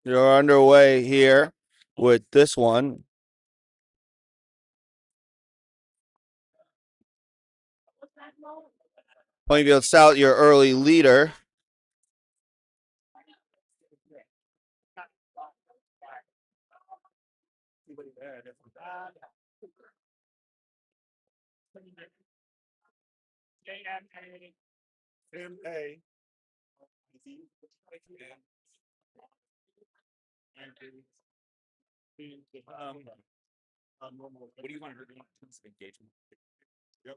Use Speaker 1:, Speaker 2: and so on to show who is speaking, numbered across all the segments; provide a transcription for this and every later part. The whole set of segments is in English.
Speaker 1: You're underway here with this one. Plainfield South, your early leader.
Speaker 2: What do you want to do in terms of engagement? Yep.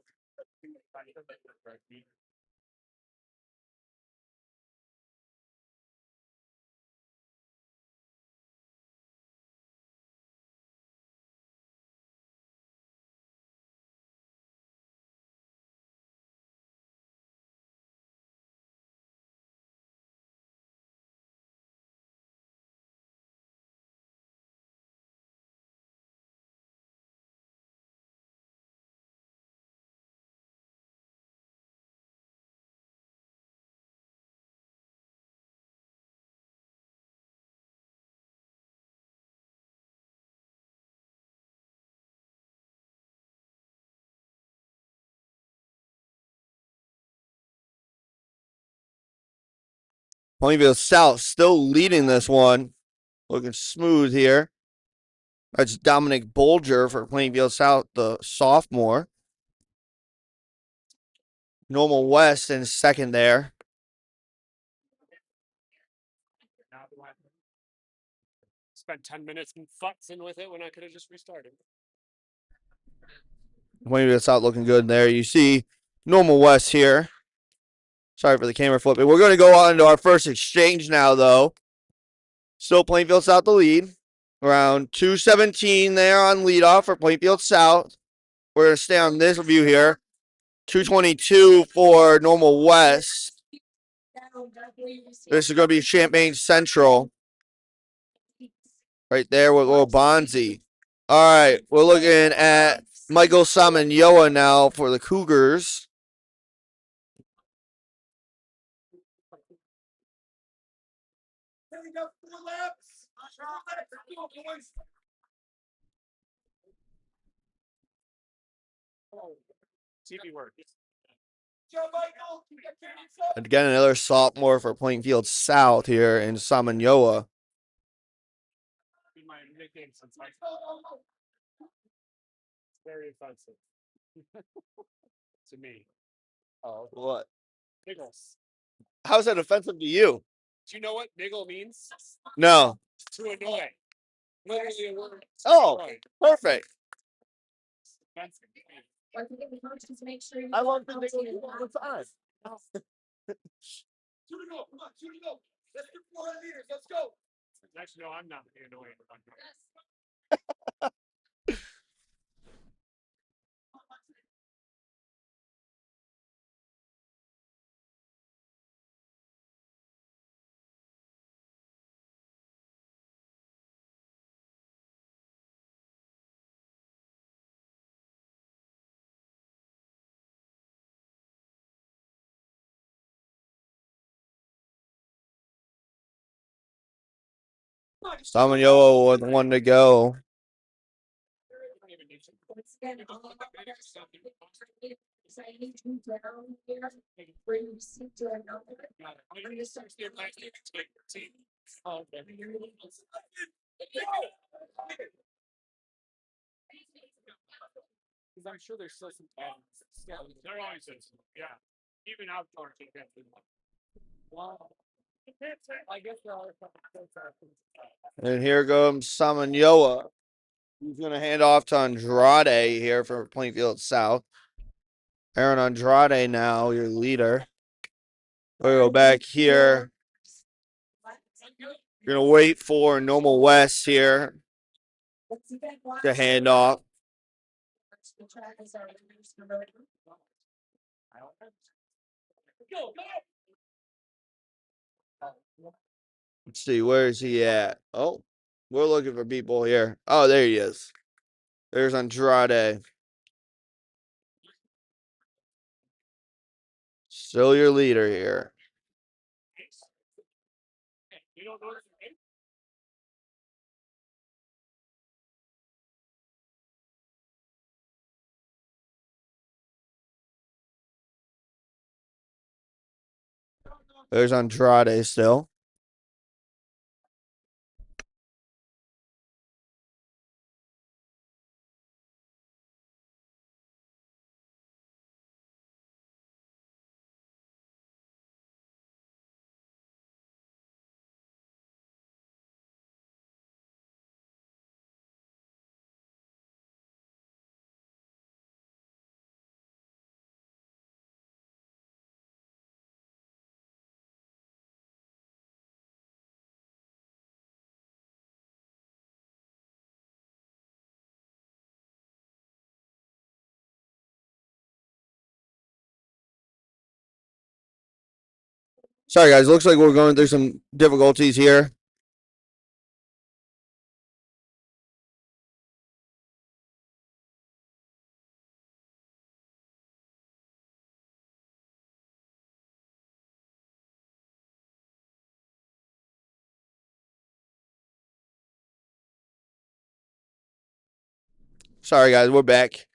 Speaker 1: Plainfield South still leading this one. Looking smooth here. That's Dominic Bolger for Plainfield South, the sophomore. Normal West in second there.
Speaker 2: Spent 10 minutes futzing with it when I could have just restarted.
Speaker 1: Plainfield South looking good there. You see Normal West here. Sorry for the camera flipping. We're going to go on to our first exchange now, though. Still Plainfield South the lead. Around 2:17 there on leadoff for Plainfield South. We're going to stay on this view here. 2:22 for Normal West. This is going to be Champaign Central. Right there with little Bonzi. All right, we're looking at Michael Samanyoa now for the Cougars.
Speaker 2: TV work.
Speaker 1: And again, another sophomore for Plainfield South here in Samanyoa.
Speaker 2: My nickname since high school. It's very offensive to me.
Speaker 1: Oh, what?
Speaker 2: Niggles.
Speaker 1: How's that offensive to you?
Speaker 2: Do you know what niggle means?
Speaker 1: No.
Speaker 2: To annoy. Literally a word.
Speaker 1: Oh, perfect.
Speaker 2: I love the niggle all the time. 2 to go. Come on, 2 to go. Let's do 400 meters. Let's go. Actually, no, I'm not annoying.
Speaker 1: Samanyoa with one to go.
Speaker 2: Because I'm sure there's still some problems. Yeah, there always is. Yeah. Even outdoor take that thing. Wow. I guess there are some.
Speaker 1: And here comes Samanyoa. He's going to hand off to Andrade here for Plainfield South. Aaron Andrade now, your leader. We'll go back here. You're going to wait for Normal West here to hand off.
Speaker 2: Go, go!
Speaker 1: Let's see, where is he at? Oh, we're looking for people here. Oh, there he is. There's Andrade. Still your leader here. There's Andrade still. Sorry, guys. Looks like we're going through some difficulties here. Sorry, guys. We're back.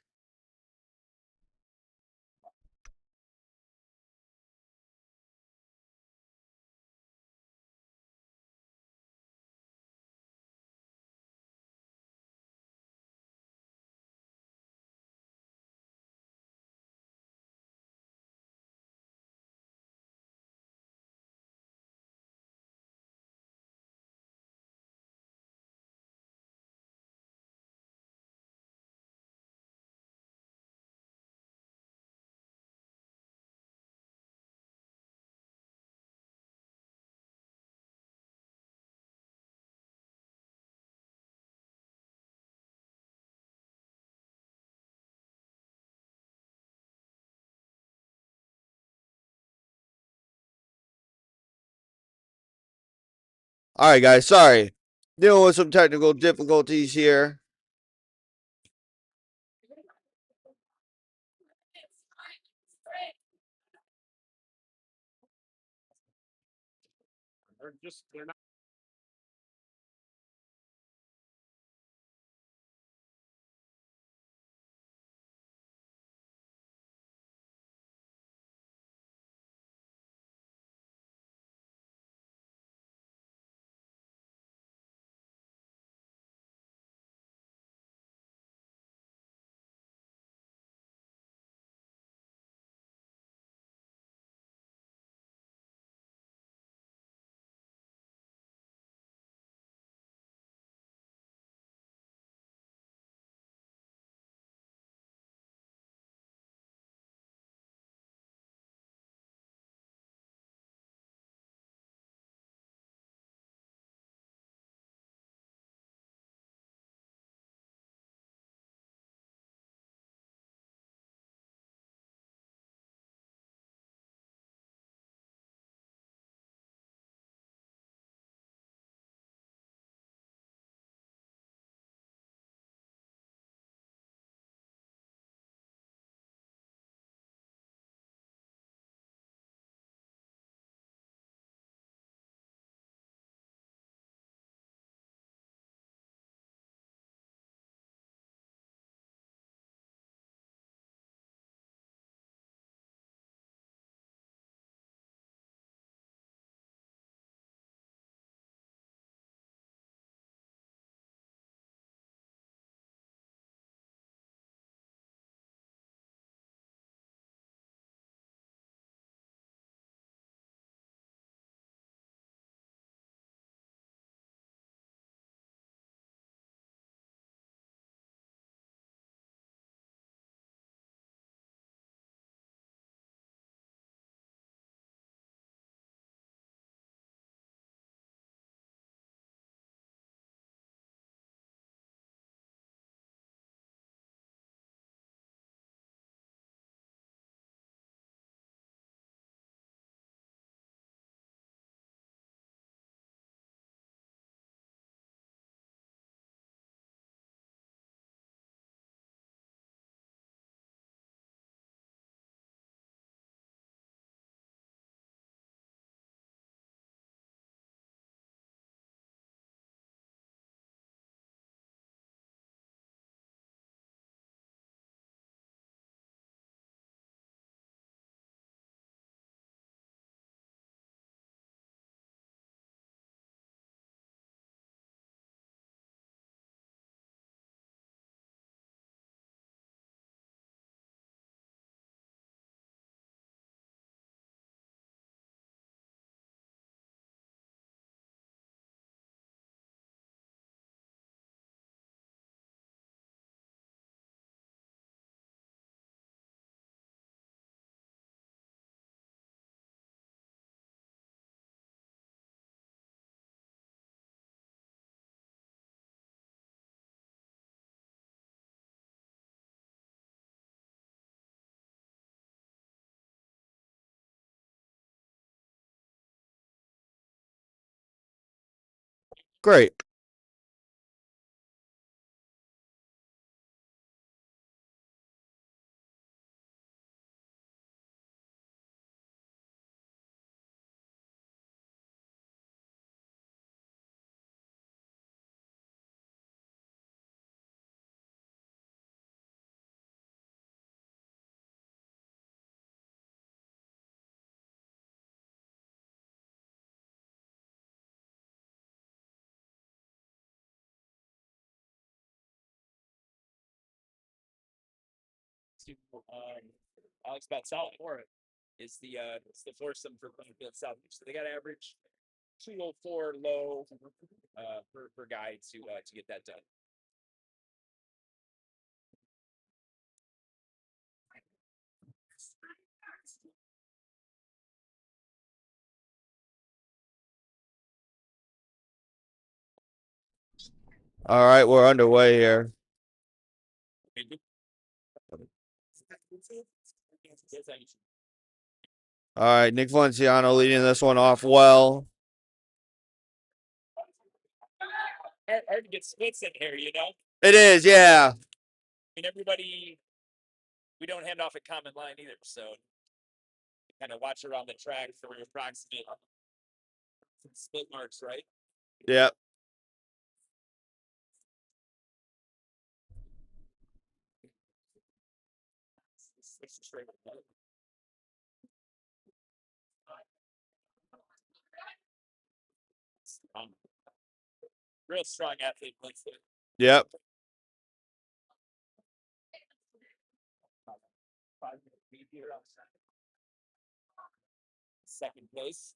Speaker 1: All right, guys. Sorry. Dealing with some technical difficulties here.
Speaker 2: They're not.
Speaker 1: Great.
Speaker 2: Alex Batsal for it is it's the foursome for Plainfield South. So they got to average 204 low per guy to get that done.
Speaker 1: All right, we're underway here. All right, Nick Valenciano leading this one off well.
Speaker 2: Hard to get splits in here, you know?
Speaker 1: It is, yeah.
Speaker 2: I mean, everybody, we don't hand off a common line either, so kind of watch around the track for approximate split marks, right?
Speaker 1: Yep.
Speaker 2: Real strong athlete.
Speaker 1: Yep.
Speaker 2: Second place.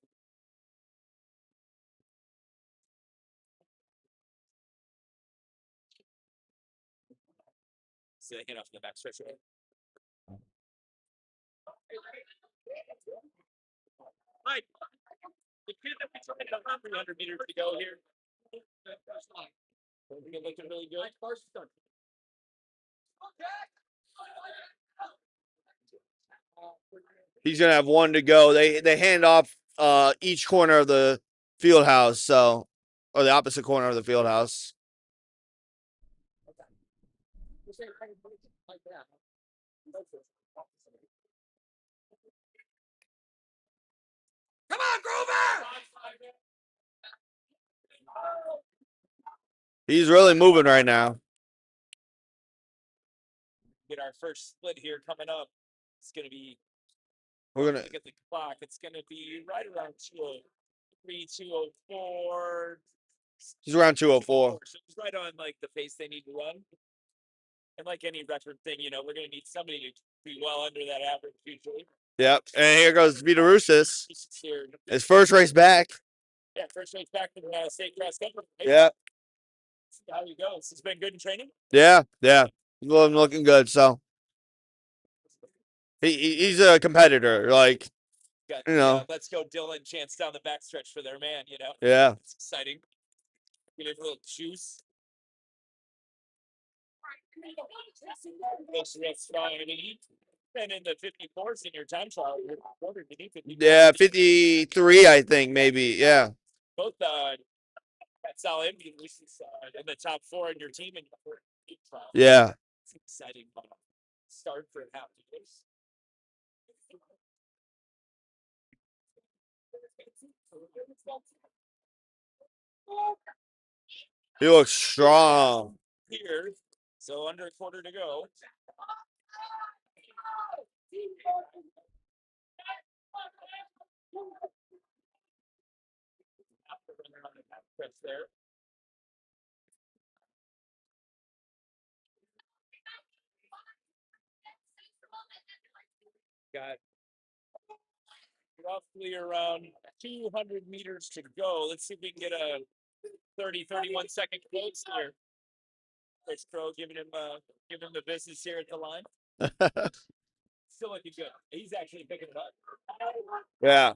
Speaker 2: So hit off the back stretch. Mike, the kid that we tried to 300 meters to go here. You're looking really good.
Speaker 1: He's gonna have one to go. They hand off each corner of the field house, so or the opposite corner of the field house.
Speaker 2: Come on, Grover!
Speaker 1: He's really moving right now.
Speaker 2: Get our first split here coming up. It's gonna be.
Speaker 1: We're gonna
Speaker 2: look at the clock. It's gonna be right around 203, 204.
Speaker 1: He's around 204.
Speaker 2: So it's right on like the pace they need to run. And like any record thing, you know, we're gonna need somebody to be well under that average usually.
Speaker 1: Yep. And here goes Vitorusis.
Speaker 2: Here.
Speaker 1: His first race back.
Speaker 2: Yeah, first race back to the state cross country.
Speaker 1: Yeah.
Speaker 2: How you go? This has been good in training.
Speaker 1: Yeah. Looking good. So he's a competitor. Like
Speaker 2: Let's go, Dylan. Chance down the backstretch for their man. You know.
Speaker 1: Yeah.
Speaker 2: It's exciting. Get a little juice. Looks real strong. I mean, he's been in the 54s in your time trial.
Speaker 1: Yeah, 53, I think, maybe. Yeah.
Speaker 2: Both that's all in the top 4 in your team in your trial.
Speaker 1: Yeah.
Speaker 2: It's exciting start for half the race.
Speaker 1: He looks strong.
Speaker 2: Here, so under a quarter to go. There. Got roughly around 200 meters to go. Let's see if we can get a 31 second close here. Chris Crow giving him the business here at the line. Still looking good. He's actually picking it up.
Speaker 1: Yeah.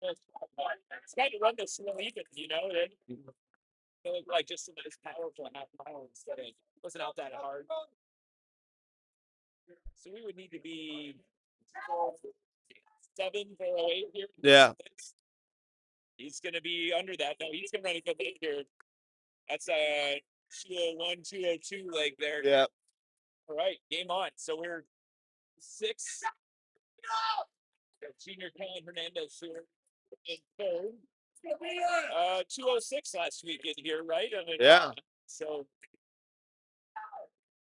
Speaker 2: It's kind of run this slow even, you know. It looked like just a nice powerful half mile instead of wasn't out that hard. So we would need to be 7 408 here.
Speaker 1: Yeah.
Speaker 2: He's going to be under that. No, he's going to run a good leg here. That's a 201, 202 leg there.
Speaker 1: Yeah.
Speaker 2: All right, game on. So we're 6. Junior Colin Hernandez here in third. 206 last week in here, right? I mean,
Speaker 1: Yeah.
Speaker 2: So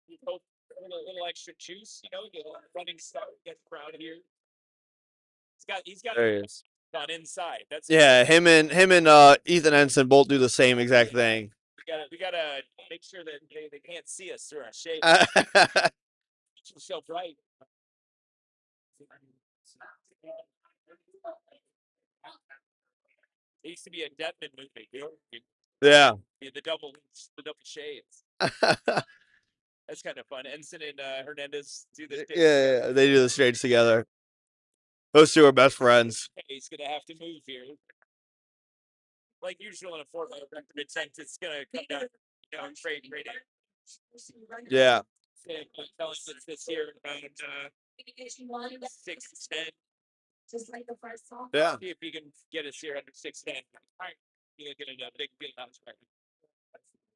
Speaker 2: we hope a little extra juice, get a running start, get the crowd here. He's got
Speaker 1: There he is.
Speaker 2: on inside. That's
Speaker 1: Yeah, him and Ethan Ensign both do the same exact thing.
Speaker 2: we gotta make sure that they can't see us through our shade. It's so bright. It used to be a Deadman movie.
Speaker 1: Yeah.
Speaker 2: The double shades. That's kind of fun. Ensign and Hernandez do this.
Speaker 1: Yeah, they do the shades together. Those two are best friends.
Speaker 2: He's gonna have to move here. Like usual in a 4-by record attempt, it's gonna come down, trade rating.
Speaker 1: Yeah.
Speaker 2: Telling us this year around 6'10".
Speaker 3: Just like the first song.
Speaker 1: Yeah.
Speaker 2: See if he can get us here under 6'10". You're looking at a big field house record.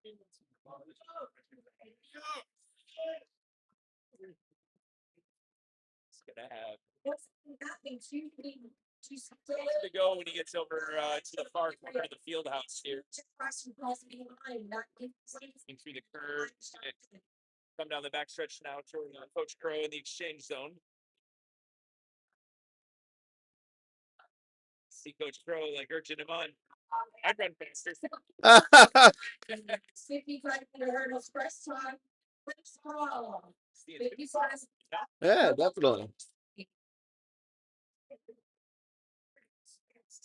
Speaker 2: He's gonna have to go when he gets over to the far corner of the field house here. In through the curve. Come down the backstretch now toward Coach Crow in the exchange zone. See Coach Crow like urging him on. I'd run faster.
Speaker 1: Yeah, definitely.
Speaker 2: He's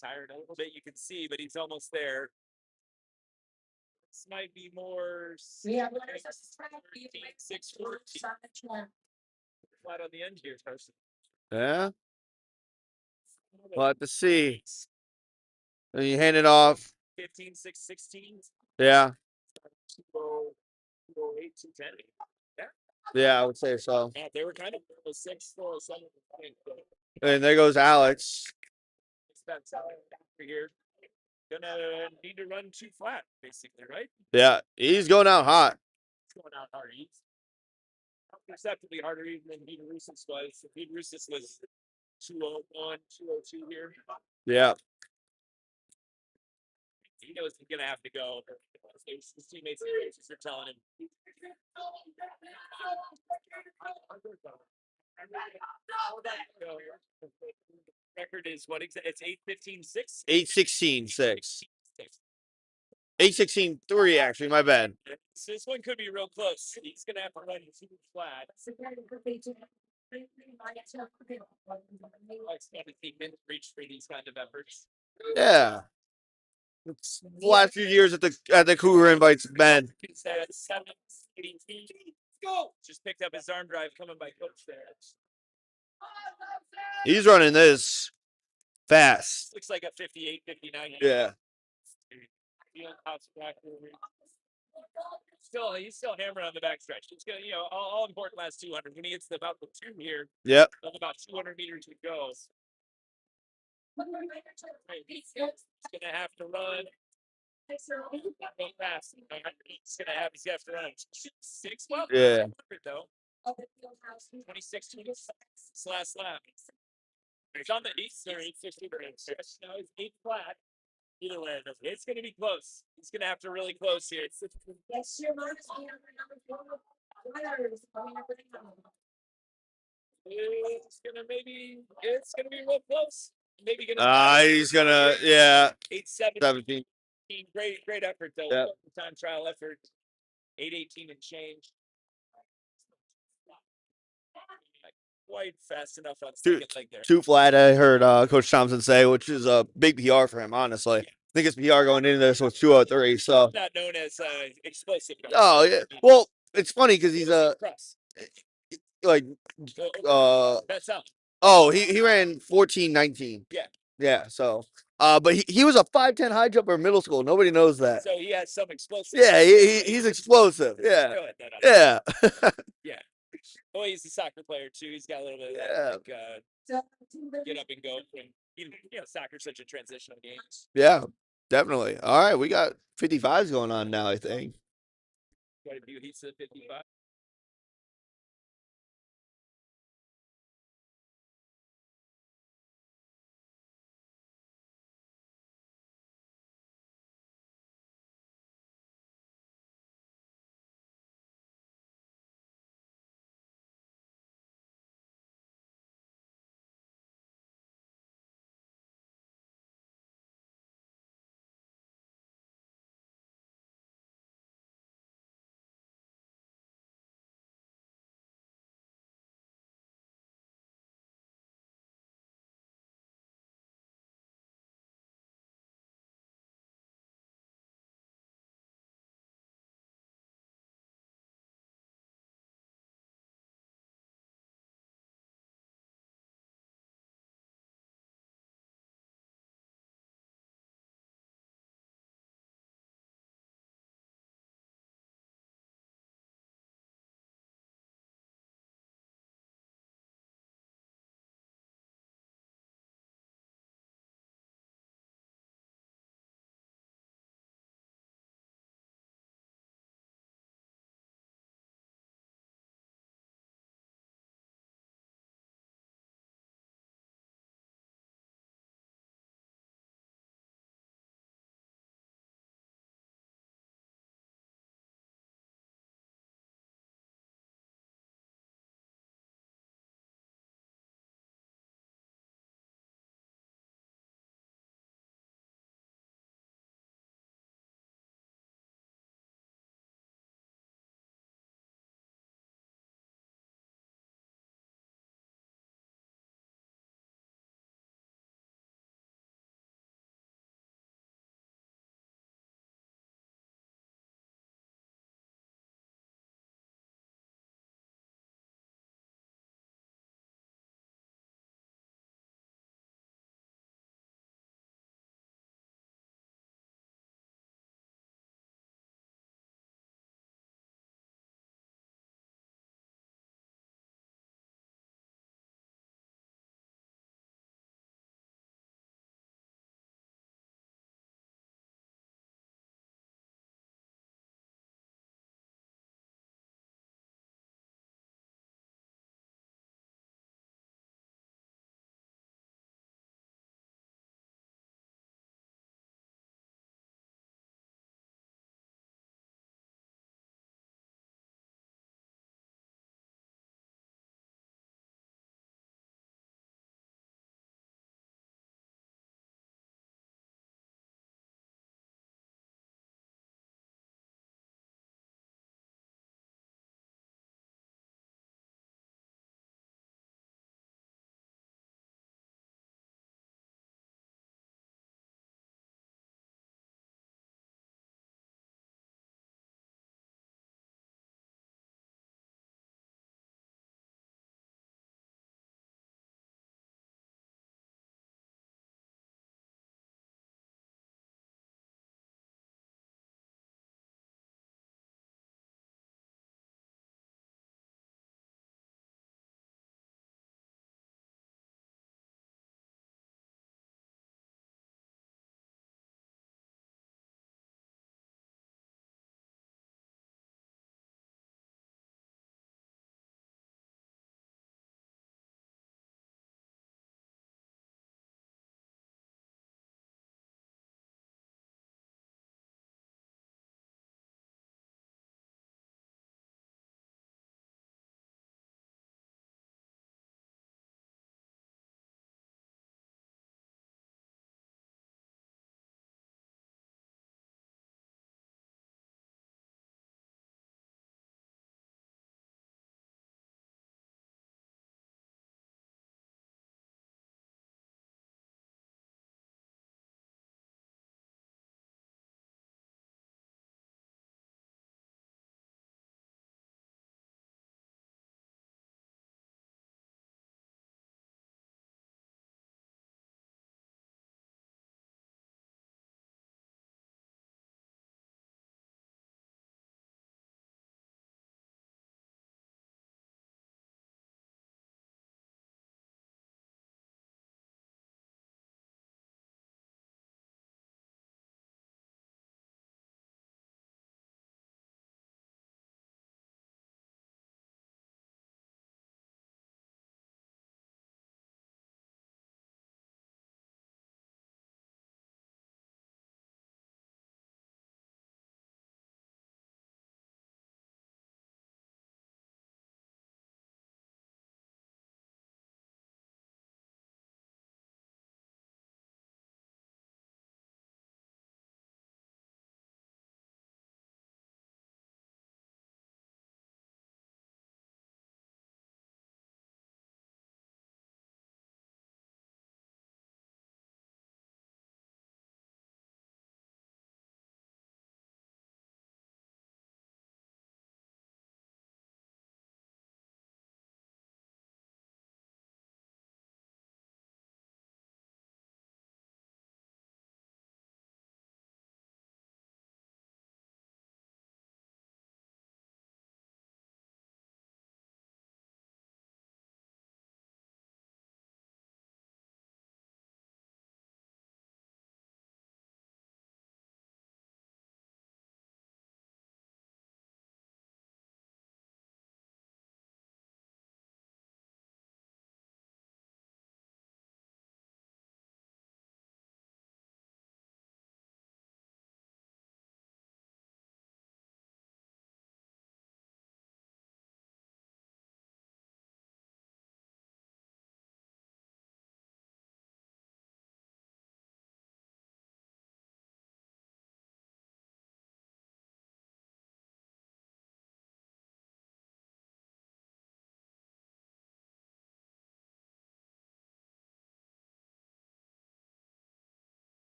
Speaker 2: tired a little bit, you can see, but he's almost there. This might be more 6:14. Flat on the end here, Carson.
Speaker 1: Yeah. We'll have to see. And you hand it off.
Speaker 2: 15, 6, 16.
Speaker 1: Yeah.
Speaker 2: 208, 210.
Speaker 1: Yeah, I would say so.
Speaker 2: Yeah, they were kind of 6, 4, 7.
Speaker 1: And there goes Alex.
Speaker 2: That's here. Gonna need to run 2 flat, basically, right?
Speaker 1: Yeah, he's going out hot.
Speaker 2: He's going out hard. He's perceptibly harder even than Peter Russis was. Peter Russis was 201, 202 here.
Speaker 1: Yeah.
Speaker 2: He knows he's gonna have to go. His teammates and coaches are telling him. Record is what exactly? It's 8:15.6.
Speaker 1: 8:16.6. 8:16.3, actually. My bad.
Speaker 2: So this one could be real close. He's gonna have to run 2 flat. I expect to see minute reach for these kind of efforts.
Speaker 1: Yeah. It's the last few years at the Cougar Invites been.
Speaker 2: He's at 7:18. Go! Just picked up his arm drive coming by coach there.
Speaker 1: He's running this fast.
Speaker 2: Looks like a 58, 59.
Speaker 1: Yeah.
Speaker 2: He's still hammering on the backstretch. He's gonna, all important last 200. When he hits about the 2 here,
Speaker 1: Yep.
Speaker 2: about 200 meters to go. He's gonna have to run. Go fast. He's gonna have to run 6. Well,
Speaker 1: Yeah.
Speaker 2: Though. 26, 26. This last lap. He's on the east or 850 stretch. Now he's 8 flat. Either way, it's going to be close. He's going to have to really close here. It's gonna be real close. Maybe
Speaker 1: He's gonna, yeah.
Speaker 2: 8:17. Great effort though.
Speaker 1: Yep.
Speaker 2: Time trial effort. 8:18 and change. Quite fast enough on second leg there.
Speaker 1: 2 flat, I heard Coach Thompson say, which is a big PR for him, honestly.
Speaker 2: Yeah.
Speaker 1: I think his PR going into this was 203. So.
Speaker 2: Not known as explosive.
Speaker 1: Oh yeah. Well, it's funny because he's like
Speaker 2: That's up.
Speaker 1: Oh, he ran 14:19.
Speaker 2: Yeah.
Speaker 1: Yeah. So, but he was a 5'10" high jumper in middle school. Nobody knows that.
Speaker 2: So he has some explosive.
Speaker 1: Yeah, he's explosive. Yeah. Yeah.
Speaker 2: Yeah. Oh, he's a soccer player too. He's got a little bit of
Speaker 1: Yeah.
Speaker 2: get up and go. Soccer's such a transitional game.
Speaker 1: Yeah, definitely. All right, we got 55s going on now, I think.
Speaker 2: Quite a few heats of 55.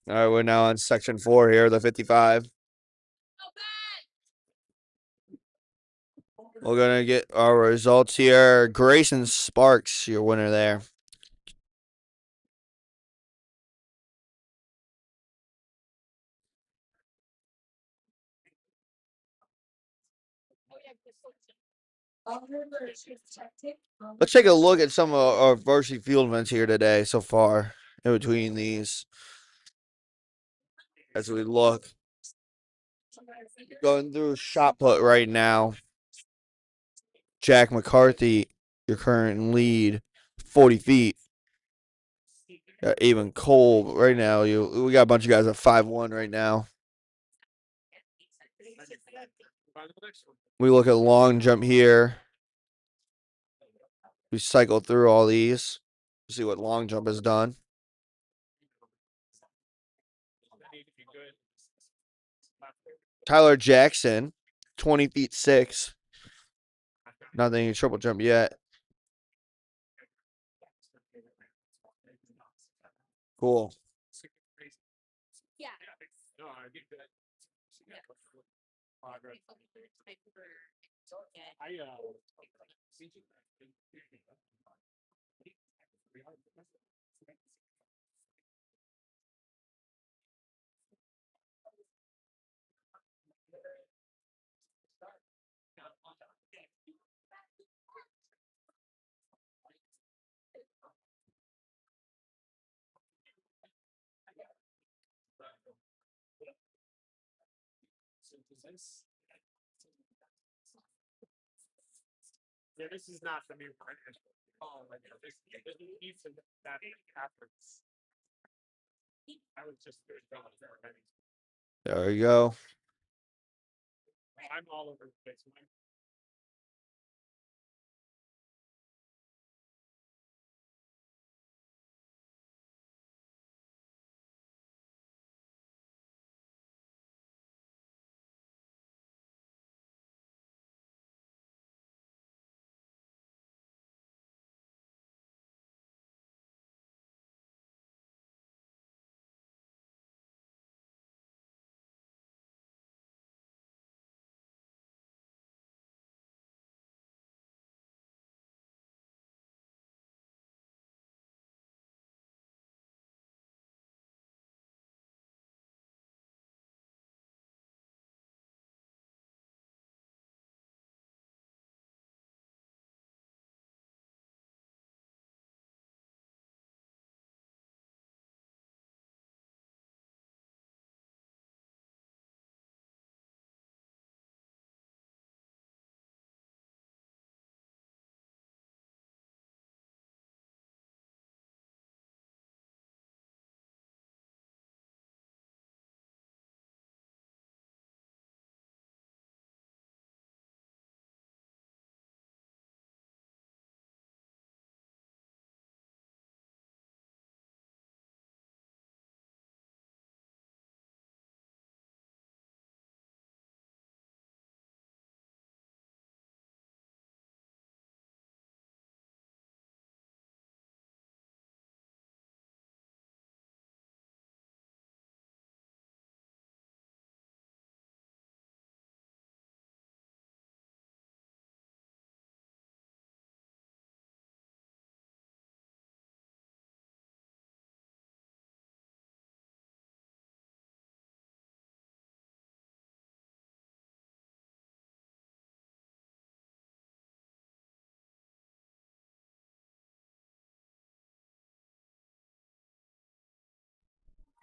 Speaker 1: All right, we're now on section 4 here, the 55. We're going to get our results here. Grayson Sparks, your winner there. Let's take a look at some of our varsity field events here today so far in between these. As we look, going through shot put right now. Jack McCarthy, your current lead, 40 feet. Got Avon Cole right now. We got a bunch of guys at 5'1" right now. We look at long jump here. We cycle through all these. See what long jump has done. Tyler Jackson, 20 feet 6. Nothing triple jump yet. Cool.
Speaker 2: Yeah, this is not the new print. Oh, like this needs to that happens. I was just
Speaker 1: There we go.
Speaker 2: I'm all over the place.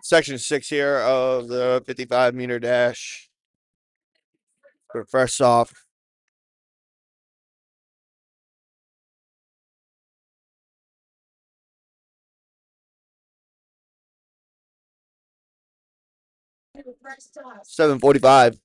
Speaker 1: Section 6 here of the 55-meter dash. For first off,
Speaker 3: First off.
Speaker 1: 7:45.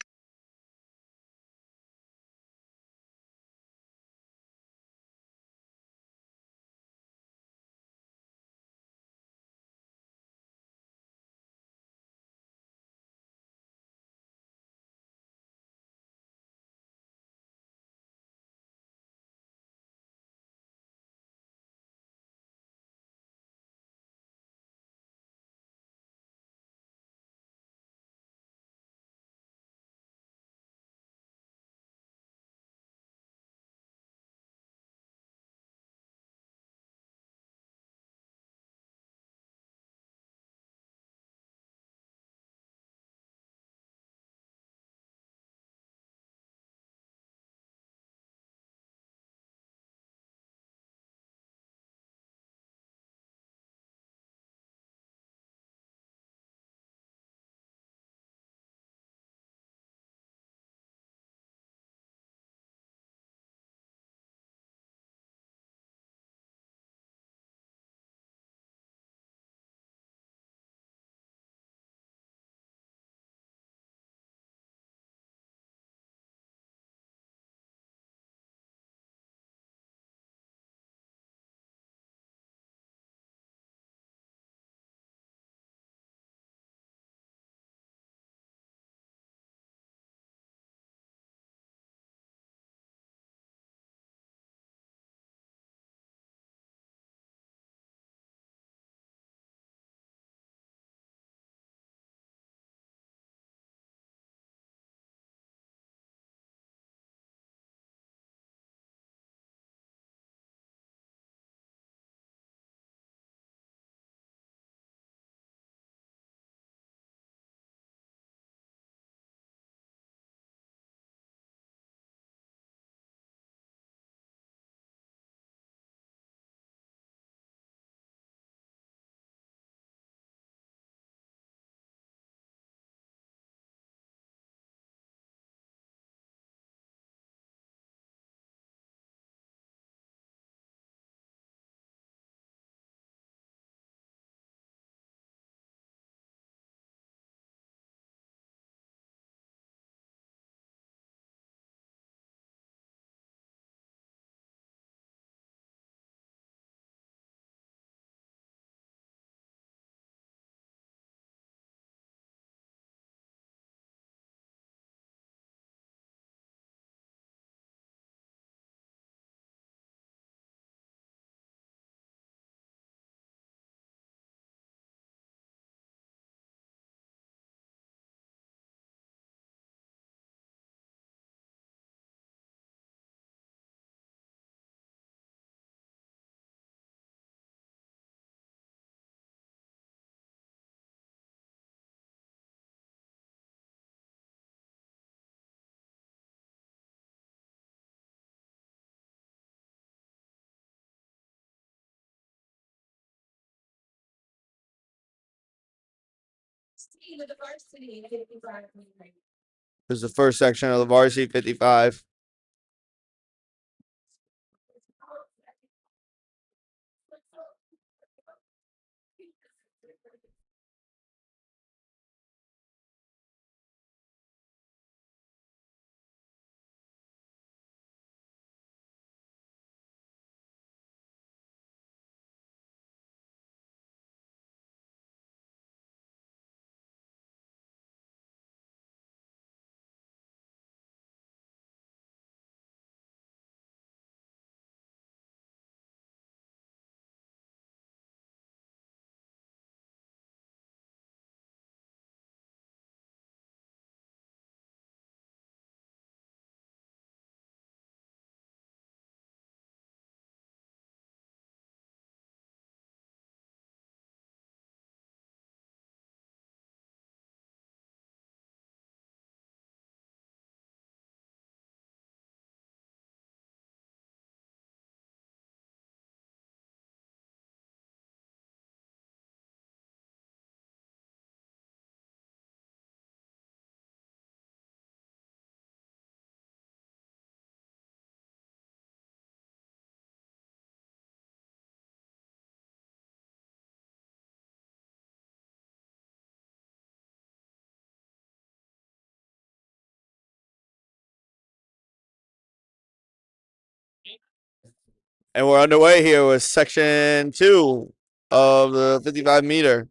Speaker 3: 16 of the varsity, 55 meters.
Speaker 1: This is the first section of the varsity 55. And we're underway here with section 2 of the 55 meter.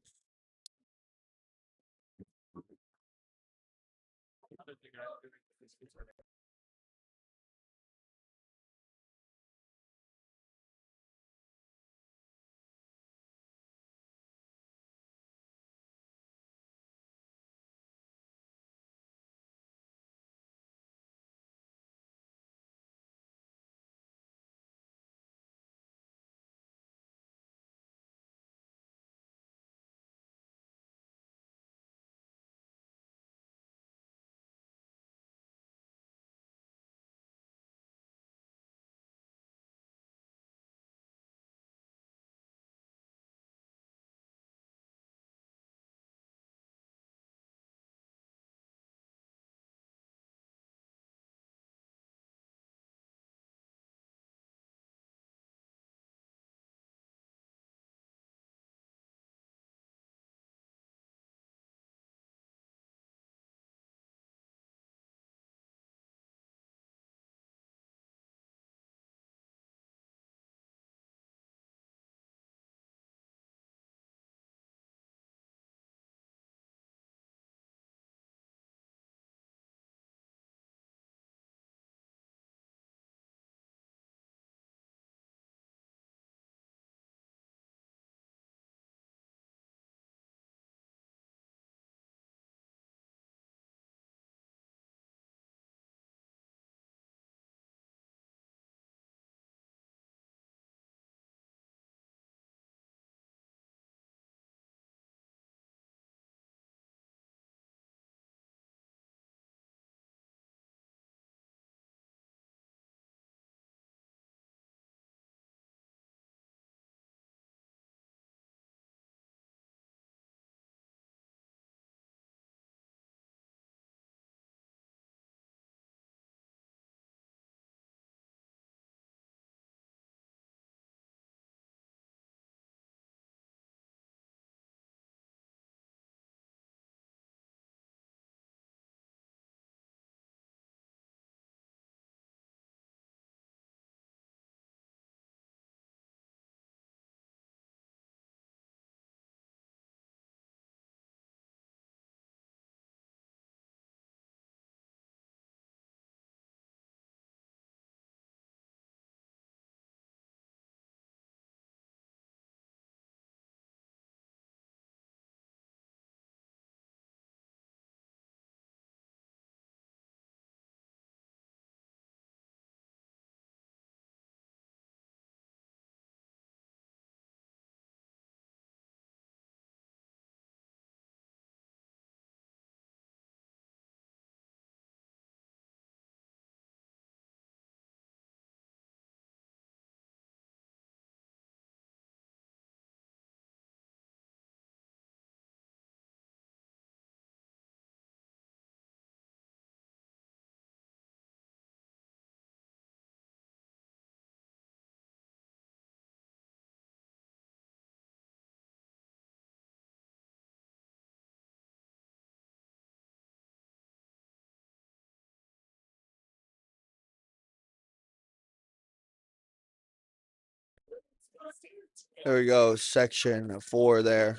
Speaker 1: There we go. Section 4 there.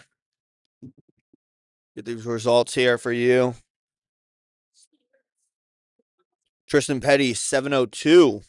Speaker 1: Get these results here for you. Tristan Petty, 702.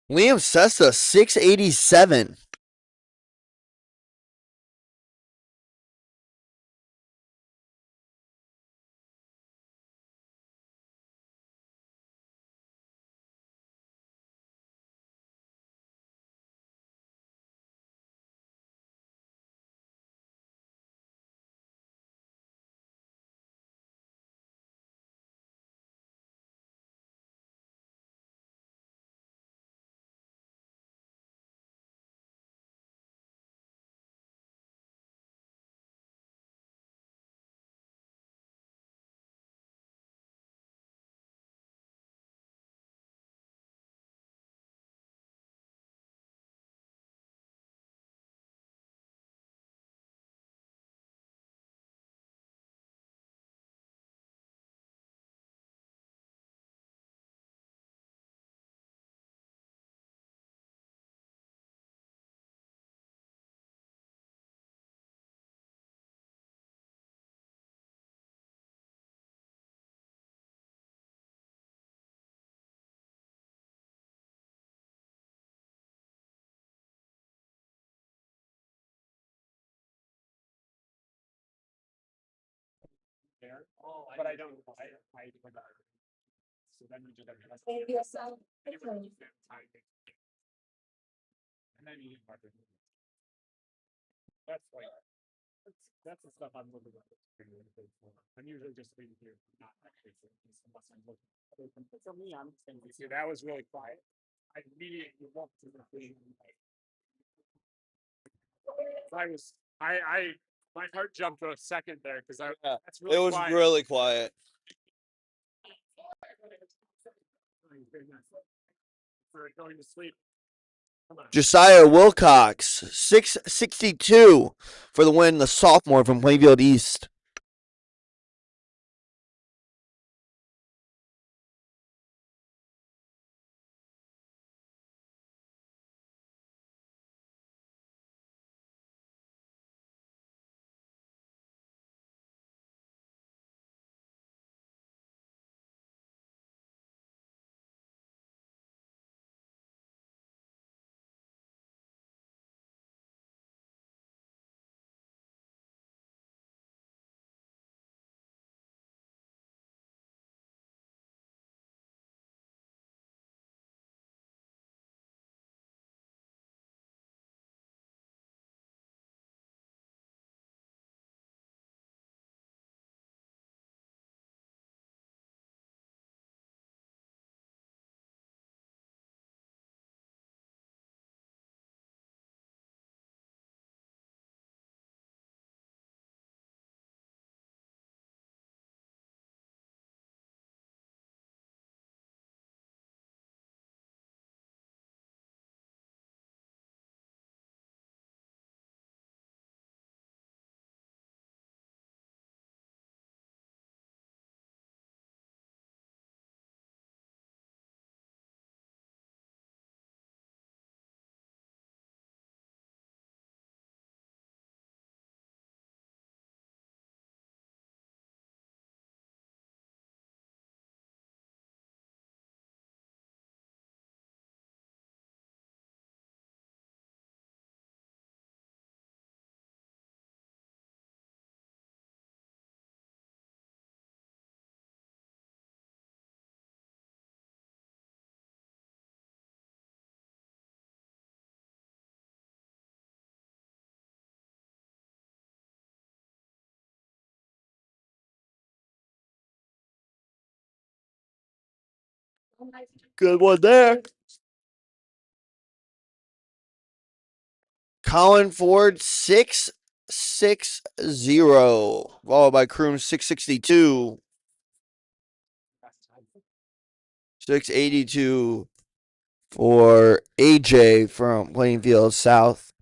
Speaker 1: Liam Sessa, 687.
Speaker 2: But I don't. I so then you just
Speaker 3: Maybe yourself.
Speaker 2: and then you that's like that's the stuff I'm looking at. I'm usually just leaving here, not actually unless I'm looking. For me, I'm thinking that was really quiet. I immediately walked to the thing. I my heart jumped for a second there because
Speaker 1: Yeah,
Speaker 2: that's really
Speaker 1: it was
Speaker 2: quiet.
Speaker 1: really quiet.
Speaker 2: For going to sleep. Come on.
Speaker 1: Josiah Wilcox, 662 for the win, the sophomore from Plainfield East. Good one there. Colin Ford 660. Followed by Kroon 662. 682 for AJ from Plainfield South.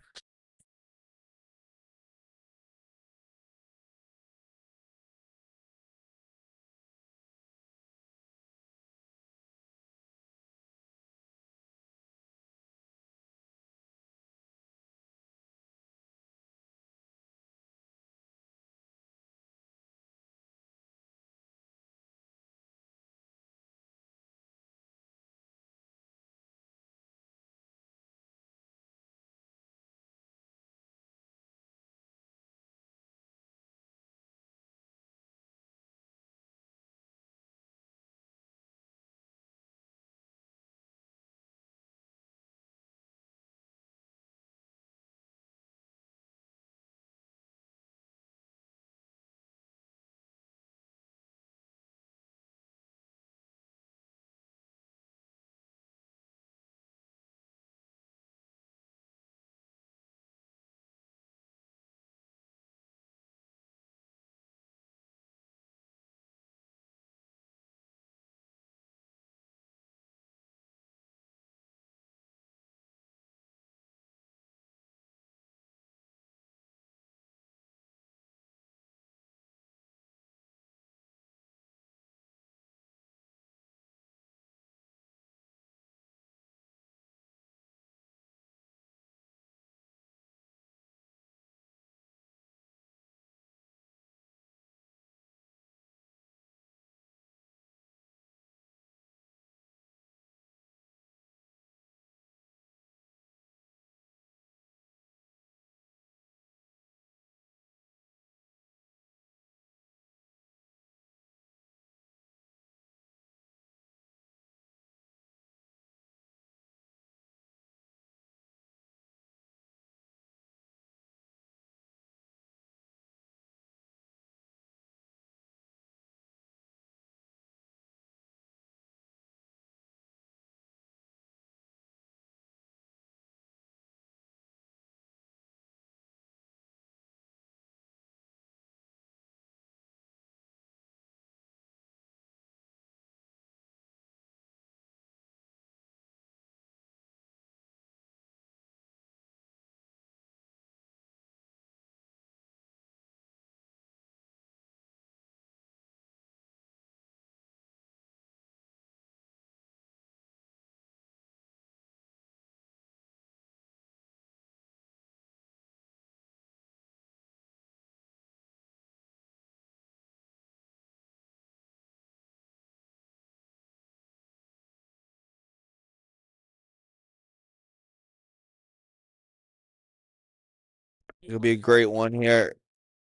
Speaker 1: It'll be a great one here.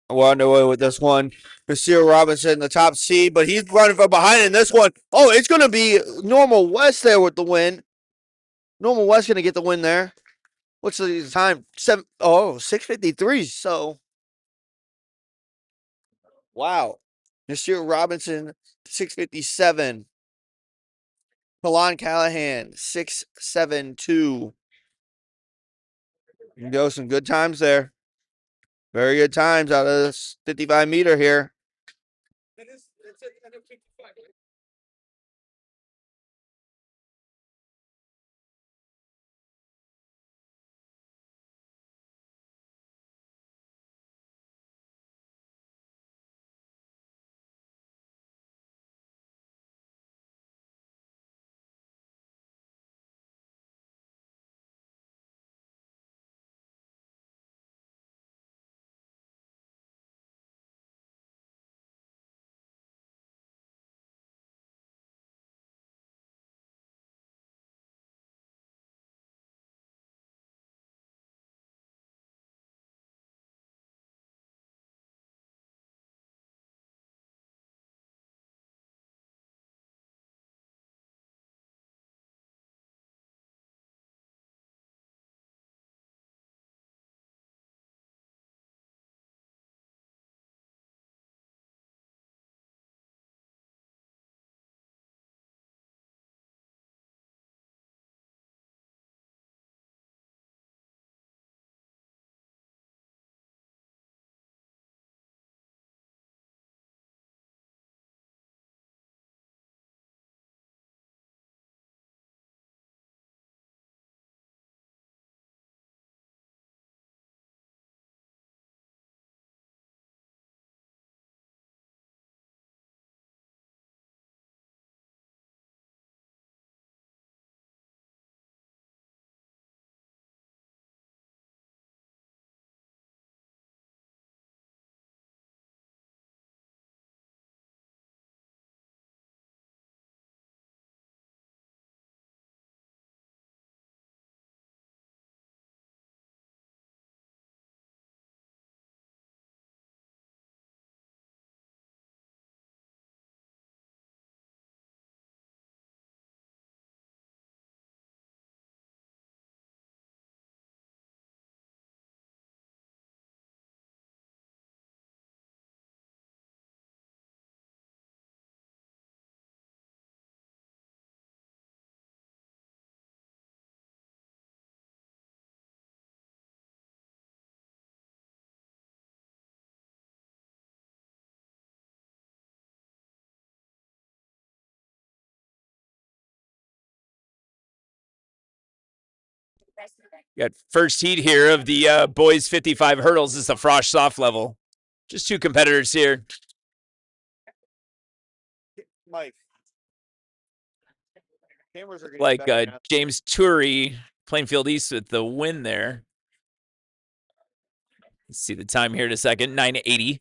Speaker 1: We're underway with this one. Monsieur Robinson, the top seed, but he's running from behind in this one. Oh, it's going to be Normal West there with the win. Normal West going to get the win there. What's the time? 6:53. So, wow. Monsieur Robinson, 6:57. Kalon Callahan, 6:72. You can go some good times there. Very good times out of this 55-meter here.
Speaker 2: Got first heat here of the boys 55 hurdles. This is the Frosh soft level. Just two competitors here.
Speaker 1: Mike. Cameras are getting
Speaker 2: Like
Speaker 1: better now.
Speaker 2: James Turi, Plainfield East with the win there. Let's see the time here in a second. 9:80.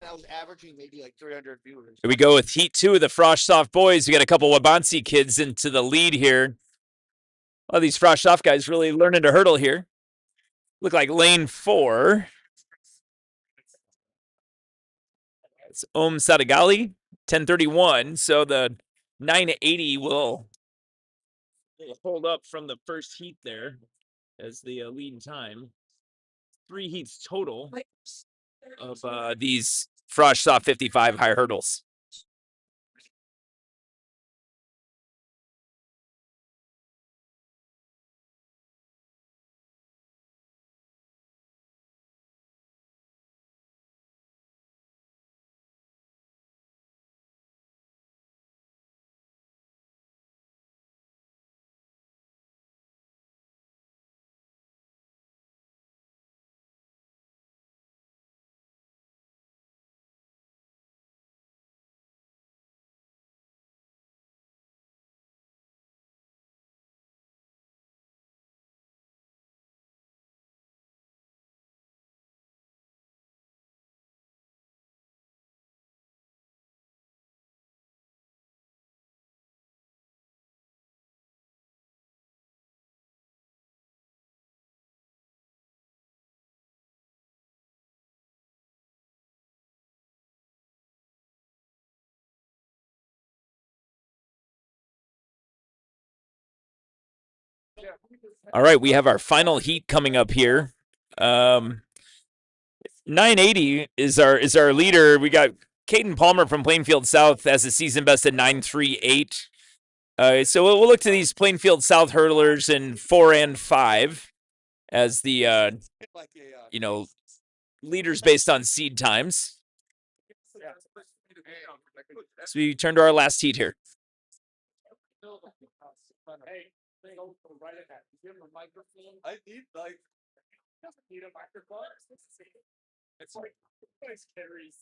Speaker 1: I was averaging maybe like 300 viewers.
Speaker 2: Here we go with heat 2 of the Frosh soft boys. We got a couple Wabansi kids into the lead here. Oh, these Frosh soft guys really learning to hurdle here. Look like lane 4. It's Sadagali, 10:31. So the 9:80 will hold up from the first heat there as the lead time. 3 heats total of these Frosh soft 55 high hurdles. All right, we have our final heat coming up here. 980 is our leader. We got Caden Palmer from Plainfield South as a season best at 938. So we'll look to these Plainfield South hurdlers in 4 and 5 as the leaders based on seed times. So we turn to our last heat here.
Speaker 1: I need like.
Speaker 2: It's like nice carries.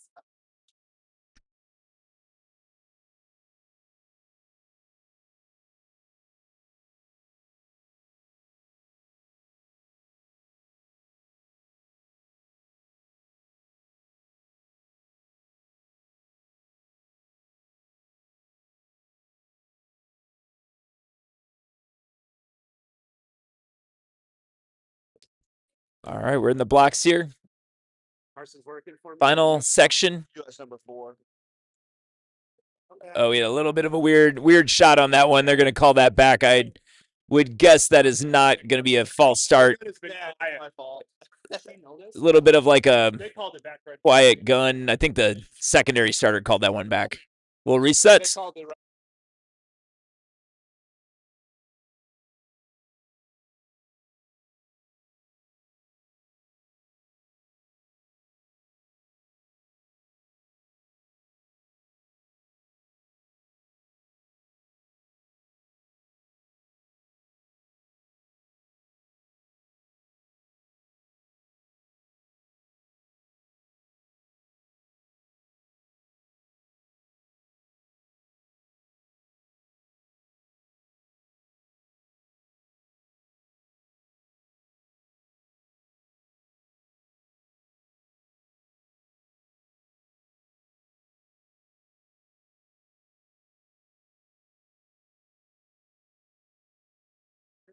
Speaker 2: All right, we're in the blocks here.
Speaker 1: Carson's working for me.
Speaker 2: Final section.
Speaker 1: US number 4.
Speaker 2: Oh, we had a little bit of a weird shot on that one. They're going to call that back. I would guess that is not going to be a false start.
Speaker 1: My fault.
Speaker 2: A little bit of like a quiet gun. I think the secondary starter called that one back. We'll reset.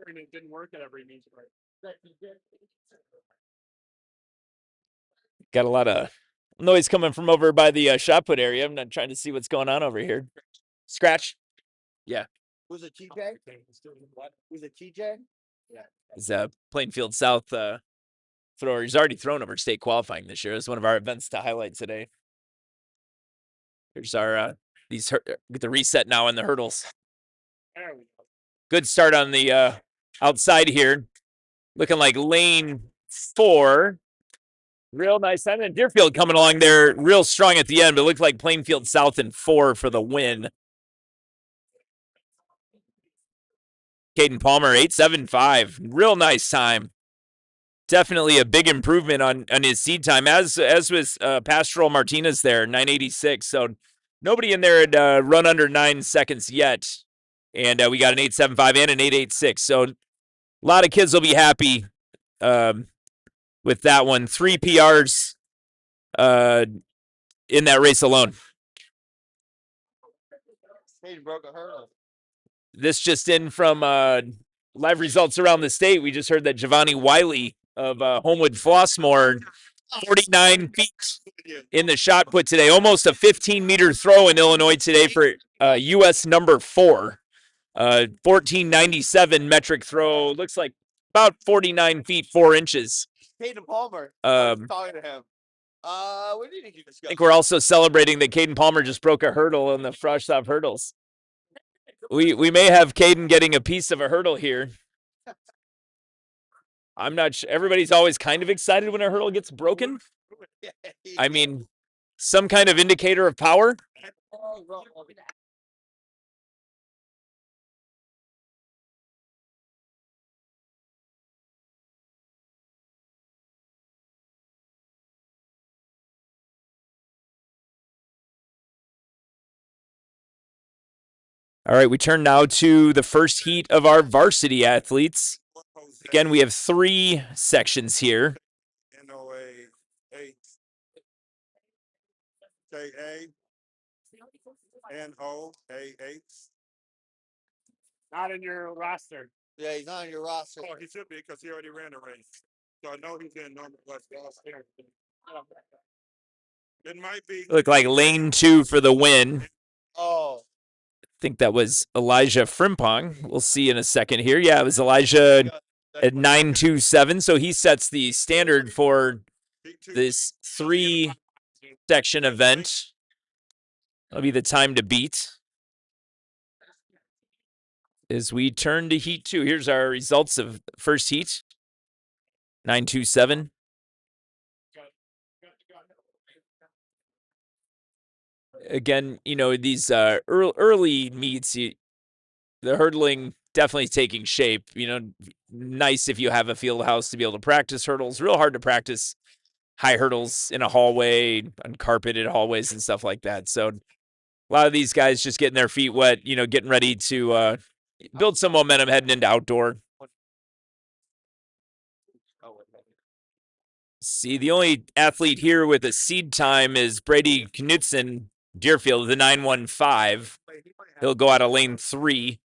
Speaker 2: and it didn't work at every meet. Got a lot of noise coming from over by the shot put area. I'm not trying to see what's going on over here. Scratch. Yeah.
Speaker 1: Was it TJ? Was it TJ?
Speaker 2: Yeah. It's Plainfield South thrower. He's already thrown over state qualifying this year. It's one of our events to highlight today. Here's our get the reset now on the hurdles. Good start on the outside here. Looking like lane 4. Real nice. And then Deerfield coming along there real strong at the end, but it looked like Plainfield South in 4 for the win. Caden Palmer, 8.75. Real nice time. Definitely a big improvement on his seed time, as was Pastoral Martinez there, 9.86. So nobody in there had run under 9 seconds yet. And we got an 8.75 and an 8.86. So a lot of kids will be happy with that one. 3 PRs in that race alone.
Speaker 1: He broke a hurdle.
Speaker 2: This just in from live results around the state. We just heard that Giovanni Wiley of Homewood Flossmoor, 49 feet in the shot put today. Almost a 15-meter throw in Illinois today for U.S. number 4. 14.97 metric throw. Looks like about 49 feet 4 inches.
Speaker 1: Caden Palmer. I was talking to him. What did he discuss?
Speaker 2: I think we're also celebrating that Caden Palmer just broke a hurdle in the Froshtoff hurdles. We may have Caden getting a piece of a hurdle here. I'm not sure. Everybody's always kind of excited when a hurdle gets broken. I mean, some kind of indicator of power. All right, we turn now to the first heat of our varsity athletes. Again, we have 3 sections here.
Speaker 4: NOA 8 KA NOA 8.
Speaker 2: Not in your roster.
Speaker 1: Yeah, he's not on your roster.
Speaker 4: Oh, he should be because he already ran a race. So I know he's in normal West last year. It might be.
Speaker 2: Look like lane 2 for the win.
Speaker 1: Oh.
Speaker 2: I think that was Elijah Frimpong. We'll see in a second here. Yeah, it was Elijah at 9.27. So he sets the standard for this 3-section event. That'll be the time to beat. As we turn to heat 2, here's our results of first heat. 9.27. Again, you know, these early meets, the hurdling definitely taking shape. You know, nice if you have a field house to be able to practice hurdles. Real hard to practice high hurdles in a hallway, on carpeted hallways and stuff like that. So a lot of these guys just getting their feet wet, you know, getting ready to build some momentum heading into outdoor. See, the only athlete here with a seed time is Brady Knutson, Deerfield, the 9.15. He'll go out of lane 3.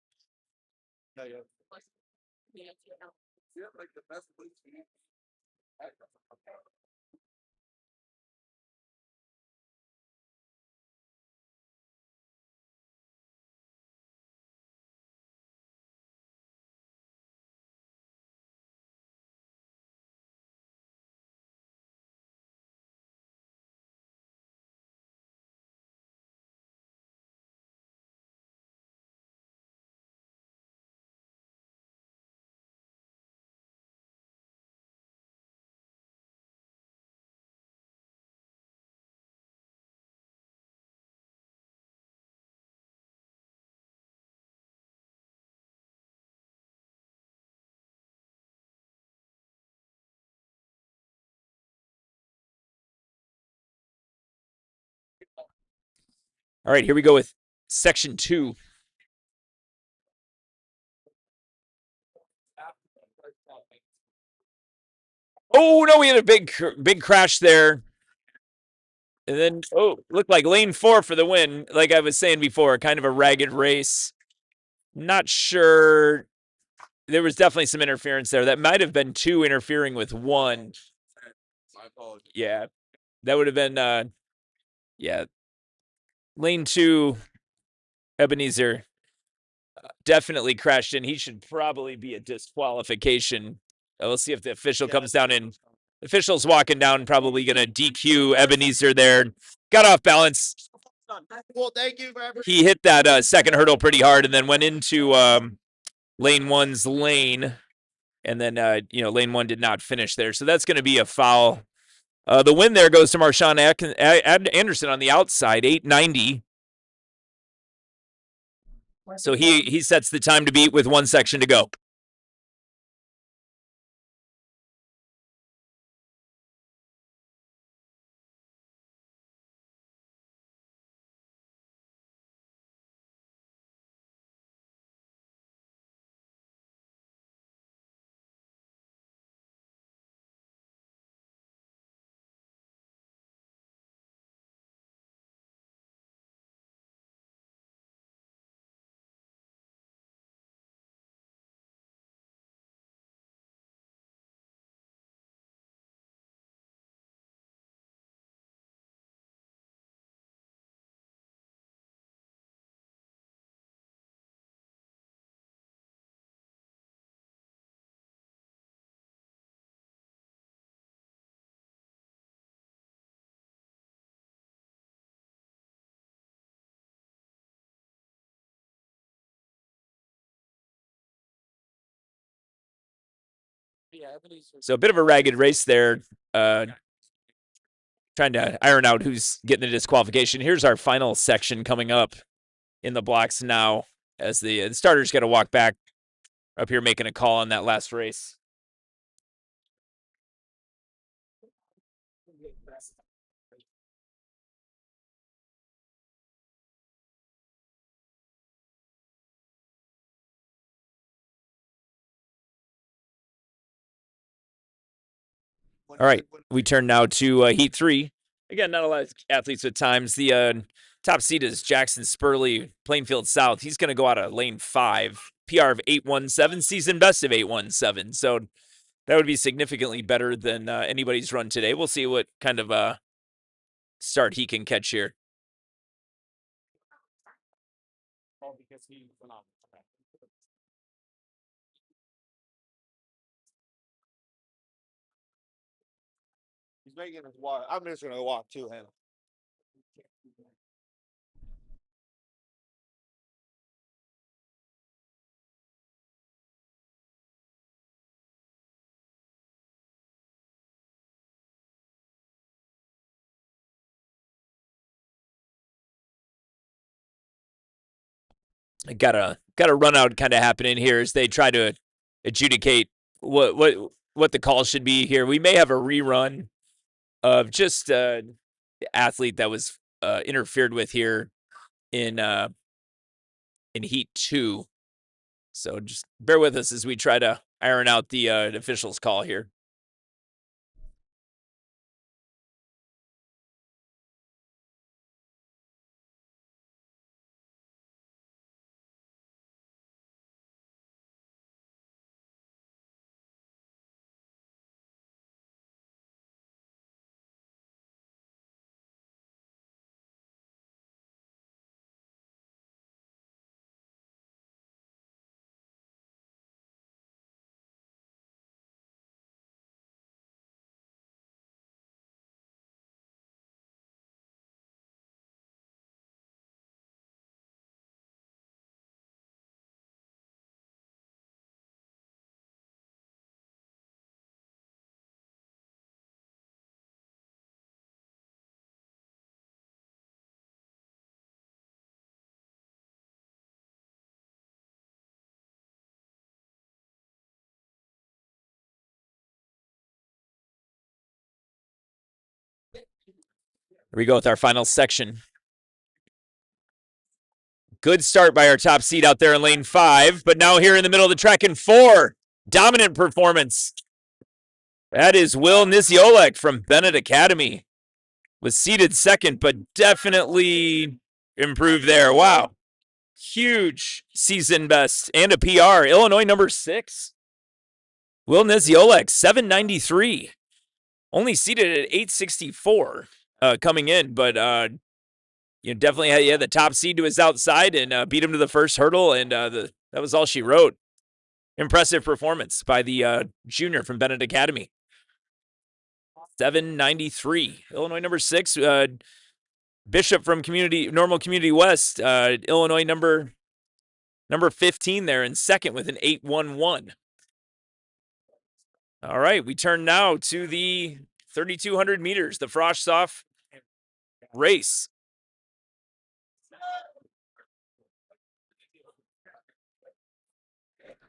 Speaker 2: All right, here we go with section 2. Oh, no, we had a big crash there. And then, looked like lane 4 for the win. Like I was saying before, kind of a ragged race. Not sure there was definitely some interference there. That might have been 2 interfering with 1.
Speaker 4: My apologies.
Speaker 2: Yeah, that would have been yeah. Lane 2, Ebenezer definitely crashed in. He should probably be a disqualification. Let's see if the official comes down and official's walking down, probably going to DQ Ebenezer there. Got off balance.
Speaker 1: Well, thank you for everything.
Speaker 2: He hit that second hurdle pretty hard and then went into lane 1's lane. And then, lane 1 did not finish there. So that's going to be a foul. The win there goes to Marshawn Anderson on the outside, 890. So he sets the time to beat with 1 section to go. So a bit of a ragged race there. Trying to iron out who's getting the disqualification. Here's our final section coming up in the blocks now as the starters got to walk back up here making a call on that last race. All right, we turn now to Heat 3. Again, not a lot of athletes with times. The top seed is Jackson Spurley, Plainfield South. He's going to go out of lane 5. PR of 817, season best of 817. So that would be significantly better than anybody's run today. We'll see what kind of start he can catch here.
Speaker 1: He's making us walk. I'm just gonna walk to him.
Speaker 2: Got a run out kind of happening here as they try to adjudicate what the call should be here. We may have a rerun of just the athlete that was interfered with here in Heat 2. So just bear with us as we try to iron out the official's call here. Here we go with our final section. Good start by our top seed out there in lane 5, but now here in the middle of the track in 4. Dominant performance. That is Will Nisiolek from Bennett Academy. Was seated second, but definitely improved there. Wow. Huge season best and a PR. Illinois number 6. Will Niziolek, 793. Only seated at 864 coming in, but definitely had the top seed to his outside and beat him to the first hurdle, and that was all she wrote. Impressive performance by the junior from Bennett Academy. 793. Illinois number 6. Bishop from Normal Community West. Illinois number 15 there in second with an 811. All right, we turn now to the 3,200 meters, the Frosh-Soff race.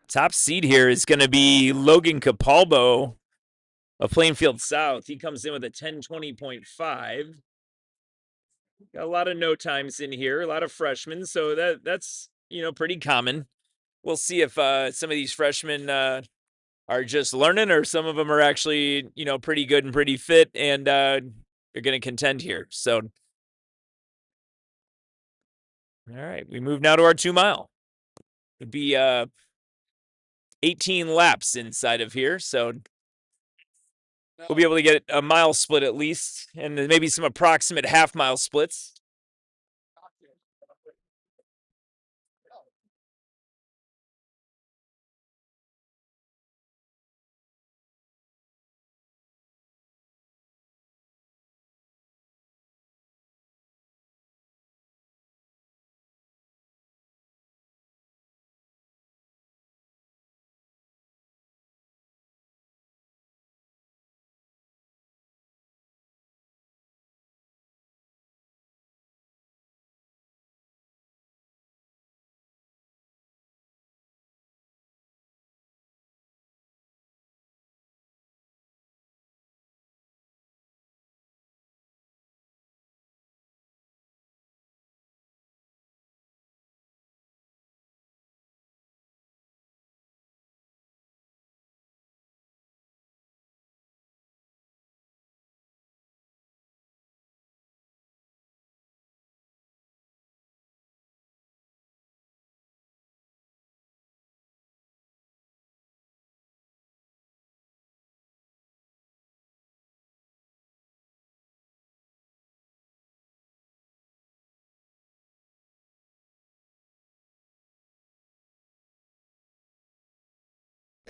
Speaker 2: Top seed here is going to be Logan Capalbo of Plainfield South. He comes in with a 10:20.5. Got a lot of no times in here, a lot of freshmen, so that's pretty common. We'll see if some of these freshmen are just learning, or some of them are actually pretty good and pretty fit, and they're going to contend here. So, all right, we move now to our 2 mile. It'd be 18 laps inside of here, so we'll be able to get a mile split at least, and then maybe some approximate half-mile splits.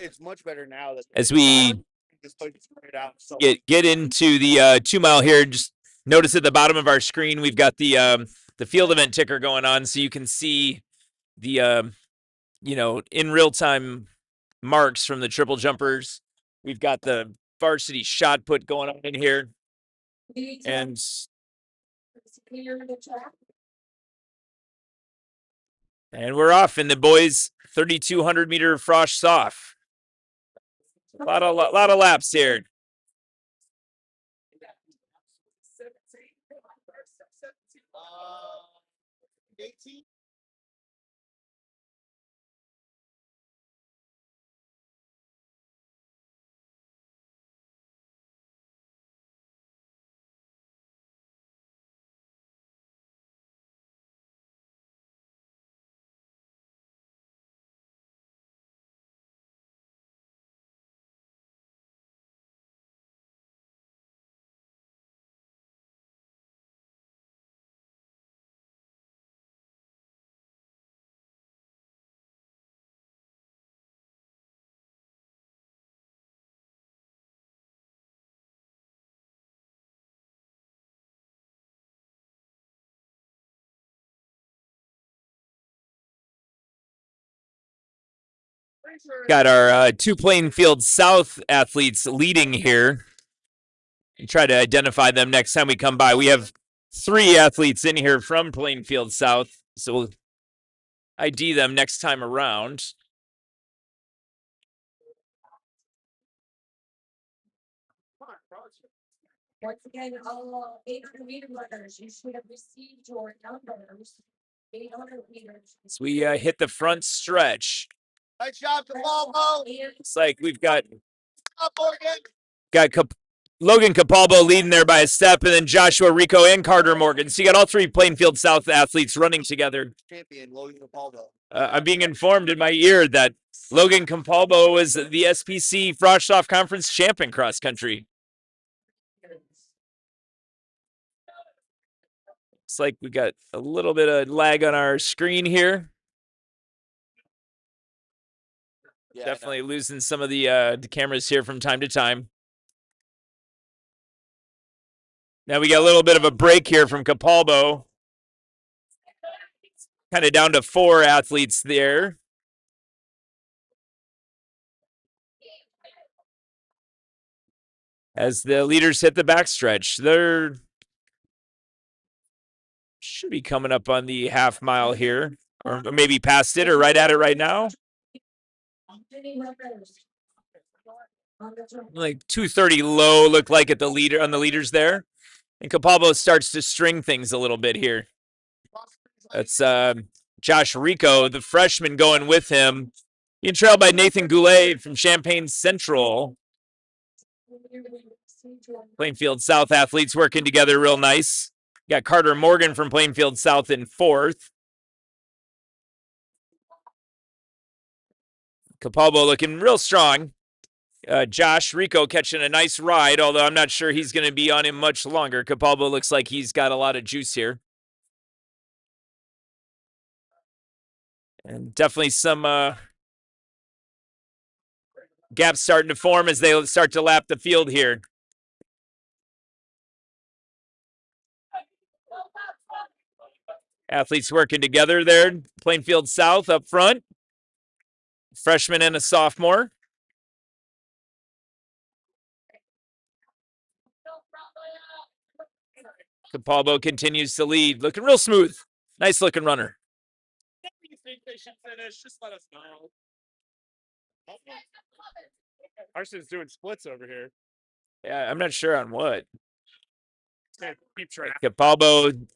Speaker 1: It's much better now that
Speaker 2: As we
Speaker 1: just put it out. So
Speaker 2: get into the 2 mile here, just notice at the bottom of our screen we've got the field event ticker going on, so you can see the in real time marks from the triple jumpers. We've got the varsity shot put going on in here, and we're off in the boys 3,200 meter Frosh-Soff. A lot of laps here. Got our 2 Plainfield South athletes leading here. Try to identify them next time we come by. We have 3 athletes in here from Plainfield South, so we'll ID them next time around.
Speaker 3: Once again, all 800 meter runners, you should have received your numbers. 800 meters.
Speaker 2: So we hit the front stretch.
Speaker 1: nice job, Capalbo.
Speaker 2: It's like we've got Logan Capalbo leading there by a step, and then Joshua Rico and Carter Morgan. So you got all three Plainfield South athletes running together.
Speaker 1: Champion Logan Capalbo.
Speaker 2: I'm being informed in my ear that Logan Capalbo was the SPC Frostoff Conference champion cross country. Looks like we got a little bit of lag on our screen here.
Speaker 1: Yeah,
Speaker 2: Definitely losing some of the cameras here from time to time. Now we got a little bit of a break here from Capalbo. Kind of down to 4 athletes there. As the leaders hit the backstretch, they're should be coming up on the half mile here, or maybe past it, or right at it right now. Like 2:30 low looked like at the leader on the leaders there, and Capalbo starts to string things a little bit here. That's Josh Rico, the freshman, going with him. Being trailed by Nathan Goulet from Champaign Central. Plainfield South athletes working together real nice. Got Carter Morgan from Plainfield South in 4th. Capalbo looking real strong. Josh Rico catching a nice ride, although I'm not sure he's going to be on him much longer. Capalbo looks like he's got a lot of juice here. And definitely some gaps starting to form as they start to lap the field here. Athletes working together there. Plainfield South up front. Freshman and a sophomore. Capalbo continues to lead. Looking real smooth. Nice looking runner.
Speaker 4: What do you think they should finish? Just let us know. Arson's doing splits over here.
Speaker 2: Yeah, I'm not sure on what.
Speaker 4: Keep track.
Speaker 2: Capalbo,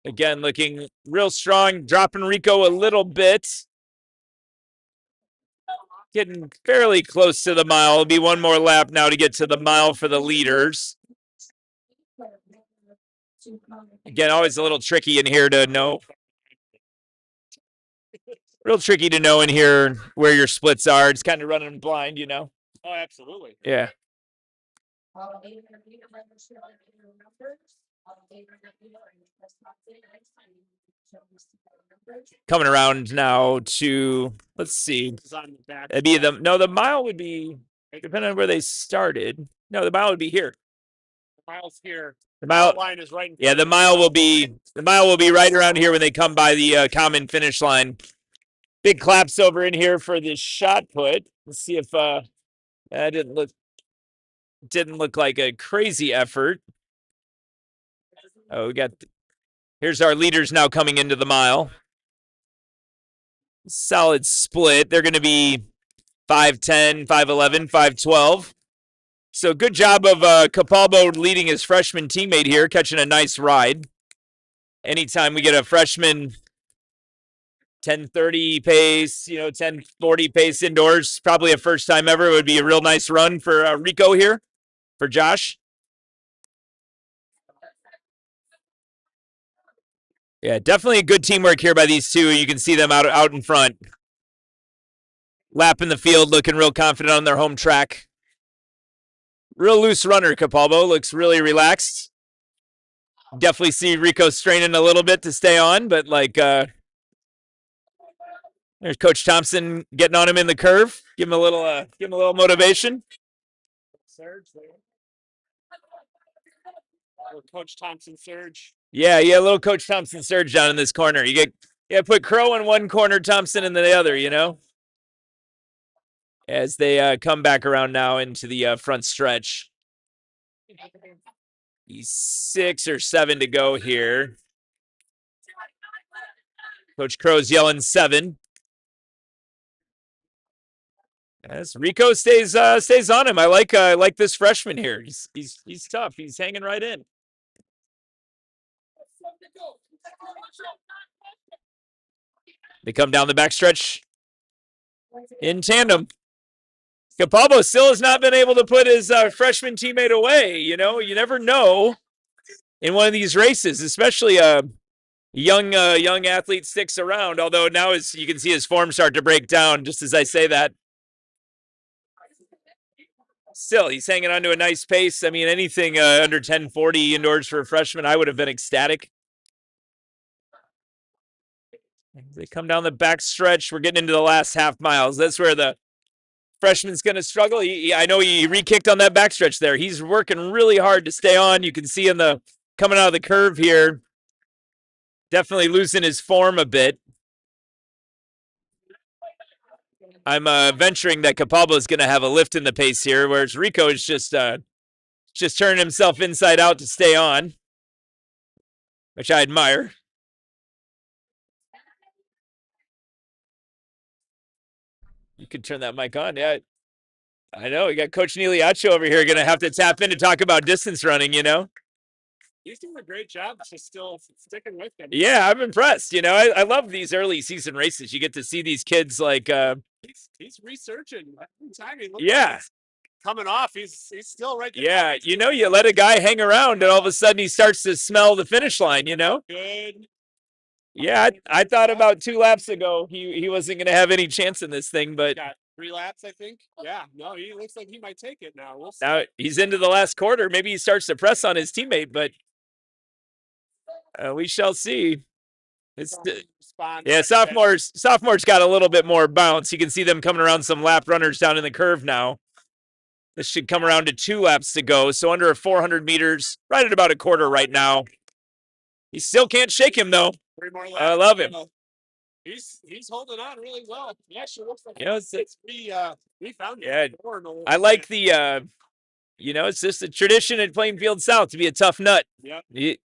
Speaker 2: again, looking real strong. Dropping Rico a little bit. Getting fairly close to the mile. It'll be one more lap now to get to the mile for the leaders. Again, always a little tricky in here to know. Real tricky to know in here where your splits are. It's kind of running blind, you know?
Speaker 4: Oh, absolutely.
Speaker 2: Yeah. Coming around now to, let's see. It'd be the mile would be, depending on where they started. No, the mile would be here.
Speaker 4: The mile's here.
Speaker 2: The mile
Speaker 4: line is right.
Speaker 2: Yeah, the mile will be right around here when they come by the common finish line. Big claps over in here for this shot put. Let's see if that didn't look like a crazy effort. Oh, here's our leaders now coming into the mile. Solid split. They're going to be 5'10", 5'11", 5'12". So good job of Capalbo leading his freshman teammate here, catching a nice ride. Anytime we get a freshman 10:30 pace, 10:40 pace indoors, probably a first time ever. It would be a real nice run for Rico here, for Josh. Yeah, definitely a good teamwork here by these two. You can see them out in front. Lapping the field, looking real confident on their home track. Real loose runner, Capalbo. Looks really relaxed. Definitely see Rico straining a little bit to stay on, but there's Coach Thompson getting on him in the curve. Give him a little motivation.
Speaker 4: Surge there. Coach Thompson surge.
Speaker 2: Yeah, a little Coach Thompson surge down in this corner. You put Crow in one corner, Thompson in the other, as they come back around now into the front stretch. 6 or 7 to go here. Coach Crow's yelling 7. As Rico stays on him. I like this freshman here. He's tough. He's hanging right in. They come down the backstretch in tandem. Capalbo still has not been able to put his freshman teammate away. You know, you never know in one of these races, especially young athlete sticks around. Although now, as you can see, his form start to break down. Just as I say that, still he's hanging on to a nice pace. I mean, anything under 10:40 indoors for a freshman, I would have been ecstatic. They come down the back stretch. We're getting into the last half miles. That's where the freshman's going to struggle. I know he re-kicked on that backstretch there. He's working really hard to stay on. You can see in the coming out of the curve here, definitely losing his form a bit. I'm venturing that Capalbo is going to have a lift in the pace here, whereas Rico is just turning himself inside out to stay on, which I admire. You could turn that mic on, yeah. I know. We got Coach Negliaccio over here going to have to tap in to talk about distance running, you know?
Speaker 4: He's doing a great job. Just still sticking with him.
Speaker 2: Yeah, I'm impressed. You know, I love these early season races. You get to see these kids like
Speaker 4: he's researching every time he looks
Speaker 2: yeah.
Speaker 4: Coming off, he's still right there.
Speaker 2: Yeah, you know, you let a guy hang around and all of a sudden he starts to smell the finish line, you know?
Speaker 4: Good.
Speaker 2: Yeah, I thought about 2 laps ago he wasn't going to have any chance in this thing, but
Speaker 4: Got 3 laps, I think. Yeah, no, he looks like he might take it now. We'll see.
Speaker 2: now he's into the last quarter. Maybe he starts to press on his teammate, but we shall see. It's yeah, sophomores got a little bit more bounce. You can see them coming around some lap runners down in the curve now. This should come around to 2 laps to go, so under 400 meters, right at about a quarter right now. He still can't shake him though.
Speaker 4: 3 more laps.
Speaker 2: I love him.
Speaker 4: He's holding on really well. He actually looks like
Speaker 2: You know,
Speaker 4: we found
Speaker 2: yeah,
Speaker 4: it.
Speaker 2: I like the you know, it's just a tradition at Plainfield South to be a tough nut.
Speaker 4: Yeah.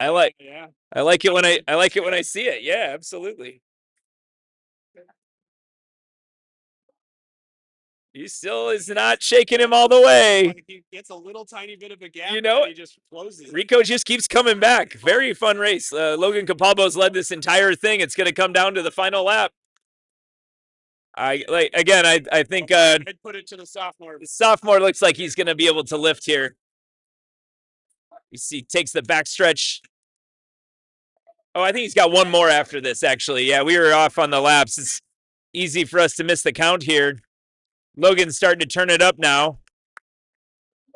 Speaker 2: I like it when I
Speaker 4: like
Speaker 2: it when I see it. Yeah, absolutely. He still is not shaking him all the way.
Speaker 4: He gets a little tiny bit of a gap.
Speaker 2: You know,
Speaker 4: he just closes.
Speaker 2: Rico just keeps coming back. Very fun race. Logan Capalbo's led this entire thing. It's going to come down to the final lap. I think
Speaker 4: I'd put it to the sophomore.
Speaker 2: The sophomore looks like he's going to be able to lift here. You see, takes the backstretch. Oh, I think he's got one more after this, actually. Yeah, we were off on the laps. It's easy for us to miss the count here. Logan's starting to turn it up now.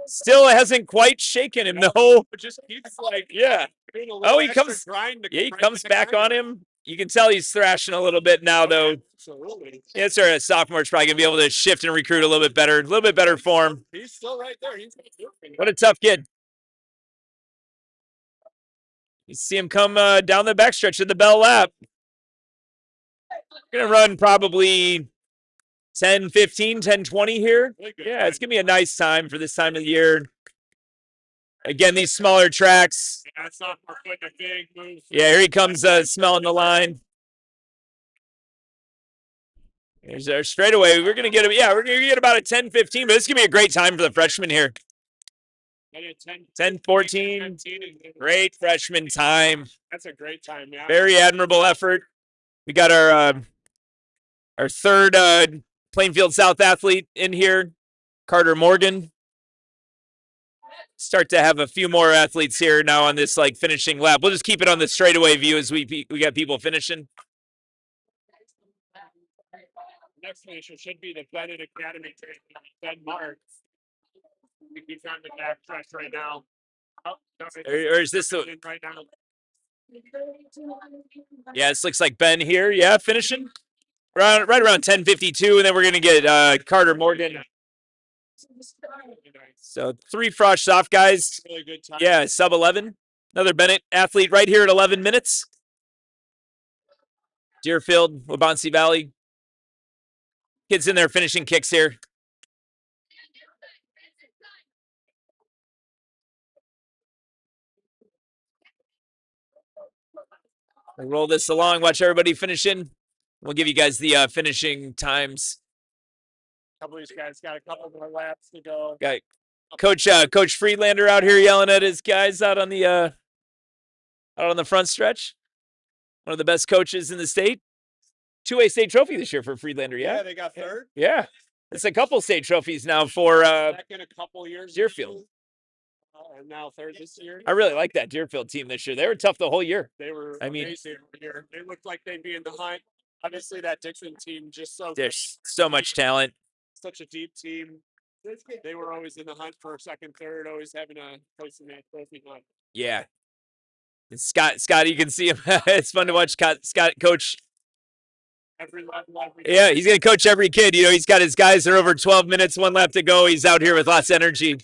Speaker 2: Still hasn't quite shaken him, though.
Speaker 4: It just keeps like,
Speaker 2: yeah. Oh, he comes. Yeah, he comes back on him. You can tell he's thrashing a little bit now, though.
Speaker 4: Absolutely.
Speaker 2: Yeah, sir. A sophomore's probably gonna be able to shift and recruit a little bit better form.
Speaker 4: He's still right there.
Speaker 2: What a tough kid. You see him come down the backstretch of the bell lap. Gonna run probably 10:15, 10:20 here. Yeah, it's gonna be a nice time for this time of the year. Again, these smaller tracks.
Speaker 4: Yeah, it's not putting a big move.
Speaker 2: Yeah, here he comes smelling the line. Here's our straightaway. We're gonna get we're gonna get about a 10:15, but this is gonna be a great time for the freshmen here. 10:14. Great freshman time.
Speaker 4: That's a great time, yeah.
Speaker 2: Very admirable effort. We got our third Plainfield South athlete in here, Carter Morgan. Start to have a few more athletes here now on this like finishing lap. We'll just keep it on the straightaway view as we got people finishing.
Speaker 4: Next finisher should be the Bennett Academy, Ben Marks. He's on the back stretch right now. Oh,
Speaker 2: or is this the
Speaker 4: right now?
Speaker 2: Yeah, this looks like Ben here. Yeah, finishing right around 10:52, and then we're gonna get Carter Morgan. So 3 Frosh soft guys.
Speaker 4: Really good time.
Speaker 2: Yeah, sub 11. Another Bennett athlete right here at 11 minutes. Deerfield, Wabansie Valley. Kids in there finishing kicks here. We'll roll this along. Watch everybody finishing. We'll give you guys the finishing times.
Speaker 4: A couple of these guys got a couple more laps to go.
Speaker 2: Got Coach Friedlander out here yelling at his guys out on the front stretch. One of the best coaches in the state. 2A state trophy this year for Friedlander. Yeah,
Speaker 4: they got third.
Speaker 2: Yeah. It's a couple state trophies now for
Speaker 4: Second a couple years.
Speaker 2: Deerfield.
Speaker 4: And now third this year.
Speaker 2: I really like that Deerfield team this year. They were tough the whole year.
Speaker 4: They were amazing here. They looked like they'd be in the hunt. Obviously, that Dixon team just
Speaker 2: There's so much talent.
Speaker 4: such a deep team. They were always in the hunt for second, third, always having a place in that trophy hunt.
Speaker 2: Yeah. And Scott, you can see him. It's fun to watch Scott coach.
Speaker 4: Every level,
Speaker 2: Yeah, he's going to coach every kid. You know, he's got his guys that are over 12 minutes, one left to go. He's out here with lots of energy.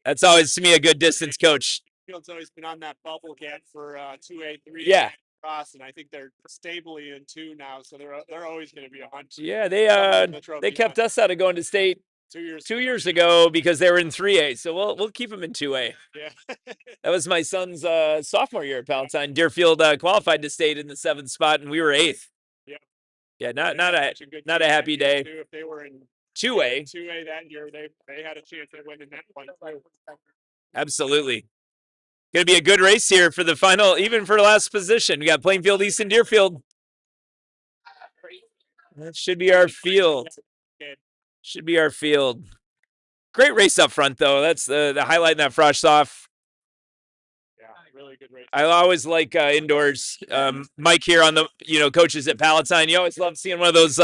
Speaker 2: That's always, to me, a good distance coach.
Speaker 4: Field's always been on that bubble gap for 2A, 3A.
Speaker 2: Yeah.
Speaker 4: Cross, and I think they're stably in 2 now, so they're always going to be a hunt.
Speaker 2: Yeah,
Speaker 4: They
Speaker 2: they kept us out of going to state
Speaker 4: 2
Speaker 2: years ago because they were in 3A. So we'll keep them in 2A.
Speaker 4: Yeah.
Speaker 2: That was my son's sophomore year at Palatine. Deerfield qualified to state in the 7th spot, and we were 8th.
Speaker 4: Yeah.
Speaker 2: Yeah,
Speaker 4: They
Speaker 2: not
Speaker 4: had
Speaker 2: a
Speaker 4: such good
Speaker 2: not
Speaker 4: team
Speaker 2: a
Speaker 4: that
Speaker 2: happy
Speaker 4: year,
Speaker 2: day.
Speaker 4: too. If they were in
Speaker 2: 2A.
Speaker 4: 2A that year, they had a chance at winning that one.
Speaker 2: Absolutely. Going to be a good race here for the final, even for the last position. We got Plainfield East and Deerfield. That should be our field. Should be our field. Great race up front, though. That's the highlight in that frost off.
Speaker 4: Yeah, really good race.
Speaker 2: I always like indoors. Mike here on the, coaches at Palatine. You always love seeing one of those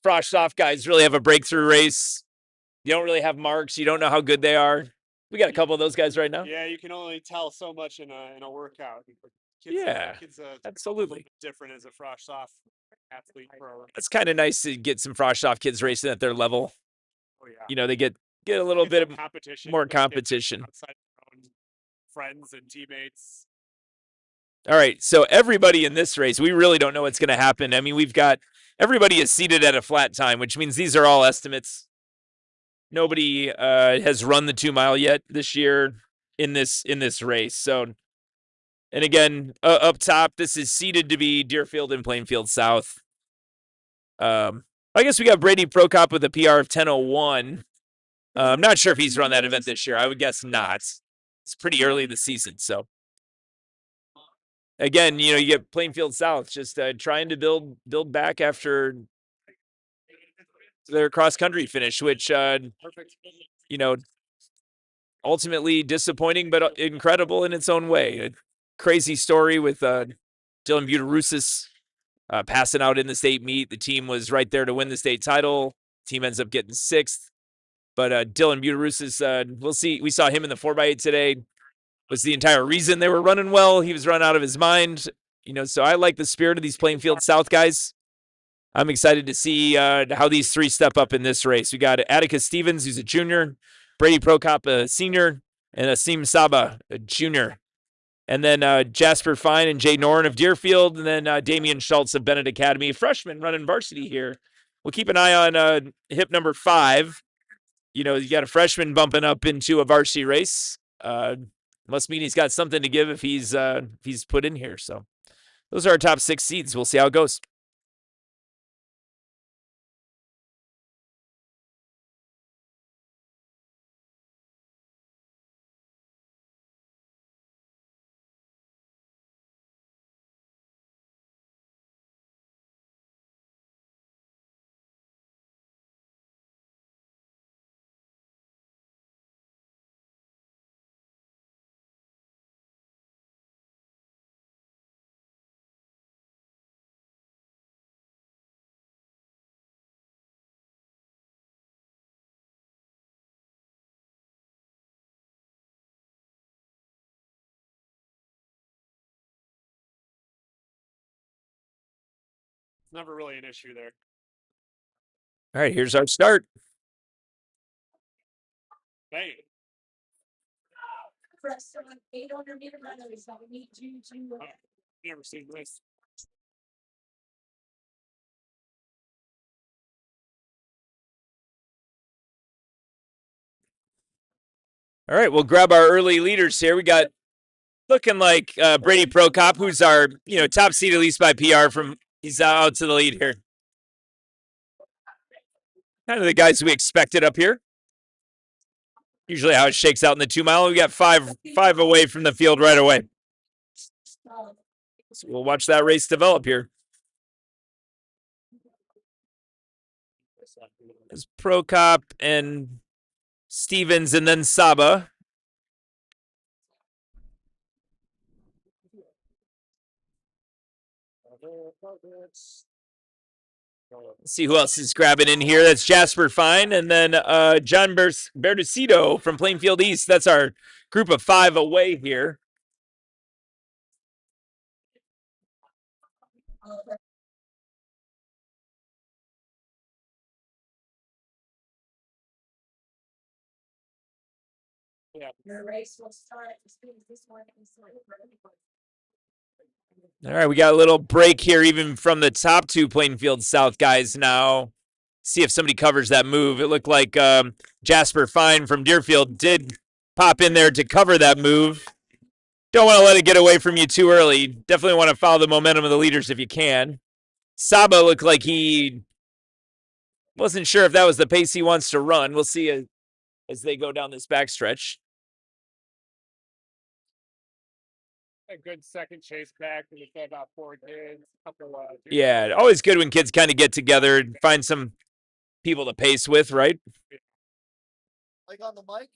Speaker 2: frost off guys really have a breakthrough race. You don't really have marks. You don't know how good they are. We got a couple of those guys right now.
Speaker 4: Yeah, you can only tell so much in a workout. Kids,
Speaker 2: Absolutely.
Speaker 4: different as a frost off athlete pro.
Speaker 2: It's kind of nice to get some frost off kids racing at their level.
Speaker 4: Oh yeah.
Speaker 2: They get a little bit of
Speaker 4: competition,
Speaker 2: more
Speaker 4: with kids
Speaker 2: competition.
Speaker 4: outside their own friends and teammates.
Speaker 2: All right, so everybody in this race, we really don't know what's going to happen. I mean, we've got everybody is seated at a flat time, which means these are all estimates. Nobody has run the 2 mile yet this year in this race. So, and again, up top, this is seeded to be Deerfield and Plainfield South. I guess we got Brady Prokop with a PR of 10:01. I'm not sure if he's run that event this year. I would guess not. It's pretty early in the season, so. Again, you get Plainfield South just trying to build back after their cross-country finish, which, ultimately disappointing but incredible in its own way. A crazy story with Dylan Buterusis passing out in the state meet. The team was right there to win the state title. Team ends up getting 6th. But Dylan Buterusis, we'll see. We saw him in the 4x8 today. Was the entire reason they were running well. He was run out of his mind. So I like the spirit of these Plainfield South guys. I'm excited to see how these 3 step up in this race. We got Atticus Stevens, who's a junior, Brady Prokop, a senior, and Asim Saba, a junior. And then Jasper Fine and Jay Noren of Deerfield, and then Damian Schultz of Bennett Academy, freshman running varsity here. We'll keep an eye on hip number 5. You got a freshman bumping up into a varsity race. Must mean he's got something to give if he's put in here. So those are our top 6 seeds. We'll see how it goes.
Speaker 4: It's never really an issue there.
Speaker 2: All right, here's our start.
Speaker 4: Bang.
Speaker 3: For us, 800-meter runners, that we need you to.
Speaker 4: Never seen this.
Speaker 2: All right, we'll grab our early leaders here. We got looking like Brady Prokop, who's our top seed at least by PR. He's out to the lead here. Kind of the guys we expected up here. Usually how it shakes out in the 2 mile. We got five away from the field right away. So we'll watch that race develop here. It's Prokop and Stevens and then Saba. Let's see who else is grabbing in here. That's Jasper Fine and then John Bertucito from Plainfield East. That's our group of 5 away here.
Speaker 3: The race will start.
Speaker 2: All right, we got a little break here even from the top 2 Plainfield South guys now. See if somebody covers that move. It looked like Jasper Fine from Deerfield did pop in there to cover that move. Don't want to let it get away from you too early. Definitely want to follow the momentum of the leaders if you can. Saba looked like he wasn't sure if that was the pace he wants to run. We'll see as they go down this backstretch.
Speaker 4: A good second chase back. We've got about 4 kids. Couple.
Speaker 2: Yeah, always good when kids kind of get together and find some people to pace with, right?
Speaker 1: Like on the mic?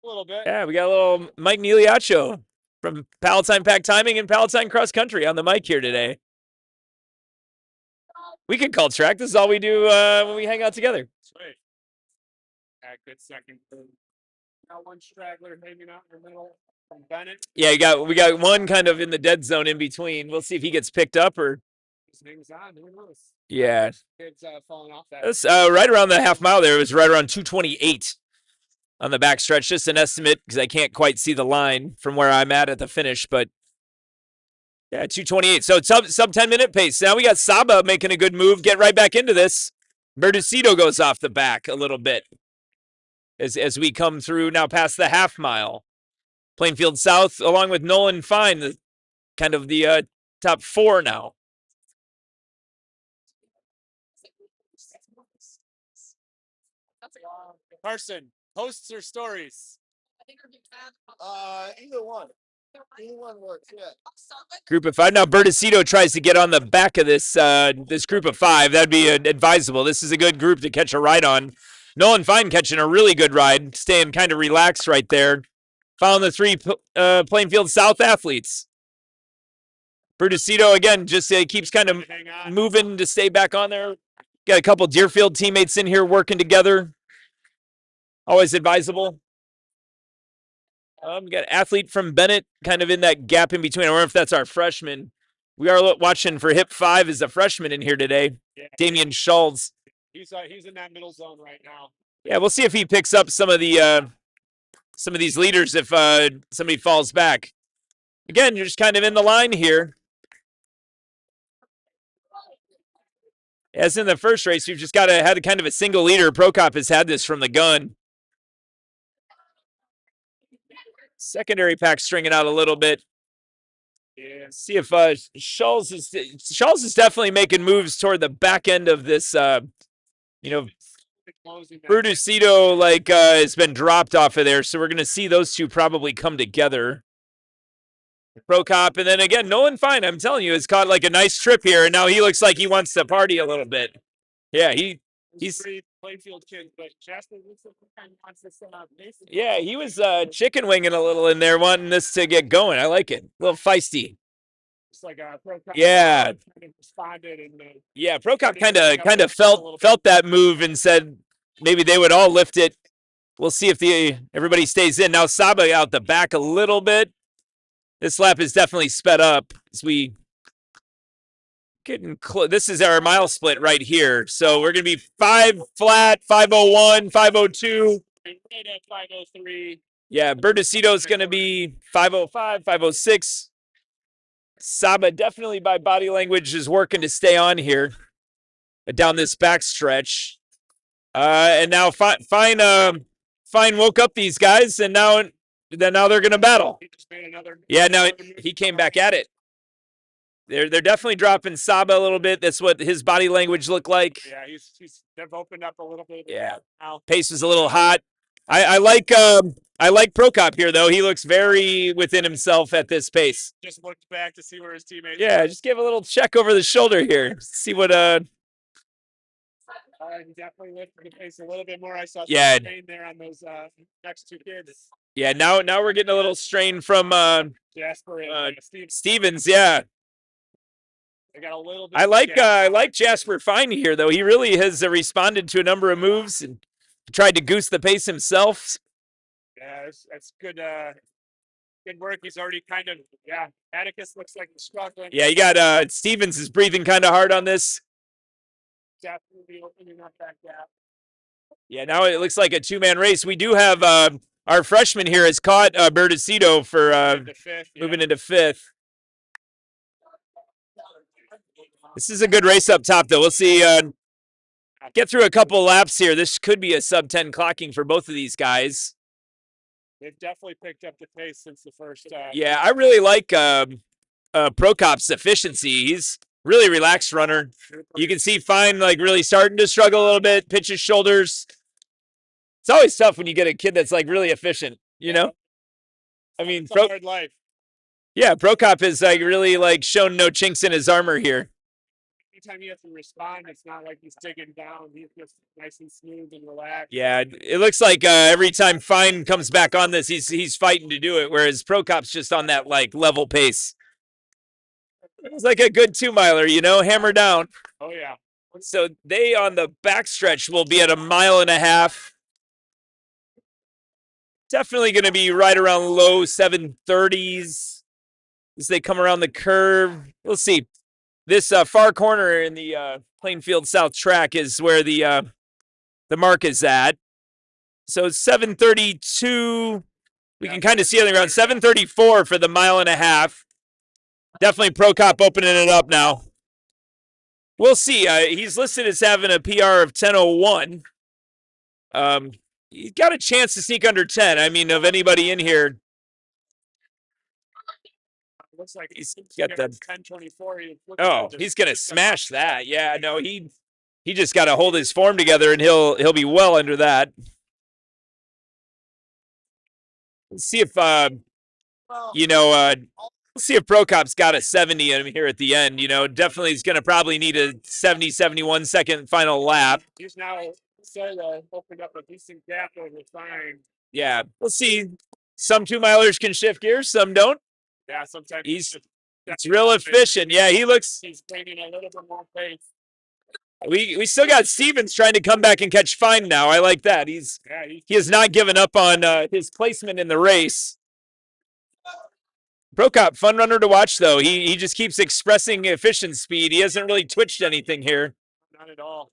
Speaker 4: A little bit.
Speaker 2: Yeah, we got a little Mike Negliaccio from Palatine Pack Timing and Palatine Cross Country on the mic here today. We can call track. This is all we do when we hang out together.
Speaker 4: Sweet. Good second. Got one straggler hanging out in the middle from Bennett.
Speaker 2: Yeah, we got one kind of in the dead zone in between. We'll see if he gets picked up or.
Speaker 4: His name's on. Who knows?
Speaker 2: Yeah.
Speaker 4: Kids falling off that.
Speaker 2: That's right around the half mile there. It was right around 2:28 on the backstretch. Just an estimate because I can't quite see the line from where I'm at the finish, but yeah, 2:28. So it's sub 10-minute pace. Now we got Saba making a good move. Get right back into this. Bertucito goes off the back a little bit as we come through now past the half mile. Plainfield South, along with Nolan Fine, kind of the top 4 now.
Speaker 4: Carson, posts or stories?
Speaker 1: Either one. Either one works, yeah.
Speaker 2: Group of 5. Now Bertucito tries to get on the back of this this group of 5. That'd be advisable. This is a good group to catch a ride on. Nolan Fine catching a really good ride, staying kind of relaxed right there. Following the 3 Plainfield South athletes. Bertucito, again, just keeps kind of moving to stay back on there. Got a couple Deerfield teammates in here working together. Always advisable. We got an athlete from Bennett kind of in that gap in between. I wonder if that's our freshman. We are watching for hip 5 as a freshman in here today.
Speaker 4: Yeah.
Speaker 2: Damian Schultz.
Speaker 4: He's in that middle zone right now.
Speaker 2: Yeah, we'll see if he picks up some of these leaders if somebody falls back. Again, you're just kind of in the line here. As in the first race, you've just got to have kind of a single leader. Prokop has had this from the gun. Secondary pack stringing out a little bit.
Speaker 4: Yeah.
Speaker 2: See if Schultz is definitely making moves toward the back end of this. Bertucito has been dropped off of there, so we're going to see those two probably come together. Prokop, and then again, Nolan Fine, I'm telling you, has caught like a nice trip here, and now he looks like he wants to party a little bit. Yeah, he's
Speaker 4: pretty Plainfield kid, but Jasper kind of wants this basic.
Speaker 2: Yeah, he was chicken winging a little in there, wanting this to get going. I like it. A little feisty.
Speaker 4: It's like a Prokop.
Speaker 2: Yeah.
Speaker 4: Responded and
Speaker 2: yeah, Prokop kind of felt that move and said maybe they would all lift it. We'll see if everybody stays in. Now Saba out the back a little bit. This lap is definitely sped up as we getting close. This is our mile split right here. So we're going to be 5 flat, 5:01, 5:02.
Speaker 4: Right at 5:03.
Speaker 2: Yeah, Bertucito's going to be 5:05, 5:06. Saba definitely by body language is working to stay on here down this back stretch. And now Fine woke up these guys, and now they're going to battle.
Speaker 4: He just made another.
Speaker 2: Yeah, now he came back at it. They're definitely dropping Saba a little bit. That's what his body language looked like.
Speaker 4: Yeah, they've opened up a little bit.
Speaker 2: Yeah,
Speaker 4: now.
Speaker 2: Pace was a little hot. I like Prokop here though. He looks very within himself at this pace.
Speaker 4: Just looked back to see where his teammates.
Speaker 2: Yeah, just give a little check over the shoulder here. See what
Speaker 4: He definitely lifted the pace a little bit more. I saw
Speaker 2: Yeah.
Speaker 4: some strain there on those next two kids.
Speaker 2: Yeah, now we're getting a little strain from
Speaker 4: Jasper and
Speaker 2: Stevens. Yeah,
Speaker 4: They got a little bit.
Speaker 2: I like Jasper Fine here though. He really has responded to a number of moves and tried to goose the pace himself.
Speaker 4: Yeah, that's good. Good work. He's already kind of Atticus looks like he's struggling.
Speaker 2: Yeah, you got Stevens is breathing kind of hard on this.
Speaker 4: Definitely opening up that gap.
Speaker 2: Yeah, now it looks like a two-man race. We do have our freshman here has caught Bertocito for moving into fifth. This is a good race up top, though. We'll see. Get through a couple laps here. This could be a sub-10 clocking for both of these guys.
Speaker 4: They've definitely picked up the pace since the first.
Speaker 2: Yeah, I really like Prokop's efficiency. He's really relaxed runner. You can see Fine like really starting to struggle a little bit, pitch his shoulders. It's always tough when you get a kid that's like really efficient, you know? I mean,
Speaker 4: it's a hard life.
Speaker 2: Yeah, Prokop is like really like shown no chinks in his armor here.
Speaker 4: Anytime you have to respond, it's not like he's digging down. He's just nice and smooth and relaxed.
Speaker 2: Yeah, it looks like every time Fine comes back on this, he's fighting to do it, whereas Prokop's just on that like level pace. It's like a good 2-miler, you know, hammer down.
Speaker 4: Oh yeah.
Speaker 2: So they on the backstretch will be at 1.5 miles. Definitely going to be right around low 730s as they come around the curve. We'll see. This far corner in the Plainfield South track is where the mark is at. So 732. We can kind of see it around 734 for the 1.5 miles. Definitely Prokop opening it up now. We'll see. He's listed as having a PR of 10:01. He's got a chance to sneak under 10. I mean, of anybody in here.
Speaker 4: Looks like
Speaker 2: he's got the
Speaker 4: 10:24.
Speaker 2: Oh, he's gonna smash that. Yeah, no, he just got to hold his form together, and he'll be well under that. Let's see if let's see if Prokop's got a 70 in him here at the end. You know, definitely he's gonna probably need a 70, 71 second final lap.
Speaker 4: He's now opened up a decent gap over Fine.
Speaker 2: Yeah, we'll see. Some 2-milers can shift gears, some don't.
Speaker 4: Yeah, sometimes
Speaker 2: he's real efficient. Yeah,
Speaker 4: he's bringing a little bit more pace.
Speaker 2: We still got Stevens trying to come back and catch Fine now. I like that. He has not given up on his placement in the race. Prokop, fun runner to watch though. He just keeps expressing efficient speed. He hasn't really twitched anything here.
Speaker 4: Not at all.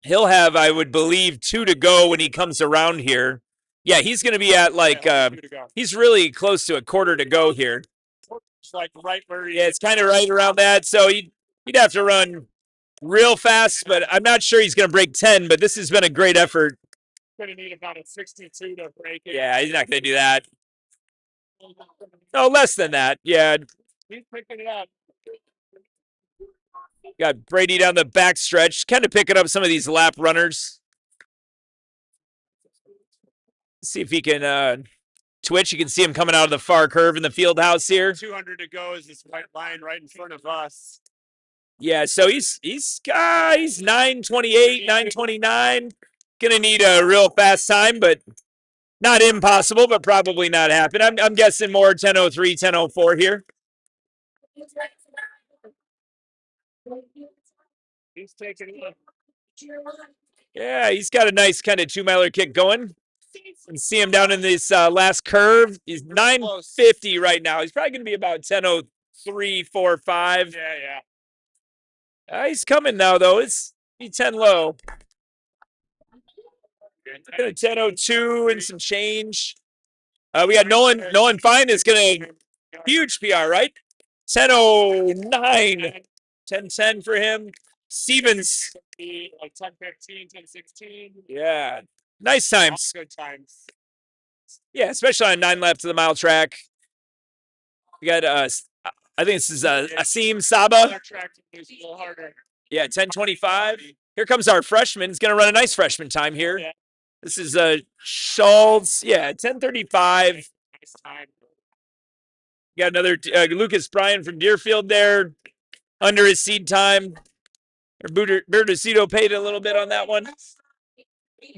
Speaker 2: He'll have, I would believe, 2 to go when he comes around here. Yeah, he's going to be at like he's really close to a quarter to go here.
Speaker 4: It's like right where
Speaker 2: it's kind of right around that. So he'd have to run real fast, but I'm not sure he's going to break 10. But this has been a great effort.
Speaker 4: Going to need about a 62 to break it.
Speaker 2: Yeah, he's not going to do that. No, less than that. Yeah,
Speaker 4: he's picking it up.
Speaker 2: Got Brady down the backstretch, kind of picking up some of these lap runners. See if he can twitch. You can see him coming out of the far curve in the field house here.
Speaker 4: 200 to go is this white line right in front of us.
Speaker 2: Yeah, so he's 9:28, 9:29. Gonna need a real fast time, but not impossible, but probably not happen. I'm guessing more 10:03, 10:04 here.
Speaker 4: He's taking it.
Speaker 2: Yeah, he's got a nice kind of 2-miler kick going. And see him down in this last curve. He's 9:50 right now. He's probably going to be about 10:03, 4, 5.
Speaker 4: Yeah.
Speaker 2: He's coming now, though. He's 10 low. 10:02 and some change. We got Nolan Fine is going to huge PR, right? 10:09. 10:10 for him. Stevens.
Speaker 4: Like 10:15, 10:16.
Speaker 2: Yeah. Nice times.
Speaker 4: Good times.
Speaker 2: Yeah, especially on 9 laps of the mile track. We got, I think this is Asim Saba. Yeah, 10:25. Here comes our freshman. He's going to run a nice freshman time here.
Speaker 4: Yeah.
Speaker 2: This is Schultz. Yeah, 10:35.
Speaker 4: Nice time.
Speaker 2: Got another Lucas Bryan from Deerfield there under his seed time. Bertocito paid a little bit on that one.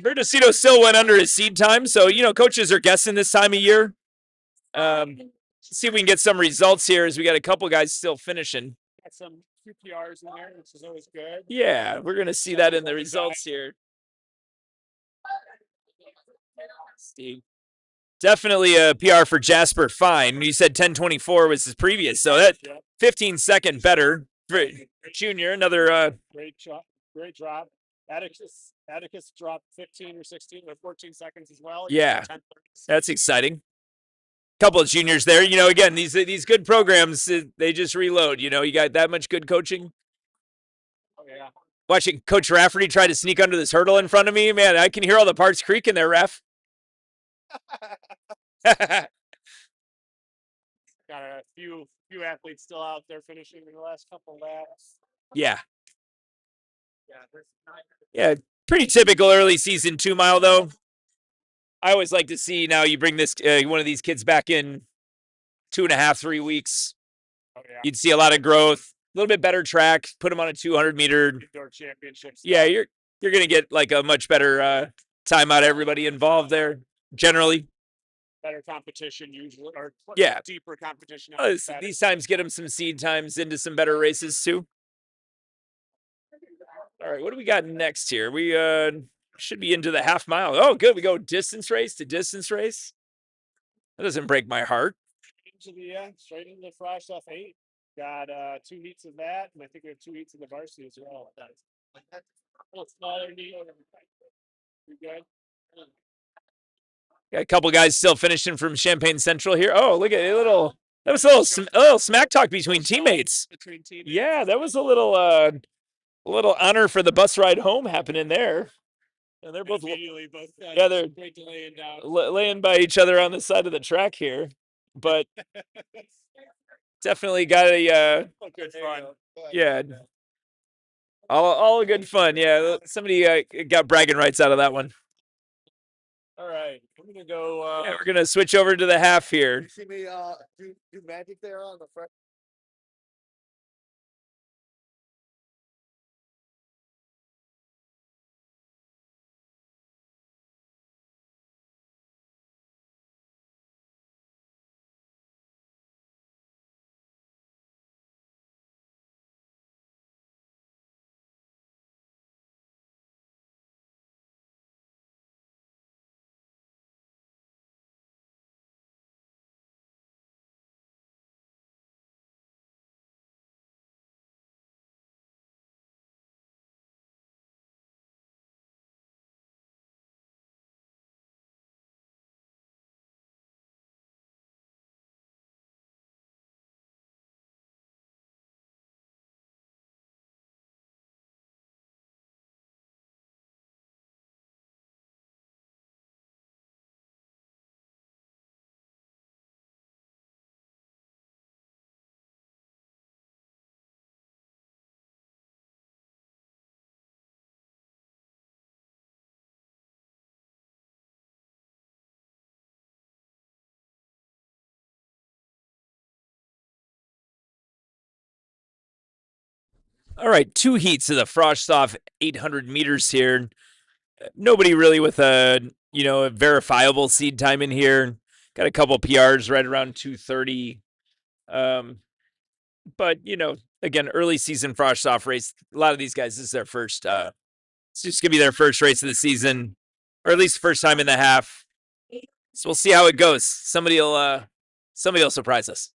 Speaker 2: Bertocito still went under his seed time, so coaches are guessing this time of year. See if we can get some results here, as we got a couple guys still finishing.
Speaker 4: Got some QPRs in there, which is always good.
Speaker 2: Yeah, we're gonna see that in the results here. Steve. Definitely a PR for Jasper Fine. You said 10:24 was his previous, so that 15-second better for junior. Another
Speaker 4: great drop. Atticus dropped 15 or 16 or 14 seconds as well.
Speaker 2: Yeah, that's exciting. Couple of juniors there. Again, these good programs, they just reload. You got that much good coaching.
Speaker 4: Oh yeah.
Speaker 2: Watching Coach Rafferty try to sneak under this hurdle in front of me, man, I can hear all the parts creaking there, Ref.
Speaker 4: Got a few athletes still out there finishing in the last couple laps.
Speaker 2: Yeah. Yeah, pretty typical early season 2-mile though. I always like to see now you bring this one of these kids back in 2.5, 3 weeks.
Speaker 4: Oh, yeah.
Speaker 2: You'd see a lot of growth, a little bit better track. Put them on a 200-meter
Speaker 4: indoor championships.
Speaker 2: Yeah, you're gonna get like a much better time out of everybody involved there. Generally,
Speaker 4: better competition usually, or
Speaker 2: yeah,
Speaker 4: deeper competition.
Speaker 2: These times get them some seed times into some better races too. All right, what do we got next here? We should be into the half mile. Oh, good. We go distance race to distance race. That doesn't break my heart.
Speaker 4: Straight into the Frosh off 8. Got 2 heats of that, and I think we have 2 heats of the varsity as well. A little smaller knee. We good?
Speaker 2: Got a couple guys still finishing from Champaign Central here. Oh, look at a little. That was a little smack talk between teammates. Yeah, that was a little honor for the bus ride home happening there. And they're both yeah, they're laying by each other on the side of the track here, but definitely got a
Speaker 4: good fun.
Speaker 2: Yeah, all good fun. Yeah, somebody got bragging rights out of that one.
Speaker 4: All right, I'm gonna go.
Speaker 2: Yeah, we're gonna switch over to the half here.
Speaker 1: You see me do magic there on the front.
Speaker 2: All right, 2 heats of the Frostoff 800 meters here. Nobody really with a verifiable seed time in here. Got a couple PRs right around 2:30. But again, early season Frostoff race. A lot of these guys, this is their first. It's just gonna be their first race of the season, or at least first time in the half. So we'll see how it goes. Somebody'll surprise us.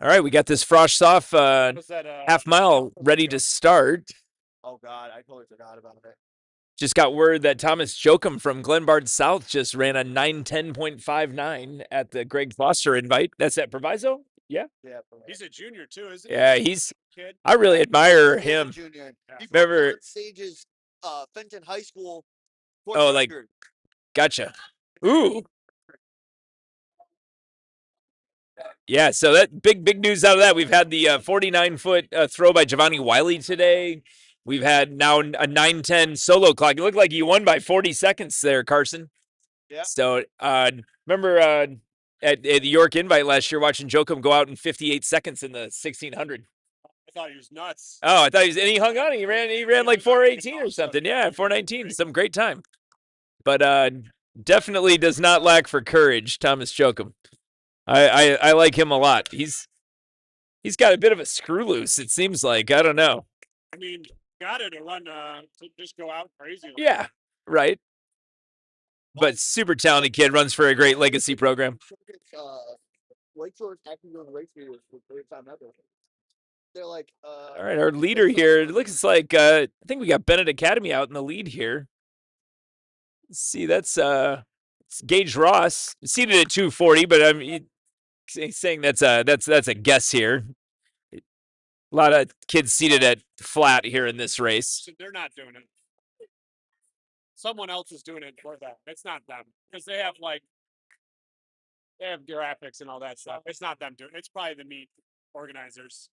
Speaker 2: All right, we got this frosh off
Speaker 4: Was that
Speaker 2: half mile ready to start.
Speaker 1: Oh God, I totally forgot about it.
Speaker 2: Just got word that Thomas Jokum from Glenbard South just ran a 9:10.59 at the Greg Foster invite. That's at Proviso? Yeah.
Speaker 1: Yeah.
Speaker 4: He's a junior too, isn't he?
Speaker 2: Yeah, he's
Speaker 4: Kid.
Speaker 2: I really admire
Speaker 1: He is a
Speaker 2: him.
Speaker 1: junior. He
Speaker 2: Remember-
Speaker 1: broke Sage's Fenton High School course
Speaker 2: Oh, like-
Speaker 1: record.
Speaker 2: Gotcha. Ooh. Yeah, so that big news out of that. We've had the 49-foot throw by Giovanni Wiley today. We've had now a 9:10 solo clock. It looked like you won by 40 seconds there, Carson.
Speaker 1: Yeah.
Speaker 2: So remember at the York Invite last year, watching Jokum go out in 58 seconds in the 1600.
Speaker 4: I thought he was nuts.
Speaker 2: Oh, I thought he was, and he hung on. He ran like 4:18 or something. Yeah, 4:19. Some great time. But definitely does not lack for courage, Thomas Jokum. I like him a lot. He's got a bit of a screw loose, it seems like. I don't know.
Speaker 4: I mean, got it to run to just go out crazy.
Speaker 2: Yeah, right. But super talented kid, runs for a great legacy program.
Speaker 1: Lake Shore actually doing race videos for the first time ever. They're like,
Speaker 2: All right, our leader here. It looks like I think we got Bennett Academy out in the lead here. Let's see, that's it's Gage Ross seated at 240, but I'm saying that's a guess here. A lot of kids seated at flat here in this race.
Speaker 4: So they're not doing it. Someone else is doing it for them. It's not them because they have graphics and all that stuff. It's not them doing it. It's probably the meet organizers.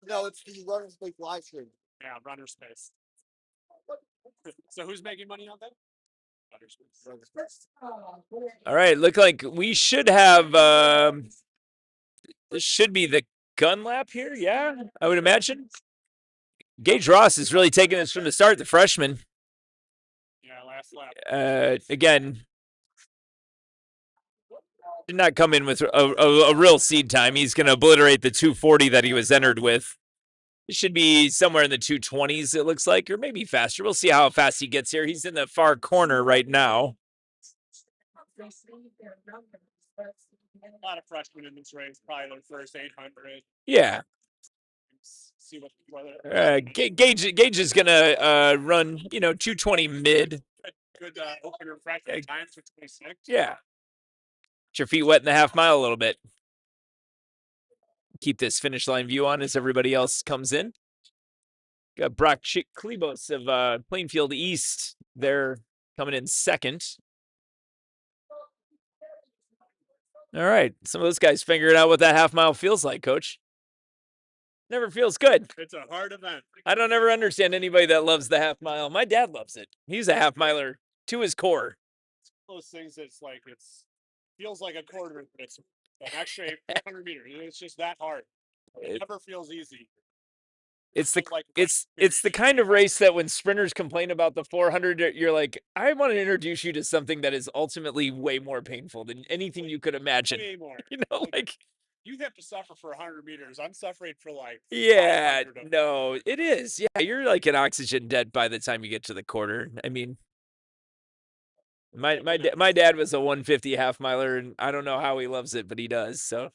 Speaker 1: no, it's the Running Space live stream.
Speaker 4: Yeah, runner space. So who's making money on that? Runner space.
Speaker 2: All right, look like we should have this should be the gun lap here. Yeah, I would imagine. Gage Ross is really taking this from the start, the freshman.
Speaker 4: Yeah, last lap.
Speaker 2: Again, did not come in with a real seed time. He's going to obliterate the 240 that he was entered with. It should be somewhere in the 220s, it looks like, or maybe faster. We'll see how fast he gets here. He's in the far corner right now.
Speaker 4: A lot of freshmen in this race, probably their first 800.
Speaker 2: Yeah.
Speaker 4: See what whether
Speaker 2: Gage is going to run, 220 mid.
Speaker 4: good opener freshman times for 26.
Speaker 2: Yeah. Get your feet wet in the half mile a little bit. Keep this finish line view on as everybody else comes in. Got Brock Klebos of Plainfield East there coming in second. All right. Some of those guys figured out what that half mile feels like, Coach. Never feels good.
Speaker 4: It's a hard event.
Speaker 2: I don't ever understand anybody that loves the half mile. My dad loves it. He's a half miler to his core.
Speaker 4: Those things that's like feels like a quarter, but it's an extra 400 meters. It's just that hard. It never feels easy.
Speaker 2: It's the
Speaker 4: like
Speaker 2: it's the kind of race that when sprinters complain about the 400, you're like, I want to introduce you to something that is ultimately way more painful than anything you could imagine.
Speaker 4: way more.
Speaker 2: Like
Speaker 4: You have to suffer for 100 meters. I'm suffering for
Speaker 2: yeah,
Speaker 4: 500 of them.
Speaker 2: no, it is. Yeah, you're like an oxygen debt by the time you get to the quarter. I mean, my dad was a 150 half miler, and I don't know how he loves it, but he does. So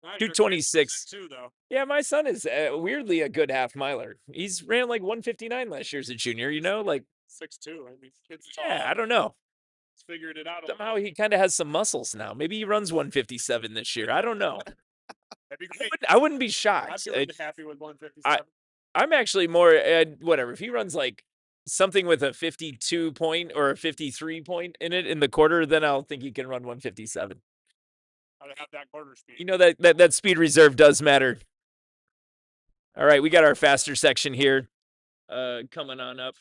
Speaker 4: Not your
Speaker 2: 226.
Speaker 4: too though.
Speaker 2: yeah, my son is weirdly a good half miler. He's ran like 159 last year as a junior. Like
Speaker 4: 6'2". I mean, kids
Speaker 2: yeah,
Speaker 4: tall.
Speaker 2: I don't know.
Speaker 4: He's figured it out.
Speaker 2: Somehow he kind of has some muscles now. Maybe he runs 157 this year. I don't know.
Speaker 4: That'd be great.
Speaker 2: I wouldn't be
Speaker 4: I'd
Speaker 2: shocked.
Speaker 4: be really happy with 157.
Speaker 2: I'm actually more whatever. If he runs like something with a 52 point or a 53 point in it in the quarter, then I'll think he can run 157.
Speaker 4: I'd have that quarter speed.
Speaker 2: You know that speed reserve does matter. All right, we got our faster section here coming on up.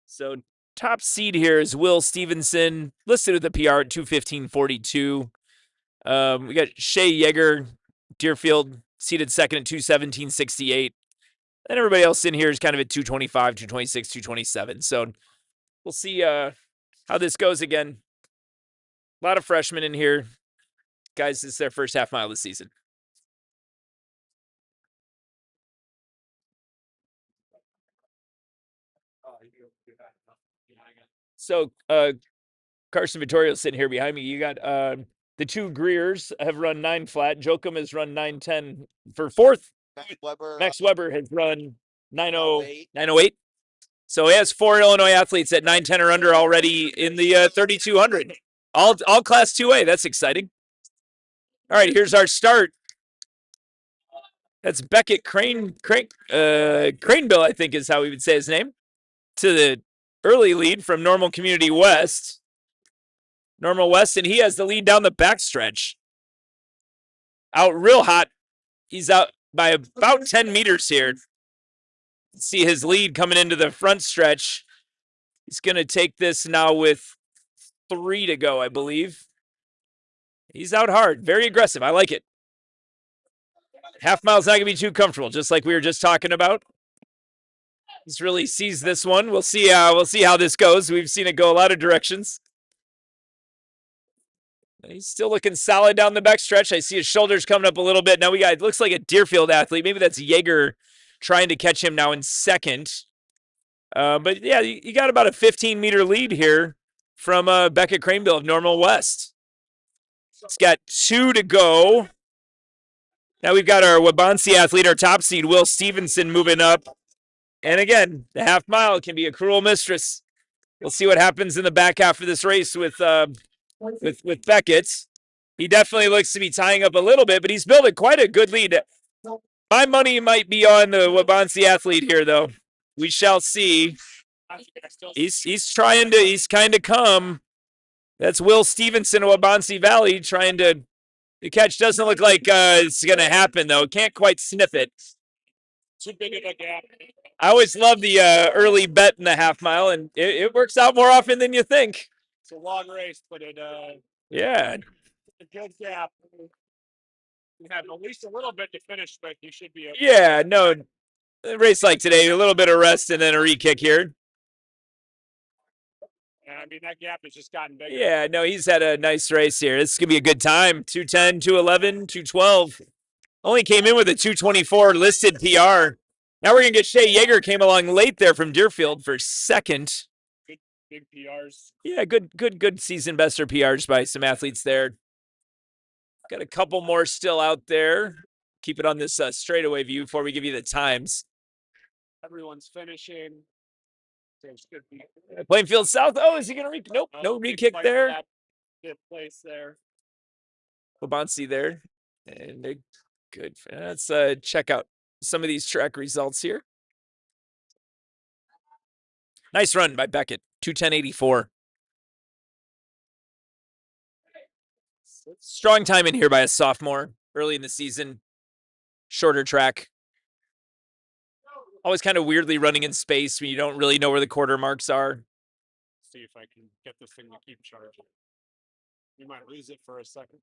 Speaker 2: So top seed here is Will Stevenson, listed with the PR at 2:15.42. We got Shea Yeager, Deerfield, seated second at 2:17.68. And everybody else in here is kind of at 225, 226, 227. So we'll see how this goes again. A lot of freshmen in here. Guys, this is their first half mile of the season. So Carson Vittorio's sitting here behind me. You got The two Greers have run 9 flat. Jokum has run 9:10 for fourth. Max Weber has run 9:08. 9:08. So he has 4 Illinois athletes at 9:10 or under already in the 3,200. All Class 2A. That's exciting. All right, here's our start. That's Beckett Craneville, I think is how we would say his name, to the early lead from Normal Community West. Normal West, and he has the lead down the backstretch. Out real hot. He's out by about 10 meters here. See his lead coming into the front stretch. He's going to take this now with 3 to go, I believe. He's out hard, very aggressive. I like it. Half mile's not going to be too comfortable, just like we were just talking about. He's really sees this one. We'll see how this goes. We've seen it go a lot of directions. He's still looking solid down the backstretch. I see his shoulders coming up a little bit. Now we got, it looks like a Deerfield athlete. Maybe that's Jaeger trying to catch him now in second. But yeah, you got about a 15-meter lead here from Beckett Craneville of Normal West. It's got 2 to go. Now we've got our Wabansie athlete, our top seed, Will Stevenson, moving up. And again, the half mile can be a cruel mistress. We'll see what happens in the back half of this race with Beckett. He definitely looks to be tying up a little bit, but he's building quite a good lead. My money might be on the Wabansie athlete here, though. We shall see. He's kind of come. That's Will Stevenson of Wabansie Valley trying to. The catch doesn't look like it's going to happen, though. Can't quite sniff it.
Speaker 4: Too big of a gap.
Speaker 2: I always love the early bet in the half mile, and it works out more often than you think.
Speaker 4: It's a long race, but
Speaker 2: Yeah.
Speaker 4: a good gap. You have at least a little bit to finish, but you should be okay.
Speaker 2: Yeah, no. A race like today, a little bit of rest and then a re-kick here.
Speaker 4: And I mean, that gap has just gotten bigger.
Speaker 2: Yeah, no, he's had a nice race here. This is going to be a good time. 2:10, 2:11, 2:12. Only came in with a 2:24 listed PR. Now we're going to get Shea Yeager, came along late there from Deerfield for second.
Speaker 4: Big PRs.
Speaker 2: Yeah, good season best or PRs by some athletes there. Got a couple more still out there. Keep it on this straightaway view before we give you the times.
Speaker 4: Everyone's finishing. So it should be
Speaker 2: Plainfield South. Oh, is he going to re-kick? Nope, no re-kick there.
Speaker 4: Fifth place there.
Speaker 2: Wabansie there. And they're good. Let's check out some of these track results here. Nice run by Beckett. 2:10.84. Strong time in here by a sophomore early in the season. Shorter track. Always kind of weirdly running in space when you don't really know where the quarter marks are.
Speaker 4: See if I can get this thing to keep charging. You might lose it for a second.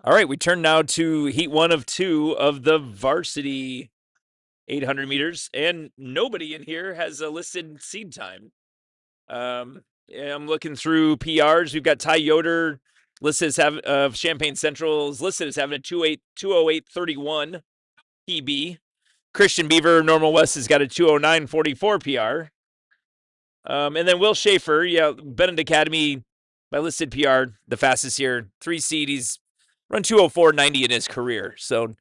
Speaker 2: All right, we turn now to heat 1 of 2 of the varsity 800 meters, and nobody in here has a listed seed time. I'm looking through PRs. We've got Ty Yoder listed as of Champaign Central is listed as having a 2:08:31 PB. Christian Beaver, Normal West, has got a 2:09:44 PR. And then Will Schaefer, Bennett Academy by listed PR, the fastest here, 3 seed. He's run 2:04:90 in his career. So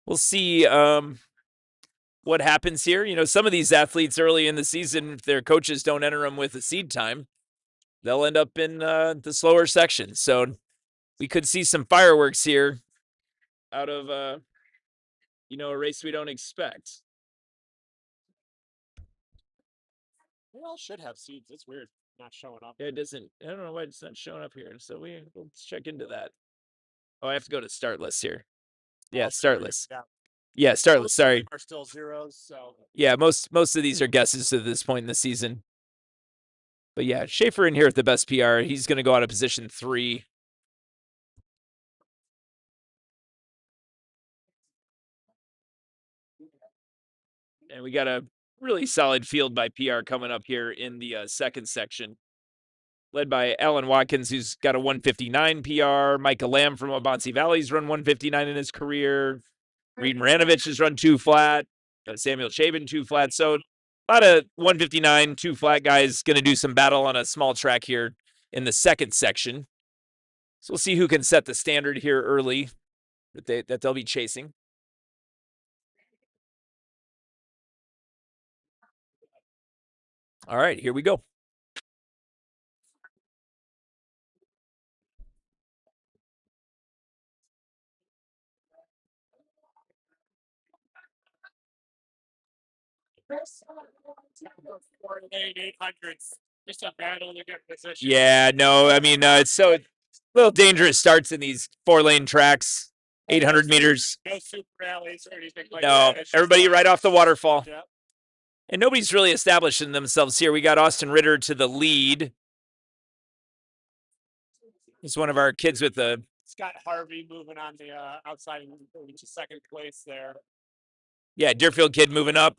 Speaker 2: we'll see what happens here. You know, some of these athletes early in the season, if their coaches don't enter them with a seed time, they'll end up in the slower section. So we could see some fireworks here out of, a race we don't expect.
Speaker 4: They all should have seeds. It's weird not showing up.
Speaker 2: Yeah, it doesn't. I don't know why it's not showing up here. So let's check into that. Oh, I have to go to start list here. Yeah, start list. Yeah, start list. Sorry.
Speaker 4: Are still zeros. So
Speaker 2: yeah, most of these are guesses at this point in the season. But yeah, Schaefer in here with the best PR. He's going to go out of position 3. And we got a Really solid field by PR coming up here in the second section. Led by Alan Watkins, who's got a 159 PR. Micah Lamb from Abonsi Valley's run 159 in his career. Reed Maranovich has run 2 flat. Samuel Shaven 2 flat. So a lot of 159, 2 flat guys going to do some battle on a small track here in the second section. So we'll see who can set the standard here early that they'll be chasing. All right, here we go.
Speaker 4: Lane 800s. Just a battle to get position.
Speaker 2: Yeah, no, I mean, it's so a little dangerous starts in these 4-lane tracks, 800 meters.
Speaker 4: No super rallies or anything like
Speaker 2: No,
Speaker 4: that. It's just
Speaker 2: everybody right off the waterfall.
Speaker 4: Yeah.
Speaker 2: And nobody's really establishing themselves here. We got Austin Ritter to the lead. He's one of our kids with the
Speaker 4: Scott Harvey moving on the outside into second place there.
Speaker 2: Deerfield kid moving up.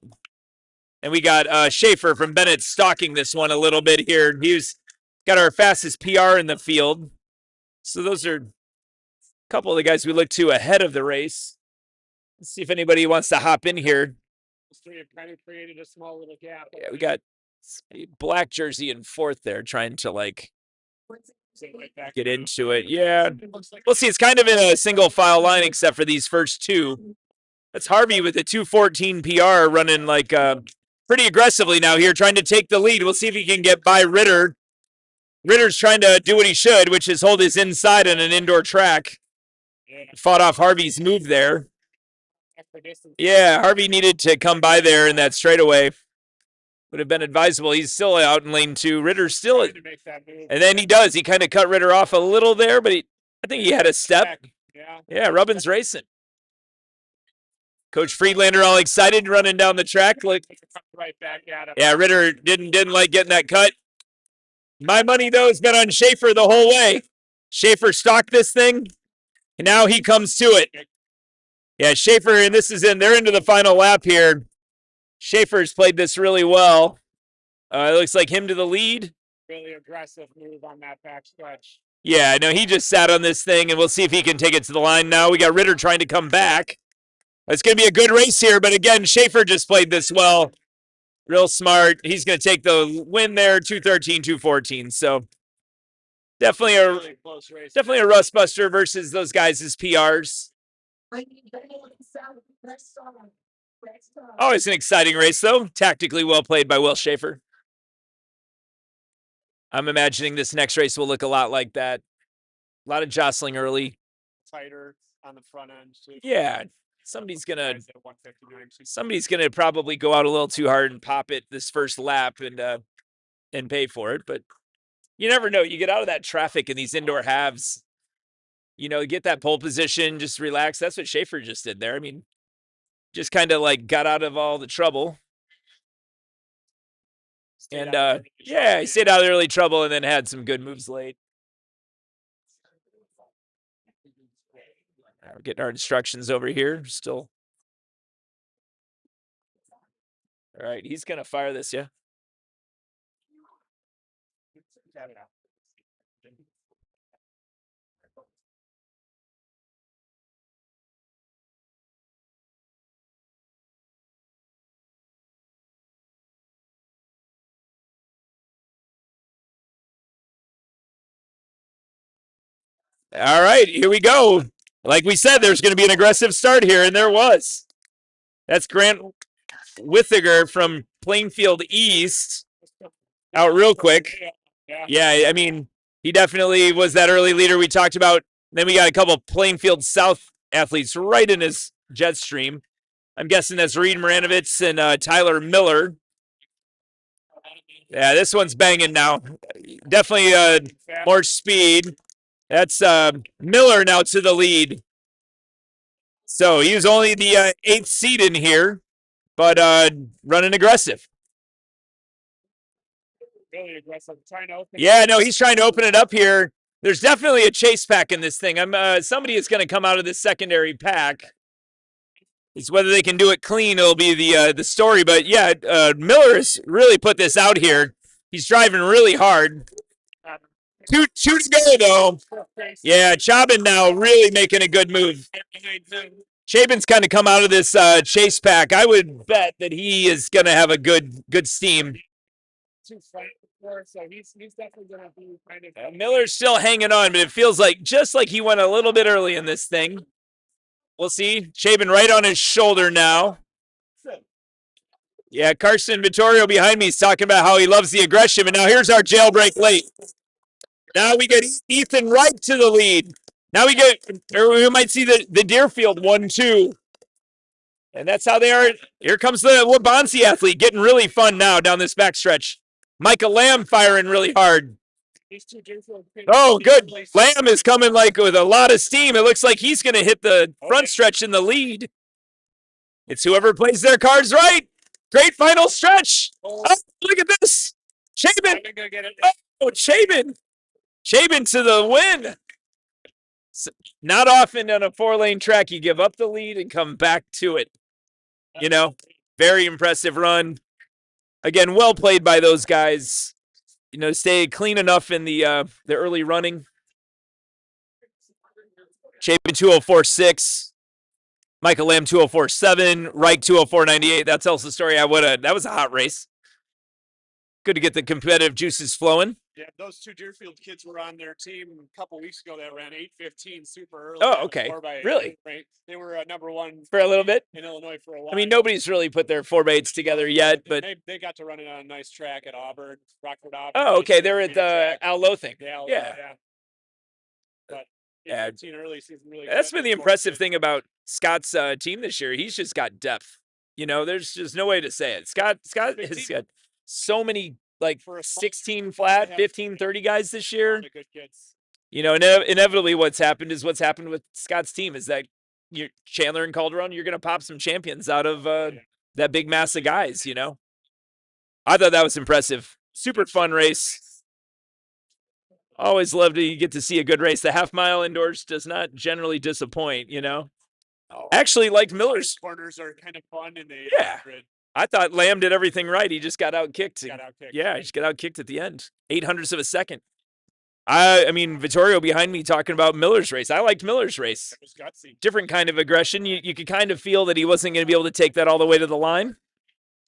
Speaker 2: And we got Schaefer from Bennett stalking this one a little bit here. He's got our fastest PR in the field. So those are a couple of the guys we look to ahead of the race. Let's see if anybody wants to hop in here.
Speaker 4: Those three have kind of created a small little gap.
Speaker 2: Yeah, we got a black jersey in fourth there trying to like get into it. Yeah. We'll see. It's kind of in a single file line except for these first two. That's Harvey with a 214 PR running like pretty aggressively now here, trying to take the lead. We'll see if he can get by Ritter. Ritter's trying to do what he should, which is hold his inside on an indoor track. Fought off Harvey's move there. Yeah, Harvey needed to come by there in that straightaway. Would have been advisable. He's still out in lane 2. Ritter's still, and then he does. He kind of cut Ritter off a little there, but I think he had a step. Yeah, Rubbin's racing. Coach Friedlander all excited running down the track. Like,
Speaker 4: right back at him.
Speaker 2: yeah, Ritter didn't like getting that cut. My money though has been on Schaefer the whole way. Schaefer stalked this thing, and now he comes to it. Yeah, Schaefer, and they're into the final lap here. Schaefer's played this really well. It looks like him to the lead.
Speaker 4: Really aggressive move on that back stretch.
Speaker 2: Yeah, no, he just sat on this thing, and we'll see if he can take it to the line now. We got Ritter trying to come back. It's going to be a good race here, but again, Schaefer just played this well. Real smart. He's going to take the win there, 213, 214. So definitely
Speaker 4: Really close race.
Speaker 2: definitely a rust buster versus those guys' PRs. Always an exciting race, though. Tactically well played by Will Schaefer. I'm imagining this next race will look a lot like that. A lot of jostling early.
Speaker 4: Tighter on the front end too.
Speaker 2: Yeah, somebody's gonna
Speaker 4: Guys at 159.
Speaker 2: somebody's gonna probably go out a little too hard and pop it this first lap and pay for it. But you never know. You get out of that traffic in these indoor halves. You know, get that pole position, just relax. That's what Schaefer just did there. I mean, just kind of like got out of all the trouble.
Speaker 4: Stayed
Speaker 2: And
Speaker 4: out of the
Speaker 2: yeah, he stayed out of early trouble and then had some good moves late. We're getting our instructions over here. Still. All right, he's gonna fire this, yeah. All right, here we go. Like we said, there's going to be an aggressive start here, and there was. That's Grant Withiger from Plainfield East out real quick. Yeah, I mean, he definitely was that early leader we talked about. Then we got a couple Plainfield South athletes right in his jet stream. I'm guessing that's Reed Maranovich and Tyler Miller. Yeah, this one's banging now. Definitely more speed. That's Miller now to the lead. So he was only the 8th seed in here, but running aggressive.
Speaker 4: Really aggressive. Trying to open
Speaker 2: Yeah, no, he's trying to open it up here. There's definitely a chase pack in this thing. Somebody is going to come out of this secondary pack. It's whether they can do it clean. It'll be the story. But yeah, Miller's really put this out here. He's driving really hard. Two to go though. Yeah, Chabin now really making a good move. Chabin's kind of come out of this chase pack. I would bet that he is going to have a good steam.
Speaker 4: So he's definitely gonna be kind of.
Speaker 2: Miller's still hanging on, but it feels like just like he went a little bit early in this thing. We'll see. Chabin right on his shoulder now. Yeah, Carson Vittorio behind me is talking about how he loves the aggression, but now here's our jailbreak late. Now we get Ethan Wright to the lead. Now we might see the Deerfield 1-2. And that's how they are. Here comes the Wabansi athlete getting really fun now down this backstretch. Micah Lamb firing really hard. Oh, good. Lamb is coming like with a lot of steam. It looks like he's going to hit the front stretch in the lead. It's whoever plays their cards right. Great final stretch. Oh, look at this. Chabin. Oh, Chabin. Chabin to the win. Not often on a 4-lane track you give up the lead and come back to it. You know, very impressive run. Again, well played by those guys. You know, stay clean enough in the early running. Chapin 204.6. Michael Lamb 204.7. Reich 204.98. That tells the story. That was a hot race. Good to get the competitive juices flowing.
Speaker 4: Yeah, those two Deerfield kids were on their team a couple weeks ago that ran 8:15 super early.
Speaker 2: Oh, okay. Really?
Speaker 4: They were number one
Speaker 2: for a little bit
Speaker 4: in Illinois for a while.
Speaker 2: I mean, nobody's really put their 4x8s together yet, but
Speaker 4: they got to run it on a nice track at Auburn, Rockford, Auburn.
Speaker 2: Oh, okay. They're at the Al Lowe thing.
Speaker 4: Yeah. But
Speaker 2: yeah,
Speaker 4: early season really.
Speaker 2: That's been the impressive thing about Scott's team this year. He's just got depth. You know, there's just no way to say it. Scott has got so many, like 16 flat, 15, 30 guys this year. You know, inevitably what's happened with Scott's team is that Chandler and Calderon, you're going to pop some champions out of that big mass of guys, you know. I thought that was impressive. Super fun race. Always love to get to see a good race. The half mile indoors does not generally disappoint, you know. Actually, like Miller's
Speaker 4: corners are kind of fun in the grid.
Speaker 2: I thought Lamb did everything right. He just got outkicked. Yeah, he just got outkicked at the end. 0.08 of a second. I mean, Vittorio behind me talking about Miller's race. I liked Miller's race.
Speaker 4: It was gutsy.
Speaker 2: Different kind of aggression. You could kind of feel that he wasn't going to be able to take that all the way to the line.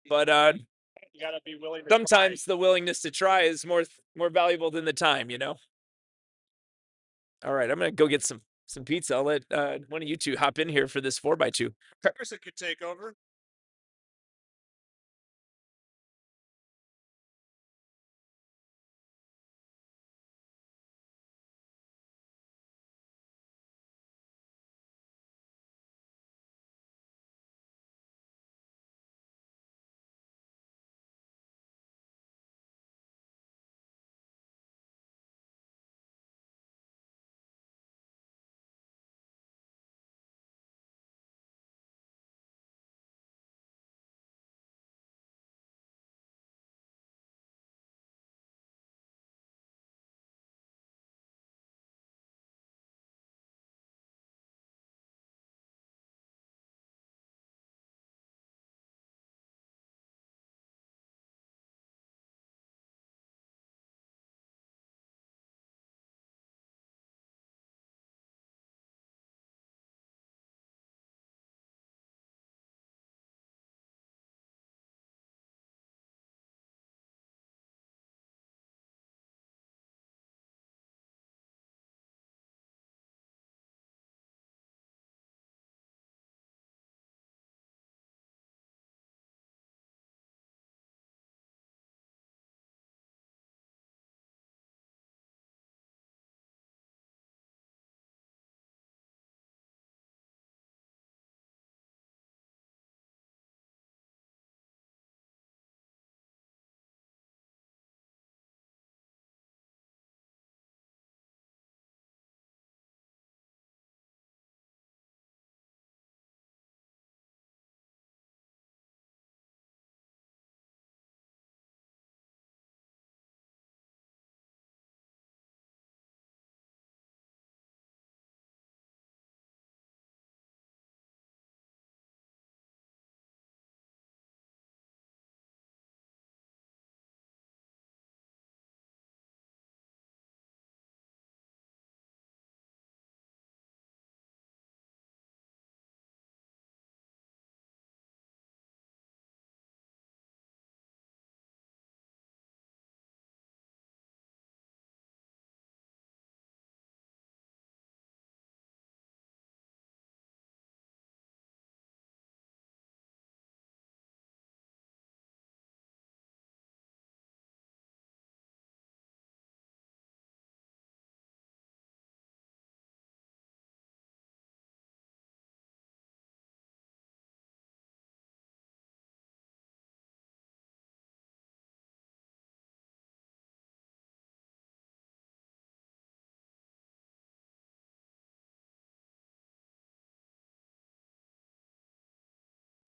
Speaker 2: But
Speaker 4: you gotta be willing to
Speaker 2: sometimes
Speaker 4: try.
Speaker 2: The willingness to try is more valuable than the time, you know. All right, I'm gonna go get some pizza. I'll let one of you two hop in here for this 4x2.
Speaker 4: Carson could take over.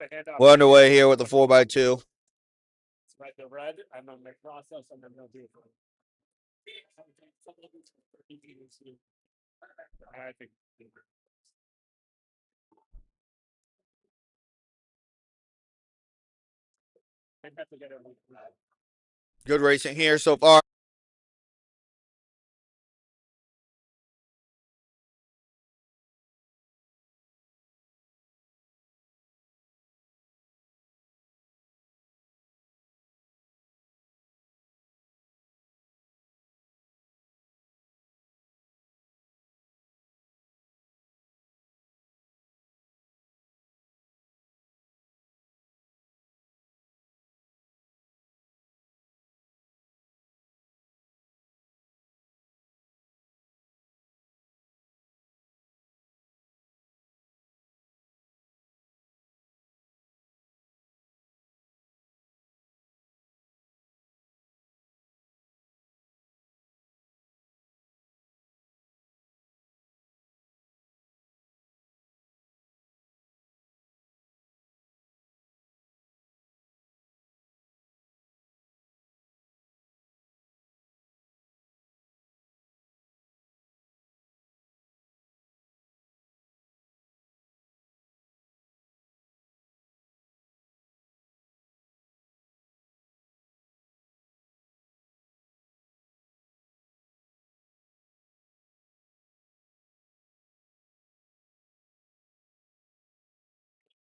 Speaker 4: the handoff.
Speaker 1: We're underway here with the 4x2.
Speaker 4: Right, the red, and then the process, and then they'll do it. I think. I have to get it.
Speaker 1: Good racing here so far.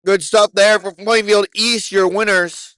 Speaker 1: Good stuff there for Plainfield East, your winners.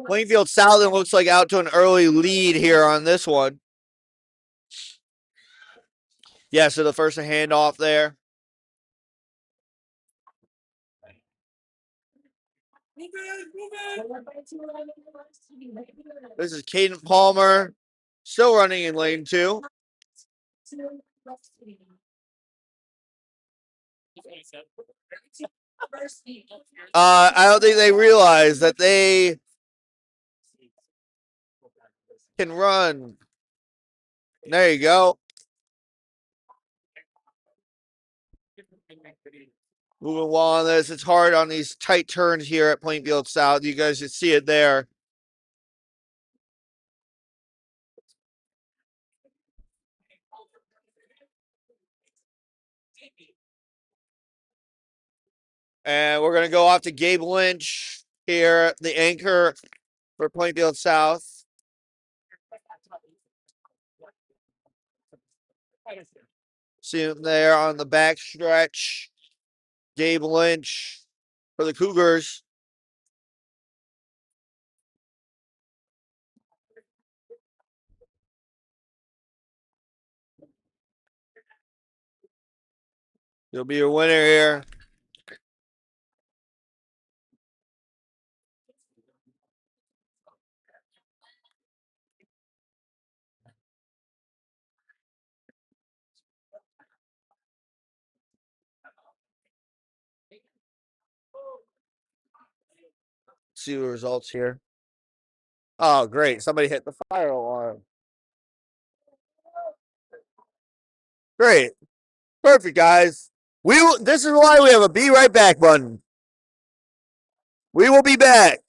Speaker 1: Plainfield South looks like out to an early lead here on this one. Yeah, so the first handoff there. This is Caden Palmer, still running in lane 2. I don't think they realize that they can run. There you go. Moving along on this. It's hard on these tight turns here at Plainfield South. You guys can see it there. And we're going to go off to Gabe Lynch here, the anchor for Plainfield South. See him there on the back stretch. Gabe Lynch for the Cougars. He'll be your winner here. See the results here. Oh, great. Somebody hit the fire alarm. Great. Perfect, guys. This is why we have a be right back button. We will be back.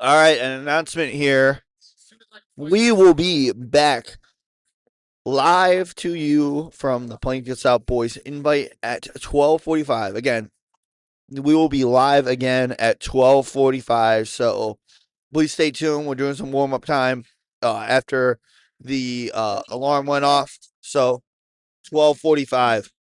Speaker 1: All right, an announcement here. We will be back live to you from the Plainfield South Boys Invite at 12:45. Again, we will be live again at 12:45. So please stay tuned. We're doing some warm up time after the alarm went off. So 12:45.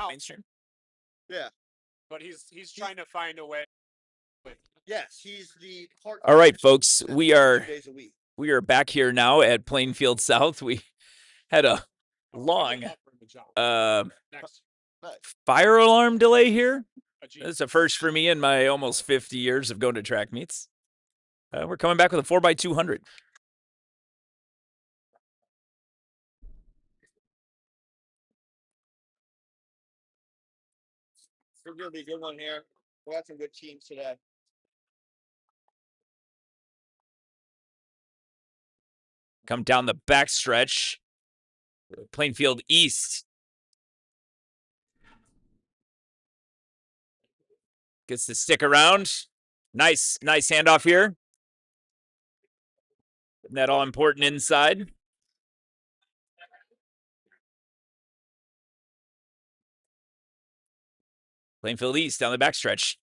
Speaker 2: out,
Speaker 5: mainstream.
Speaker 1: Yeah.
Speaker 2: but he's trying to find a way.
Speaker 1: Yes, he's the part.
Speaker 5: All right, folks, we
Speaker 1: 2
Speaker 5: are
Speaker 1: days a week.
Speaker 5: back here now at Plainfield South. We had a long
Speaker 2: Next,
Speaker 5: fire alarm delay here.
Speaker 2: a G.
Speaker 5: That's a first for me in my almost 50 years of going to track meets. We're coming back with a 4x200.
Speaker 1: It's gonna be a good one here. We got some good teams today.
Speaker 5: Come down the backstretch. Plainfield East gets to stick around. Nice handoff here. Isn't that all important inside? Plainfield East down the backstretch.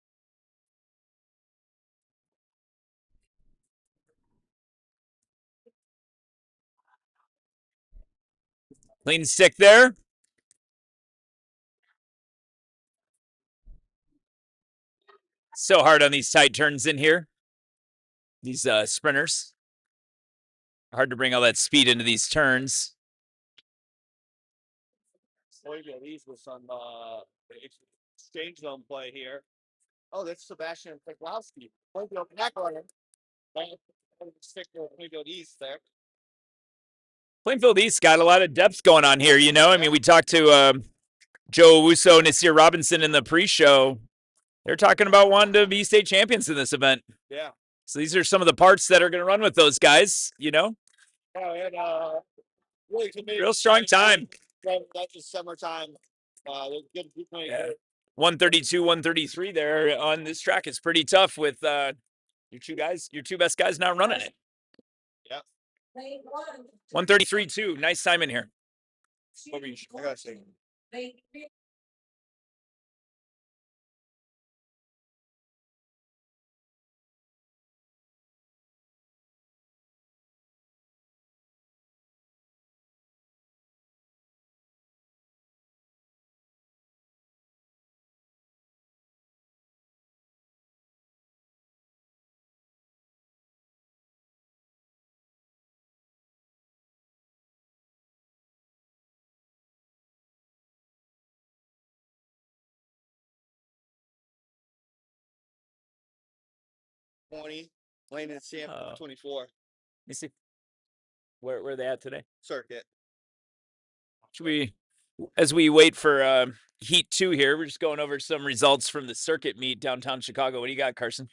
Speaker 5: Clean stick there. So hard on these tight turns in here. These sprinters. Hard to bring all that speed into these turns.
Speaker 1: These with some exchange zone play here. Oh, that's Sebastian Peklowski. Back on him. Stick with Plainfield East there.
Speaker 5: Plainfield East got a lot of depth going on here, you know. I mean, we talked to Joe Owusu and Nasir Robinson in the pre-show. They're talking about wanting to be state champions in this event.
Speaker 1: Yeah.
Speaker 5: So these are some of the parts that are going to run with those guys, you know.
Speaker 1: Oh, and really committed.
Speaker 5: Real strong time.
Speaker 1: That's just summertime. Good playing.
Speaker 5: Yeah. 132, 133 there on this track. It's pretty tough with your two best guys not running it.
Speaker 1: Yeah.
Speaker 5: 133 too. Nice time in here.
Speaker 1: I gotta say. Landon Sam 24
Speaker 5: Let me see. Where are they at today?
Speaker 1: circuit.
Speaker 5: Should we, as we wait for Heat 2 here, we're just going over some results from the circuit meet downtown Chicago. What do you got, Carson?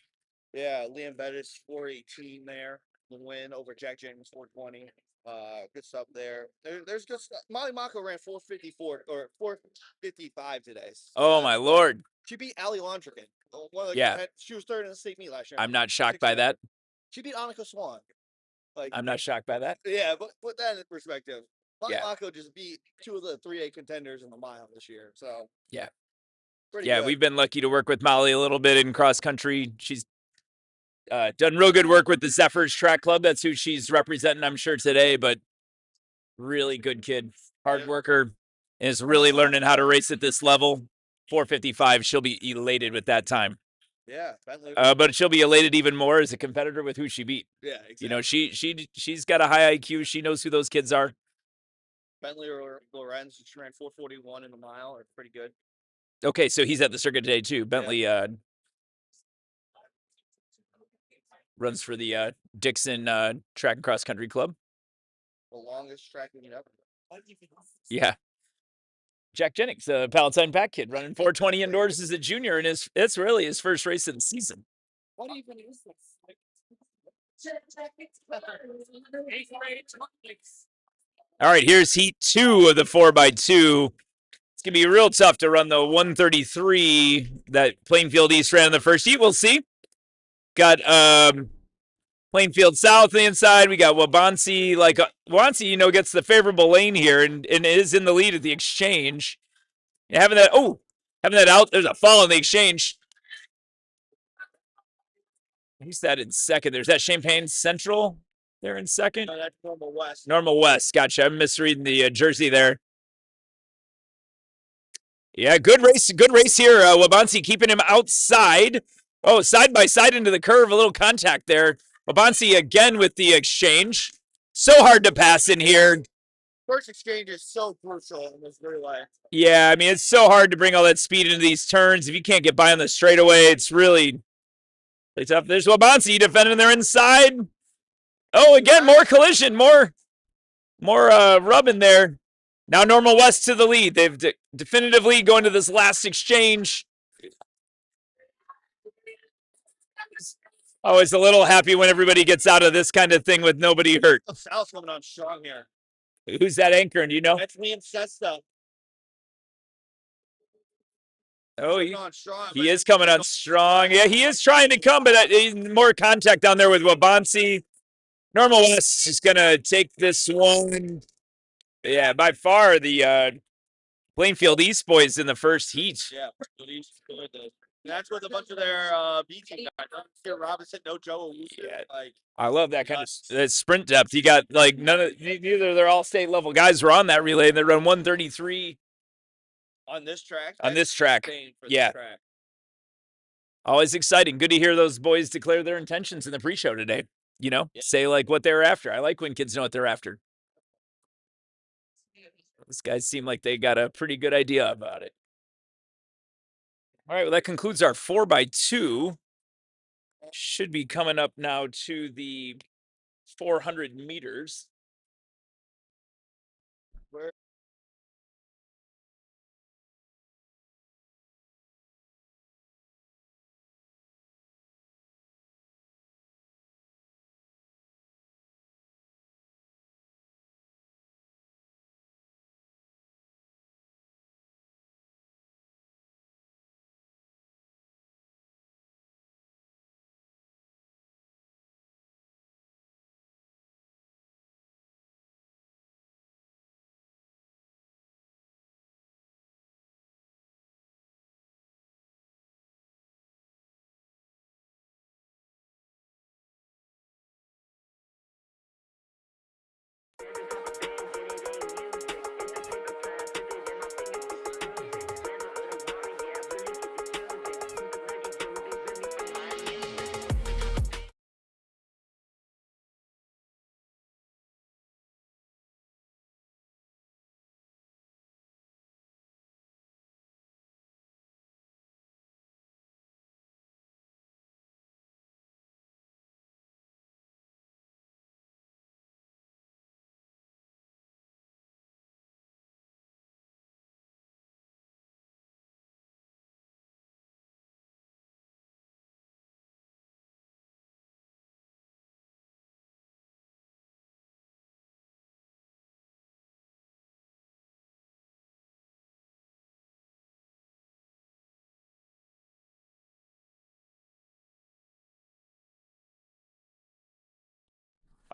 Speaker 1: Yeah, Liam Bettis 418 there. The win over Jack James 420. Good stuff there. There's good stuff. Molly Mako ran 454 or 455 today. So
Speaker 5: Oh my lord!
Speaker 1: She beat Ali Londrigan.
Speaker 5: Yeah.
Speaker 1: She was third in the state meet last year.
Speaker 5: I'm not shocked by that.
Speaker 1: She beat Annika Swan. Like,
Speaker 5: I'm not shocked by that.
Speaker 1: yeah, but put that in perspective. Molly
Speaker 5: Yeah.
Speaker 1: Mako just beat two of the 3A contenders in the mile this year. So
Speaker 5: Yeah.
Speaker 1: pretty
Speaker 5: Yeah,
Speaker 1: good.
Speaker 5: we've been lucky to work with Molly a little bit in cross country. She's done real good work with the Zephyrs Track Club. That's who she's representing, I'm sure, today. But really good kid, hard worker, is really learning how to race at this level. 455. She'll be elated with that time.
Speaker 1: Yeah, Bentley.
Speaker 5: But she'll be elated even more as a competitor with who she beat.
Speaker 1: Yeah, exactly.
Speaker 5: You know, she's got a high IQ. She knows who those kids are.
Speaker 1: Bentley or Lorenz, she ran 441 in the mile, are pretty good.
Speaker 5: Okay, so he's at the circuit today too. Bentley runs for the Dixon Track and Cross Country Club.
Speaker 1: The longest track meet ever.
Speaker 5: Yeah. Jack Jennings, a Palatine Pack kid, running 420 indoors as a junior, and it's really his first race of the season.
Speaker 2: What even is this?
Speaker 5: All right, here's Heat 2 of the 4x2. It's going to be real tough to run the 133 that Plainfield East ran in the first heat. We'll see. Got Plainfield South on the inside. We got Wabansi. Like, Wabansi, you know, gets the favorable lane here and is in the lead at the exchange. And having that out, there's a fall in the exchange. Who's that in second? There's that Champaign Central there in second.
Speaker 1: No, that's Normal West.
Speaker 5: Normal West. Gotcha. I'm misreading the jersey there. Yeah, good race here. Wabansi keeping him outside. Oh, side by side into the curve, a little contact there. Wabansi again with the exchange. So hard to pass in here.
Speaker 1: First exchange is so crucial in this relay.
Speaker 5: Yeah, I mean, it's so hard to bring all that speed into these turns. If you can't get by on the straightaway, it's really tough. There's Wabansi defending their inside. Oh, again, more collision, more rubbing there. Now Normal West to the lead. They've definitively going to this last exchange. Always a little happy when everybody gets out of this kind of thing with nobody hurt.
Speaker 1: Sal's coming on strong here.
Speaker 5: Who's that anchoring? Do you know?
Speaker 1: That's me and Sesta.
Speaker 5: Oh,
Speaker 1: Strong,
Speaker 5: he is coming on strong. Yeah, he is trying to come, but more contact down there with Wabansi. Normal West is going to take this one. Yeah, by far the Plainfield East boys in the first heat.
Speaker 1: Yeah, that's with a bunch of their B team guys. No Robinson, no Joe.
Speaker 5: Yeah.
Speaker 1: Like,
Speaker 5: I love that kind of that sprint depth. You got like neither of their all state level guys were on that relay, and they run 133
Speaker 1: on this track.
Speaker 5: On this track, yeah.
Speaker 1: Track.
Speaker 5: Always exciting. Good to hear those boys declare their intentions in the pre-show today. You know, say like what they're after. I like when kids know what they're after. These guys seem like they got a pretty good idea about it. All right, well, that concludes our 4x2. Should be coming up now to the 400 meters.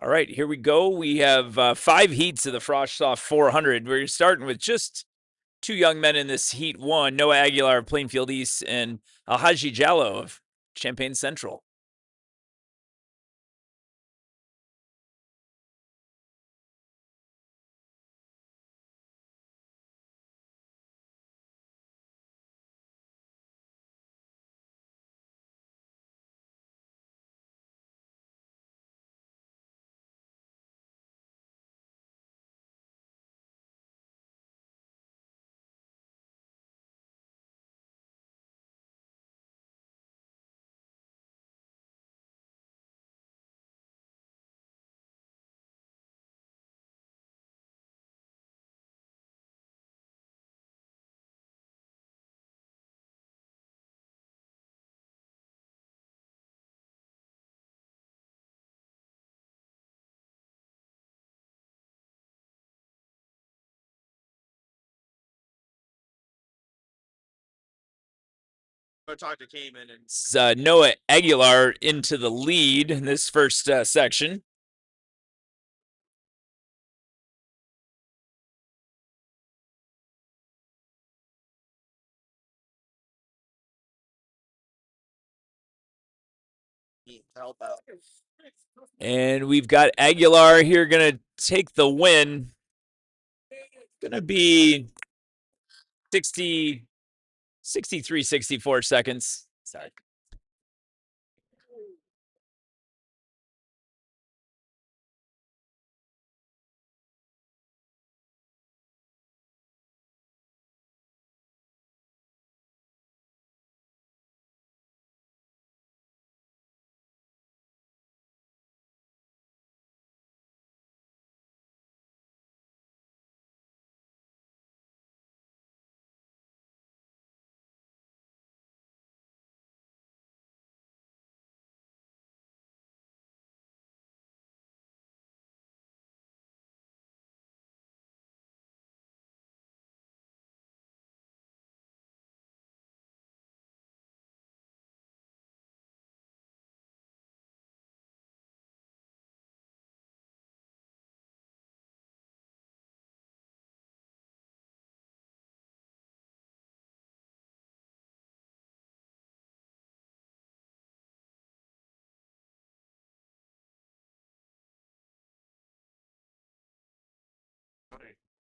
Speaker 5: All right, here we go. We have 5 heats of the Frost Soft 400. We're starting with just 2 young men in this heat 1, Noah Aguilar of Plainfield East and Alhaji Jallo of Champaign Central.
Speaker 1: Talk to Cayman and
Speaker 5: Noah Aguilar into the lead in this first section.
Speaker 1: help out.
Speaker 5: And we've got Aguilar here going to take the win. Going to be 60 63.64 seconds. Sorry.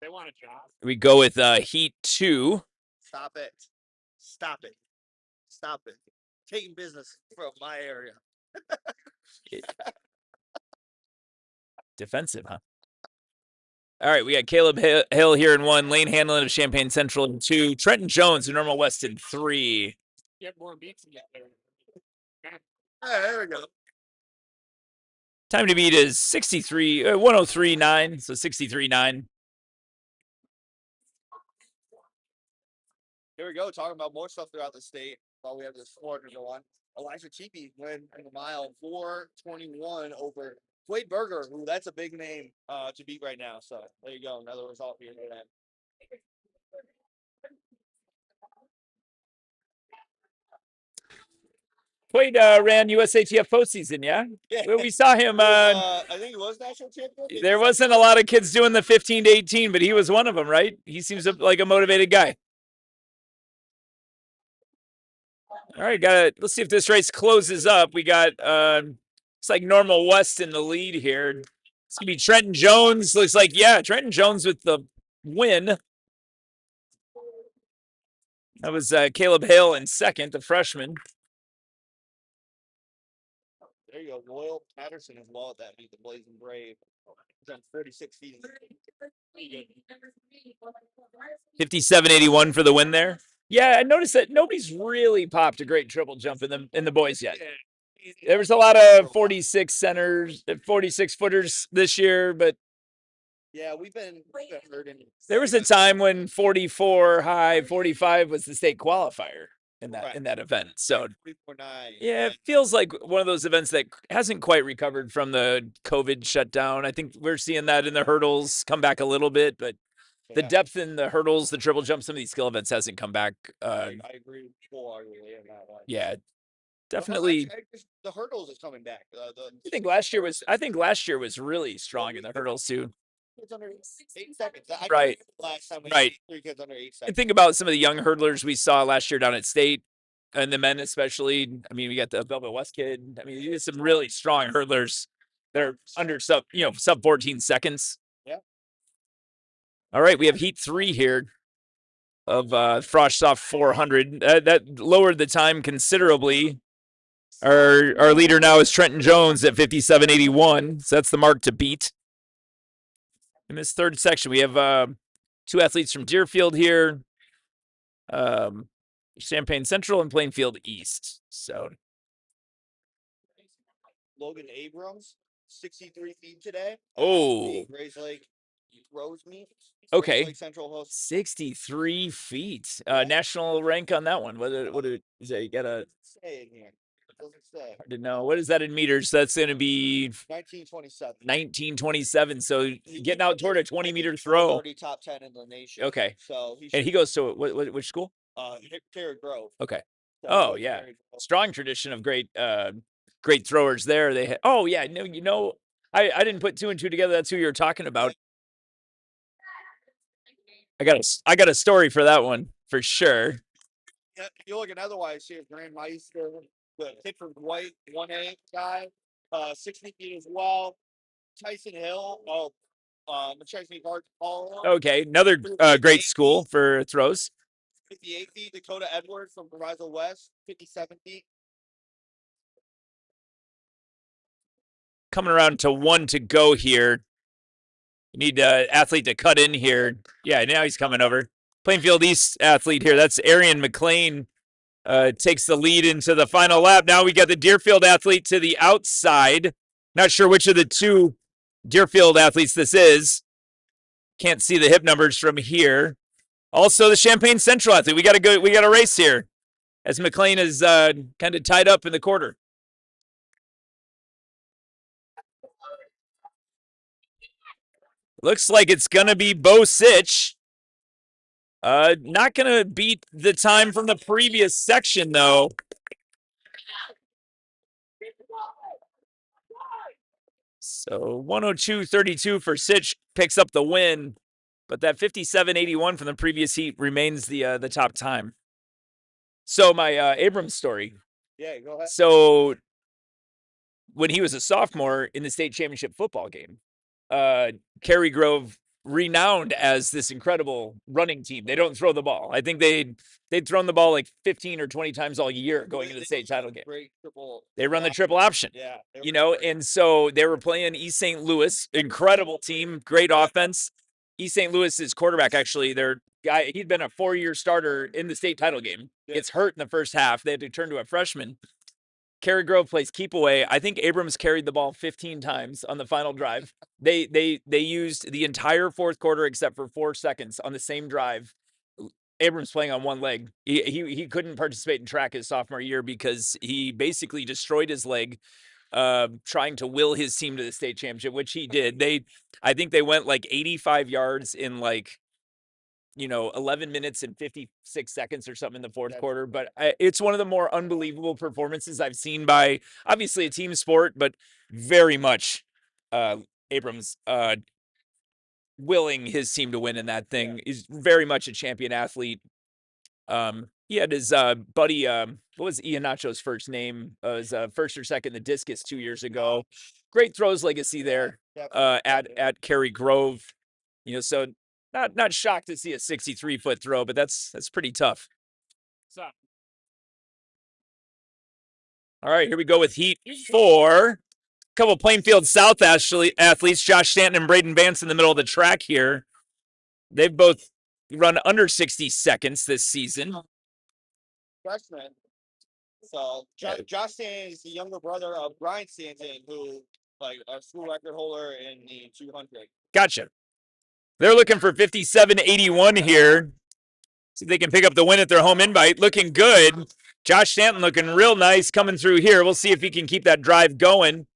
Speaker 4: They want a job.
Speaker 5: We go with Heat 2.
Speaker 1: Stop it. Stop it. Stop it. Taking business from my area.
Speaker 5: Defensive, huh? All right, we got Caleb Hill here in 1, Lane Hanlon of Champaign Central in 2, Trenton Jones of Normal West in 3.
Speaker 4: Get more beats in there.
Speaker 1: There we go.
Speaker 5: Time to beat is 103.9, so 63.9.
Speaker 1: Here we go. Talking about more stuff throughout the state while we have this floor to go on. Elijah Cheapy win in the mile 4:21 over Wade Berger, who that's a big name to beat right now. So there you go. Another result for you today.
Speaker 5: Quade ran USATF postseason, yeah?
Speaker 1: Yeah.
Speaker 5: We saw him.
Speaker 1: I think it was national champion.
Speaker 5: There wasn't a lot of kids doing the 15 to 18, but he was one of them, right? He seems like a motivated guy. All right, let's see if this race closes up. We got it's like Normal West in the lead here. It's gonna be Trenton Jones. Looks like, yeah, Trenton Jones with the win. That was Caleb Hill in second, the freshman.
Speaker 1: There you go. Loyal Patterson as well at that meet, the Blazing Brave. He's on 46 feet.
Speaker 5: 57.81 for the win there. Yeah, I noticed that nobody's really popped a great triple jump in the boys yet. There was a lot of 46 centers, 46 footers this year, but
Speaker 1: yeah, we've been hurting.
Speaker 5: There was a time when 44 high, 45 was the state qualifier in that event. So yeah, it feels like one of those events that hasn't quite recovered from the COVID shutdown. I think we're seeing that in the hurdles come back a little bit, but the depth in the hurdles, the triple jump, some of these skill events hasn't come back.
Speaker 1: I agree wholeheartedly in that one.
Speaker 5: Yeah, definitely.
Speaker 1: The hurdles is coming back.
Speaker 5: I think last year was really strong in the hurdles too.
Speaker 1: Kids under 8 seconds.
Speaker 5: Right.
Speaker 1: Last time we
Speaker 5: right.
Speaker 1: 3 kids under 8 seconds.
Speaker 5: And think about some of the young hurdlers we saw last year down at state, and the men especially. I mean, we got the Velvet West kid. I mean, there's some really strong hurdlers that are under sub 14 seconds.
Speaker 1: Yeah.
Speaker 5: All right, we have Heat 3 here of Froshsoft 400. That lowered the time considerably. Our leader now is Trenton Jones at 57.81. So that's the mark to beat. In this third section, we have 2 athletes from Deerfield here, Champaign Central and Plainfield East. So
Speaker 1: Logan Abrams, 63 feet today.
Speaker 5: Oh.
Speaker 1: Grays Lake Rose meet.
Speaker 5: Okay.
Speaker 1: Lake Central host.
Speaker 5: 63 feet. National rank on that one. What is that? You got to
Speaker 1: say in here. Doesn't say.
Speaker 5: Hard to know. What is that in meters? That's going to be
Speaker 1: 1927.
Speaker 5: 1927. So getting out toward a 20-meter throw.
Speaker 1: Already top 10 in the nation.
Speaker 5: Okay.
Speaker 1: So
Speaker 5: he goes to which school?
Speaker 1: Terry Grove.
Speaker 5: Okay.
Speaker 1: So
Speaker 5: oh yeah, strong tradition of great throwers there. They had. Oh yeah, no, I didn't put 2 and 2 together. That's who you're talking about. I got a story for that one for sure.
Speaker 1: Yeah, you look at otherwise here, Grand Meister, the kid from White 1A guy, 60 feet as well. Tyson Hill, McChesney Park.
Speaker 5: Okay, another great school for throws.
Speaker 1: 58 feet, Dakota Edwards from Proviso West, 57 feet.
Speaker 5: Coming around to 1 to go here. You need athlete to cut in here. Yeah, now he's coming over. Plainfield East athlete here. That's Arian McLean. Takes the lead into the final lap. Now we got the Deerfield athlete to the outside. Not sure which of the two Deerfield athletes this is. Can't see the hip numbers from here. Also, the Champaign Central athlete. We got a race here, as McLean is kind of tied up in the quarter. Looks like it's gonna be Bo Sitch. Not gonna beat the time from the previous section though. So 102.32 for Sitch picks up the win, but that 57.81 from the previous heat remains the top time. So my Abrams story.
Speaker 1: Yeah, go ahead.
Speaker 5: So when he was a sophomore in the state championship football game, Cary Grove, renowned as this incredible running team. They don't throw the ball. I think they'd thrown the ball like 15 or 20 times all year going into the state title game. They run the triple option.
Speaker 1: Yeah.
Speaker 5: You know, and so they were playing East St. Louis, incredible team, great offense. East St. Louis's quarterback, actually, their guy, he'd been a 4-year starter in the state title game. Gets hurt in the first half. They had to turn to a freshman. Cary Grove plays keep away. I think Abrams carried the ball 15 times on the final drive. They used the entire fourth quarter except for 4 seconds on the same drive. Abrams playing on one leg. He couldn't participate in track his sophomore year because he basically destroyed his leg trying to will his team to the state championship, which he did. I think they went like 85 yards in like 11 minutes and 56 seconds or something in the fourth quarter. But it's one of the more unbelievable performances I've seen by obviously a team sport, but very much Abrams willing his team to win in that thing. He's very much a champion athlete. He had his buddy, what was Ian Nacho's first name? Was first or second in the discus 2 years ago. Great throws legacy there at Cary Grove. So not shocked to see a 63-foot throw, but that's pretty tough.
Speaker 4: So,
Speaker 5: All right, here we go with Heat 4. A couple Plainfield South athletes, Josh Stanton and Braden Vance in the middle of the track here. They've both run under 60 seconds this season.
Speaker 1: Freshman. So Josh Stanton is the younger brother of Brian Stanton, who a school record holder in the 200.
Speaker 5: Gotcha. They're looking for 57.81 here. See if they can pick up the win at their home invite. Looking good. Josh Stanton looking real nice coming through here. We'll see if he can keep that drive going.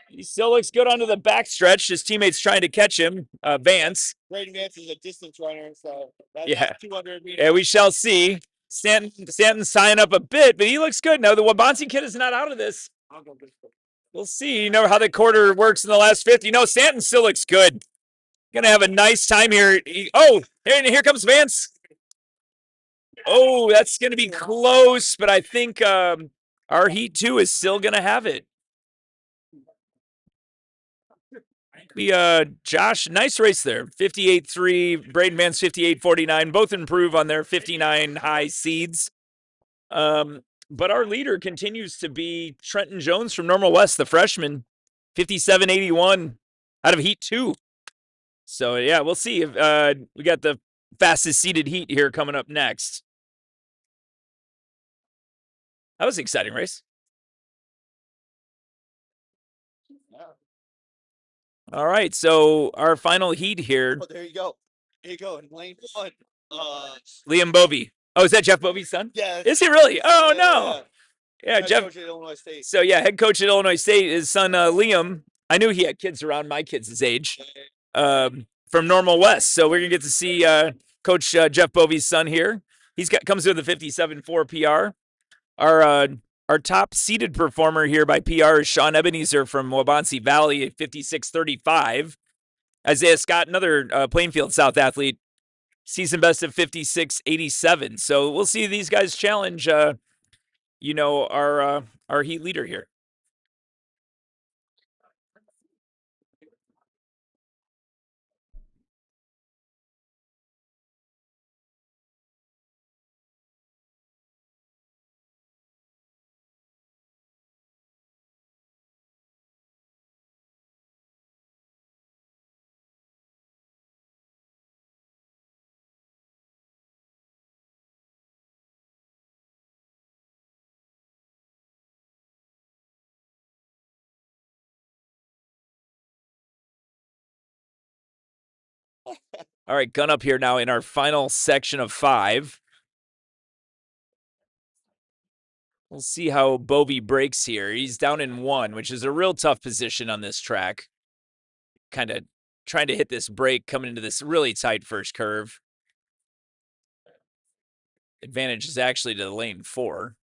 Speaker 5: He still looks good onto the backstretch. His teammates trying to catch him. Vance.
Speaker 1: Braden Vance is a distance runner, so that's 200 meters.
Speaker 5: Yeah, we shall see. Stanton's tying up a bit, but he looks good. Now, the Wabansi kid is not out of this. We'll see. How the quarter works in the last 50. Stanton still looks good. Gonna have a nice time here. Here comes Vance. Oh, that's gonna be close, but I think our Heat 2 is still gonna have it. Josh, nice race there. 58.3, Braden Vance 58.49. Both improve on their 59 high seeds. But our leader continues to be Trenton Jones from Normal West, the freshman, 57.81 out of Heat 2. So, yeah, we'll see if we got the fastest seeded heat here coming up next. That was an exciting race. All right, so our final heat here.
Speaker 1: Oh, there you go. There you go. In lane 1.
Speaker 5: Liam Bovey. Oh, is that Jeff Bovey's son?
Speaker 1: Yeah.
Speaker 5: Is he really? Oh, no. Yeah, Jeff.
Speaker 1: Coach at Illinois State.
Speaker 5: So, yeah, head coach at Illinois State. His son, Liam. I knew he had kids around my kids' age. From Normal West. So we're going to get to see Coach Jeff Bovey's son here. Comes with a 57.4 PR. Our top seeded performer here by PR is Sean Ebenezer from Wabansi Valley at 56.35. Isaiah Scott, another Plainfield South athlete, season best of 56.87. So we'll see these guys challenge, our heat leader here. All right, gun up here now in our final section of 5. We'll see how Bovey breaks here. He's down in 1, which is a real tough position on this track. Kind of trying to hit this break coming into this really tight first curve. Advantage is actually to the lane 4.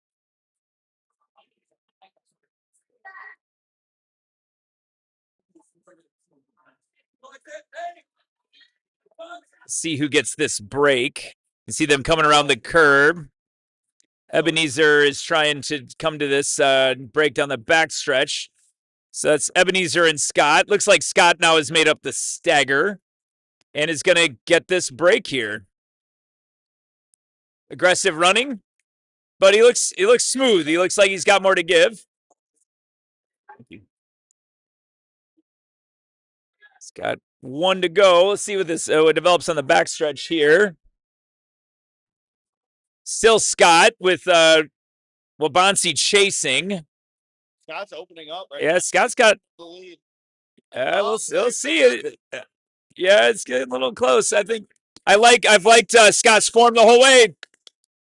Speaker 5: See who gets this break. You see them coming around the curb. Ebenezer is trying to come to this break down the backstretch. So that's Ebenezer and Scott. Looks like Scott now has made up the stagger and is going to get this break here. Aggressive running, but he looks smooth. He looks like he's got more to give. He's got 1 to go. Let's see what this what develops on the backstretch here. Still Scott with Wabansi chasing.
Speaker 1: Scott's opening up. Right
Speaker 5: Yeah, Scott's got
Speaker 1: the lead.
Speaker 5: we'll see it. Yeah, it's getting a little close. I've liked Scott's form the whole way.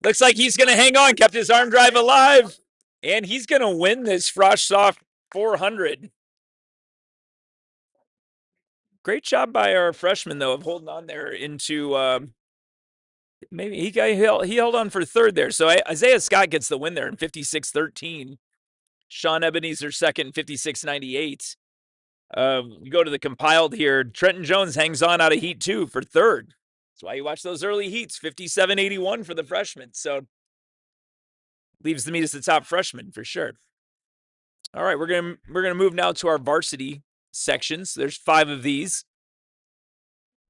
Speaker 5: Looks like he's going to hang on. Kept his arm drive alive, and he's going to win this Frosh Soft 400. Great job by our freshman though of holding on there into. Maybe he held on for 3rd there. So Isaiah Scott gets the win there in 56-13. Sean Ebenezer second, 56-98. We go to the compiled here. Trenton Jones hangs on out of heat 2 for 3rd. That's why you watch those early heats. 57-81 for the freshman. So leaves the meet as the top freshman for sure. All right, we're gonna move now to our varsity sections. There's 5 of these.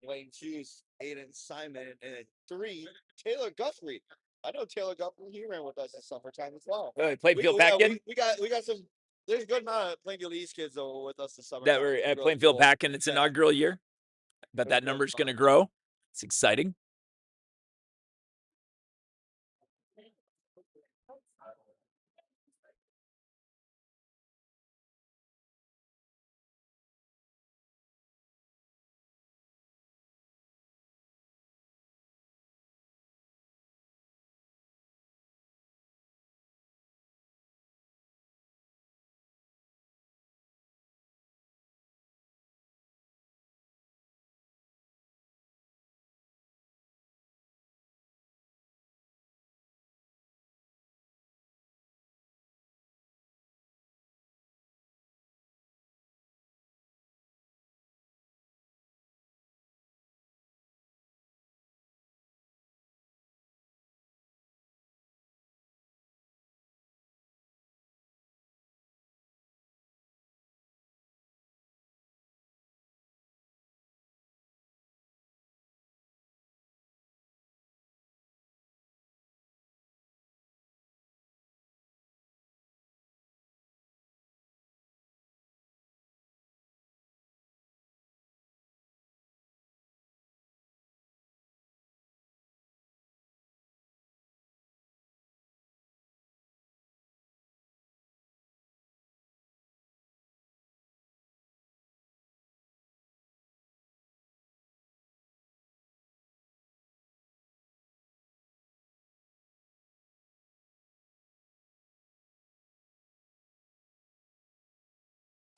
Speaker 1: Lane 2, Aiden Simon, and 3, Taylor Guthrie. I know Taylor Guthrie. He ran with us this summertime as well.
Speaker 5: Plainfield Packin.
Speaker 1: We got some. There's a good amount of Plainfield East kids though with us this summer.
Speaker 5: That were at Plainfield Packin. Its inaugural year. But that number's going to grow. It's exciting.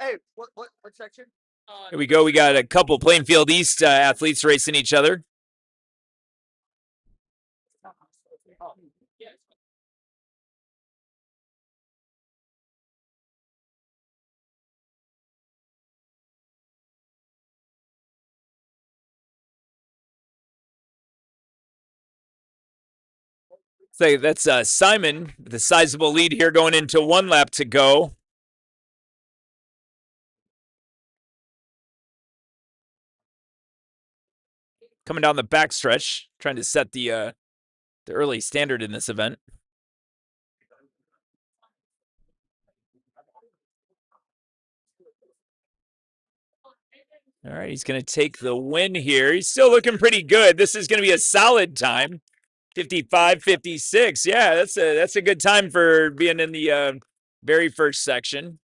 Speaker 1: Hey, what section?
Speaker 5: Here we go. We got a couple Plainfield East athletes racing each other. So that's Simon, the sizable lead here going into 1 lap to go. Coming down the backstretch, trying to set the early standard in this event. All right, he's going to take the win here. He's still looking pretty good. This is going to be a solid time. 55-56. Yeah, that's a good time for being in the very first section.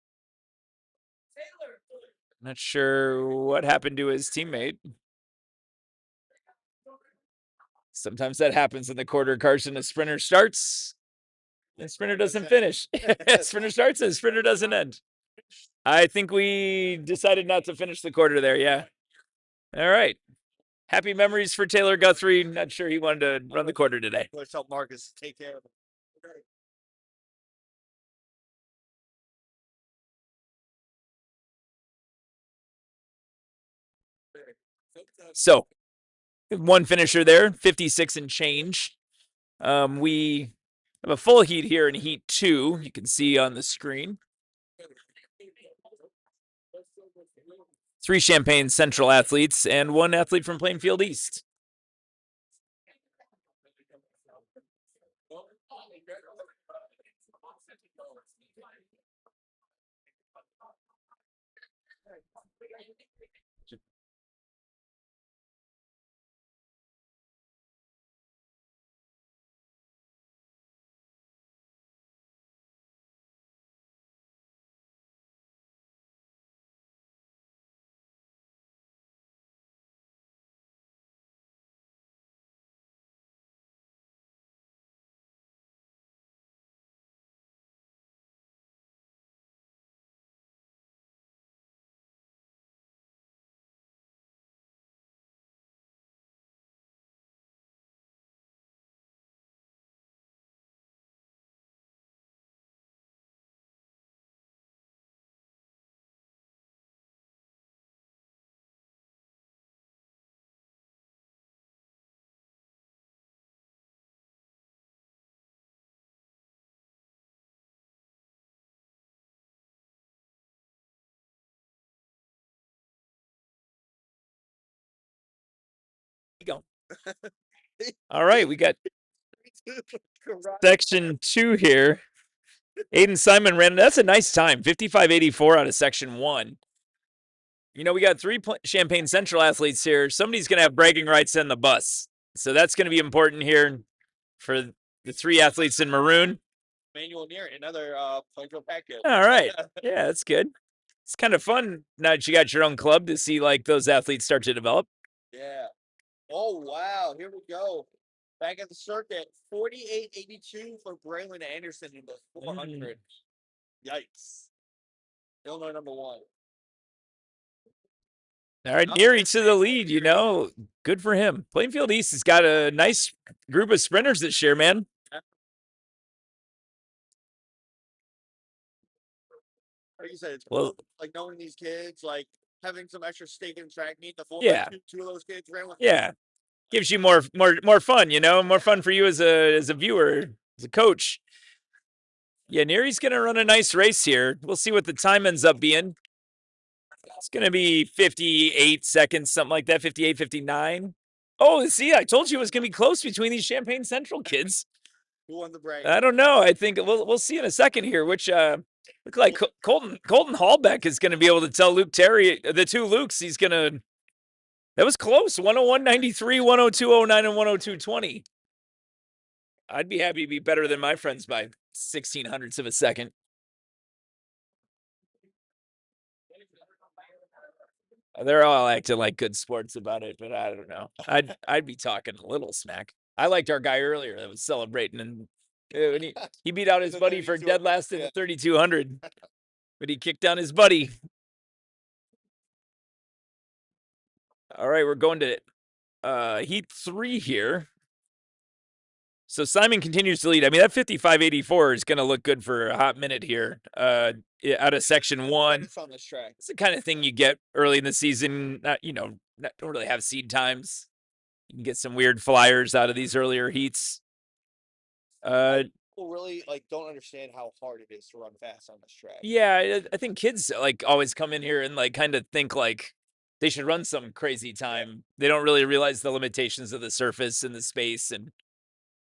Speaker 5: Not sure what happened to his teammate. Sometimes that happens in the quarter, Carson. A sprinter starts, and sprinter doesn't finish. Sprinter starts, and sprinter doesn't end. I think we decided not to finish the quarter there. Yeah. All right. Happy memories for Taylor Guthrie. Not sure he wanted to run the quarter today.
Speaker 1: Let's help Marcus take care of it.
Speaker 5: So, one finisher there, 56 and change. We have a full heat here in heat 2. You can see on the screen. 3 Champaign Central athletes and 1 athlete from Plainfield East. Go. All right, we got section 2 here. Aiden Simon ran. That's a nice time, 55.84 out of section 1. You know, we got 3 Champaign Central athletes here. Somebody's going to have bragging rights on the bus. So that's going to be important here for the 3 athletes in maroon.
Speaker 1: Manuel near another Plainfield packet.
Speaker 5: All right. Yeah, that's good. It's kind of fun now that you got your own club to see like those athletes start to develop.
Speaker 1: Yeah. Oh wow, here we go. Back at the circuit, 48.82 for Braylon Anderson in the 400. Yikes. Illinois number 1.
Speaker 5: All right, Neary to the lead, you know. Good for him. Plainfield East has got a nice group of sprinters this year, man.
Speaker 1: Like you said, it's
Speaker 5: Well,
Speaker 1: cool, like knowing these kids, like having some extra stake in track meet. The 4
Speaker 5: Yeah.
Speaker 1: two of those kids ran with.
Speaker 5: Yeah. Gives you more fun, you know, more fun for you as a viewer, as a coach. Yeah, Neary's gonna run a nice race here. We'll see what the time ends up being. It's gonna be 58 seconds, something like that, 58, 59. Oh, see, I told you it was gonna be close between these Champaign Central kids.
Speaker 1: Who won the break?
Speaker 5: I don't know. I think we'll see in a second here, which look like Colton Hallbeck is gonna be able to tell Luke Terry, the 2 Lukes, he's gonna. That was close. 101.93, 102.09, and 102.20. I'd be happy to be better than my friends by 1600ths of a second. They're all acting like good sports about it, but I don't know. I'd be talking a little smack. I liked our guy earlier that was celebrating, and when he beat out his buddy for dead last in the 3200, but he kicked down his buddy. All right, we're going to heat 3 here. So Simon continues to lead. I mean, that 55.84 is going to look good for a hot minute here. Out of section 1,
Speaker 1: It's on this track.
Speaker 5: it's the kind of thing you get early in the season. Don't really have seed times. You can get some weird flyers out of these earlier heats.
Speaker 1: People really don't understand how hard it is to run fast on this track.
Speaker 5: Yeah, I think kids always come in here and kind of think they should run some crazy time. They don't really realize the limitations of the surface and the space, and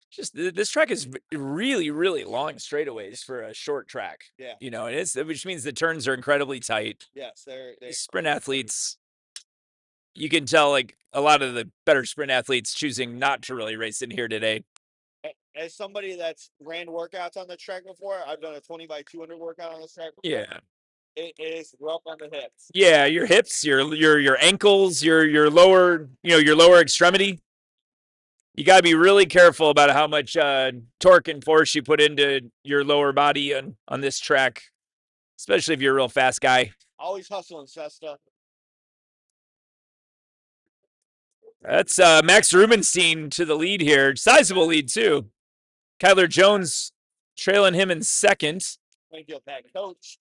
Speaker 5: just this track is really, really long straightaways for a short track.
Speaker 1: Yeah.
Speaker 5: You know, which means the turns are incredibly tight.
Speaker 1: Yes, they're
Speaker 5: Sprint athletes, you can tell a lot of the better sprint athletes choosing not to really race in here today.
Speaker 1: As somebody that's ran workouts on the track before, I've done a 20x200 workout on this track before.
Speaker 5: Yeah.
Speaker 1: It is rough on the hips.
Speaker 5: Yeah, your hips, your ankles, your lower, your lower extremity. You got to be really careful about how much torque and force you put into your lower body on this track, especially if you're a real fast guy.
Speaker 1: Always hustling, Cesta.
Speaker 5: That's Max Rubenstein to the lead here. Sizable lead, too. Kyler Jones trailing him in second.
Speaker 1: Plainfield Pack coach.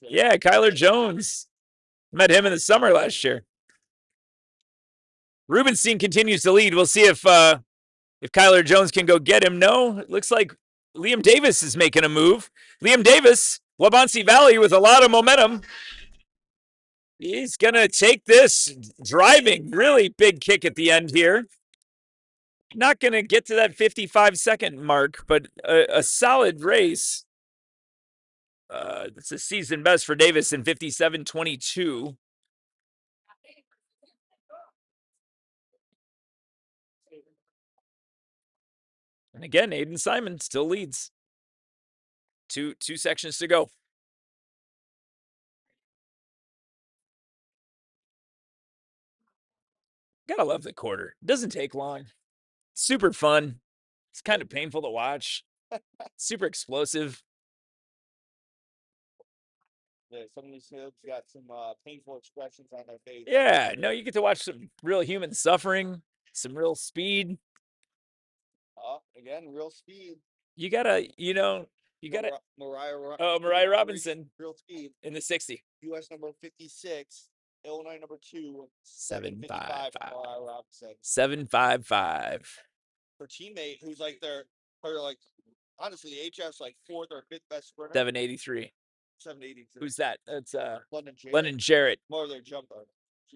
Speaker 5: Yeah, Kyler Jones. Met him in the summer last year. Rubenstein continues to lead. We'll see if Kyler Jones can go get him. No, it looks like Liam Davis is making a move. Liam Davis, Wabansie Valley with a lot of momentum. He's going to take this driving. Really big kick at the end here. Not going to get to that 55-second mark, but a solid race. It's a season best for Davis in 57:22. And again, Aiden Simon still leads. Two sections to go. Gotta love the quarter. It doesn't take long. Super fun. It's kind of painful to watch. Super explosive.
Speaker 1: Yeah, some of these kids got some painful expressions on their face.
Speaker 5: Yeah, no, you get to watch some real human suffering, some real speed.
Speaker 1: Again, real speed.
Speaker 5: You gotta, you gotta. Mariah Robinson.
Speaker 1: Real speed.
Speaker 5: In the 60.
Speaker 1: U.S. number 56. Illinois number 2.
Speaker 5: 755.
Speaker 1: Mariah Robinson.
Speaker 5: 755.
Speaker 1: Her teammate, who's like honestly, the HF's like 4th or 5th best sprinter.
Speaker 5: 783.
Speaker 1: 783.
Speaker 5: Who's that? That's
Speaker 1: London Jarrett.
Speaker 5: London Jarrett.
Speaker 1: More of their jumper.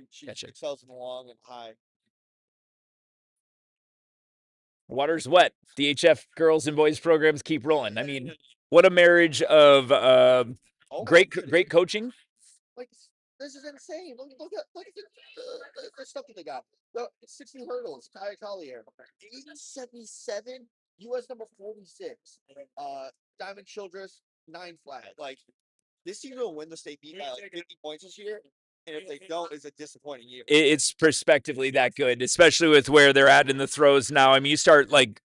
Speaker 1: She
Speaker 5: Gotcha.
Speaker 1: excels in the long and high.
Speaker 5: Water's wet. The HF girls and boys programs keep rolling. I mean, what a marriage of great coaching.
Speaker 1: Like, this is insane. Look at the stuff that they got. The 60 hurdles. Ty Collier. 877. U.S. number 46. Diamond Childress 9 flat. Like, this team will win the state meet by like 50 points this year. And if they don't, it's a disappointing year.
Speaker 5: It's prospectively that good, especially with where they're at in the throws now. I mean, you start like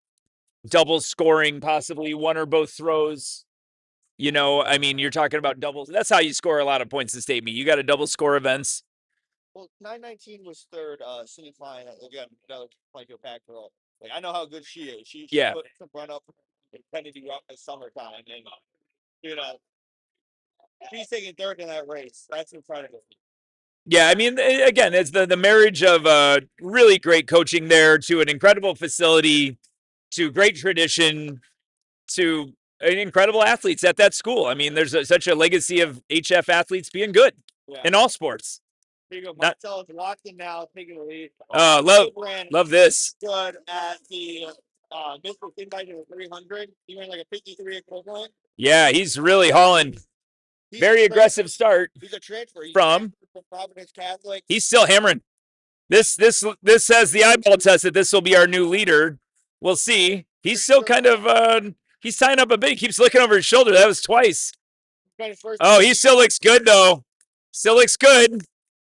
Speaker 5: double scoring, possibly one or both throws. I mean, you're talking about doubles. That's how you score a lot of points in state meet. You got to double score events.
Speaker 1: Well, 919 was third. Cindy Klein, again, another Plainfield Pack girl. Like, I know how good she is. She put some run up in Kennedy up in the summertime. And, she's taking third in that race. That's incredible.
Speaker 5: Yeah, I mean, again, it's the marriage of really great coaching there to an incredible facility, to great tradition, to incredible athletes at that school. I mean, there's such a legacy of HF athletes being good in all sports.
Speaker 1: Here you go. Marcel is locked in now, taking the lead.
Speaker 5: Love this.
Speaker 1: Good at the Mr. Invite to 300. He ran like a 53 equivalent.
Speaker 5: Yeah, he's really hauling. Very aggressive start.
Speaker 1: He's a transfer.
Speaker 5: From
Speaker 1: Providence Catholic.
Speaker 5: He's still hammering. This says the eyeball test that this will be our new leader. We'll see. He's still kind of he's tying up a bit. He keeps looking over his shoulder. That was twice. Oh, he still looks good though. Still looks good.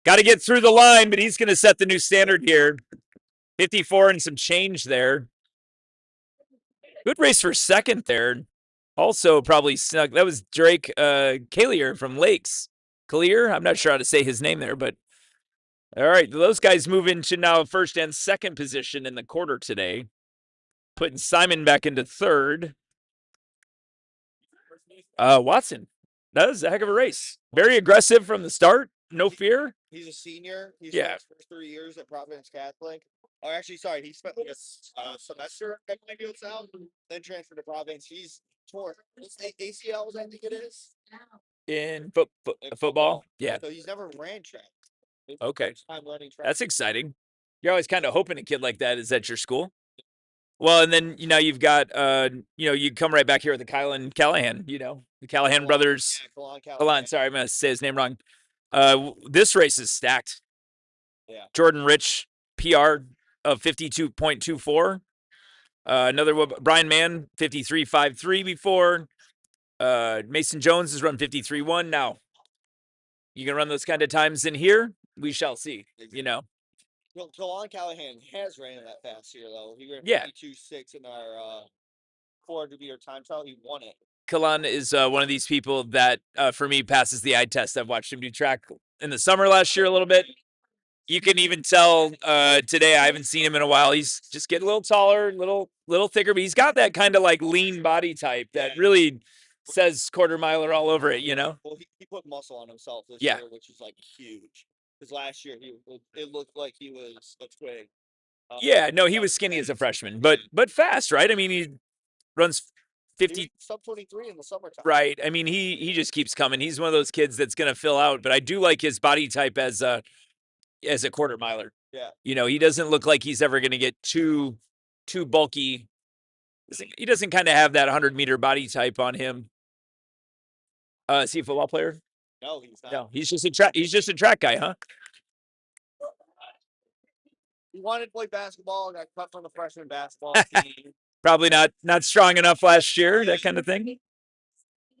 Speaker 5: Got to get through the line, but he's going to set the new standard here. 54 and some change there. Good race for second there. Also probably snuck. That was Drake Kalier from Lakes. Kalier? I'm not sure how to say his name there, but all right. Those guys move into now first and second position in the quarter today. Putting Simon back into third. Watson. That was a heck of a race. Very aggressive from the start. No fear.
Speaker 1: He's a senior. He's spent his first 3 years at Providence Catholic. Oh, actually, sorry. He spent like a semester at Plainfield South, then transferred to Providence. He's torn. ACLs, I think it is.
Speaker 5: In football? Yeah.
Speaker 1: So he's never ran track.
Speaker 5: Okay.
Speaker 1: Time running track.
Speaker 5: That's exciting. You're always kind of hoping a kid like that is at your school. Well, and then, you've got, you come right back here with the Kylan Callahan, the Callahan brothers.
Speaker 1: Yeah,
Speaker 5: Callahan, sorry, I'm going to say his name wrong. This race is stacked.
Speaker 1: Yeah.
Speaker 5: Jordan Rich, PR of 52.24. Another one, Brian Mann, 53.53 before. Mason Jones has run 53.1. Now, you can run those kind of times in here. We shall see,
Speaker 1: Yeah, Delon Callahan has ran that fast here, though. He ran
Speaker 5: Yeah.
Speaker 1: 52.6 in our 400-meter time trial. He won it.
Speaker 5: Kalan is one of these people that, for me, passes the eye test. I've watched him do track in the summer last year a little bit. You can even tell today. I haven't seen him in a while. He's just getting a little taller, little thicker, but he's got that kind of like lean body type that really says quarter miler all over it. You know?
Speaker 1: Well, he put muscle on himself this
Speaker 5: Yeah.
Speaker 1: year, which is like huge. Because last year it looked like he was a twig.
Speaker 5: Yeah. No, he was skinny as a freshman, but fast, right? I mean, he runs 50
Speaker 1: sub 23 in the summertime.
Speaker 5: Right. I mean, he just keeps coming. He's one of those kids that's going to fill out, but I do like his body type as a quarter miler.
Speaker 1: Yeah.
Speaker 5: You know, he doesn't look like he's ever going to get too bulky. He doesn't kind of have that 100-meter body type on him. Is he a football player?
Speaker 1: No, he's not.
Speaker 5: No, he's just a track guy, huh?
Speaker 1: He wanted to play basketball and got cut from the freshman basketball team.
Speaker 5: Probably not strong enough last year, that kind of thing.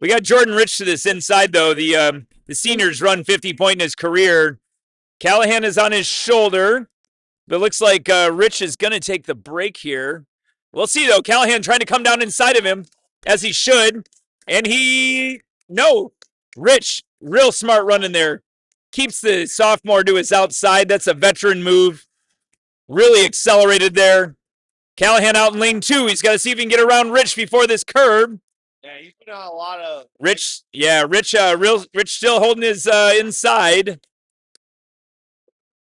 Speaker 5: We got Jordan Rich to this inside, though. The seniors run 50-point in his career. Callahan is on his shoulder. But it looks like Rich is going to take the break here. We'll see, though. Callahan trying to come down inside of him, as he should. And Rich, real smart running there. Keeps the sophomore to his outside. That's a veteran move. Really accelerated there. Callahan out in lane 2. He's got to see if he can get around Rich before this curve.
Speaker 1: Yeah, he's put on a lot of
Speaker 5: Rich still holding his inside.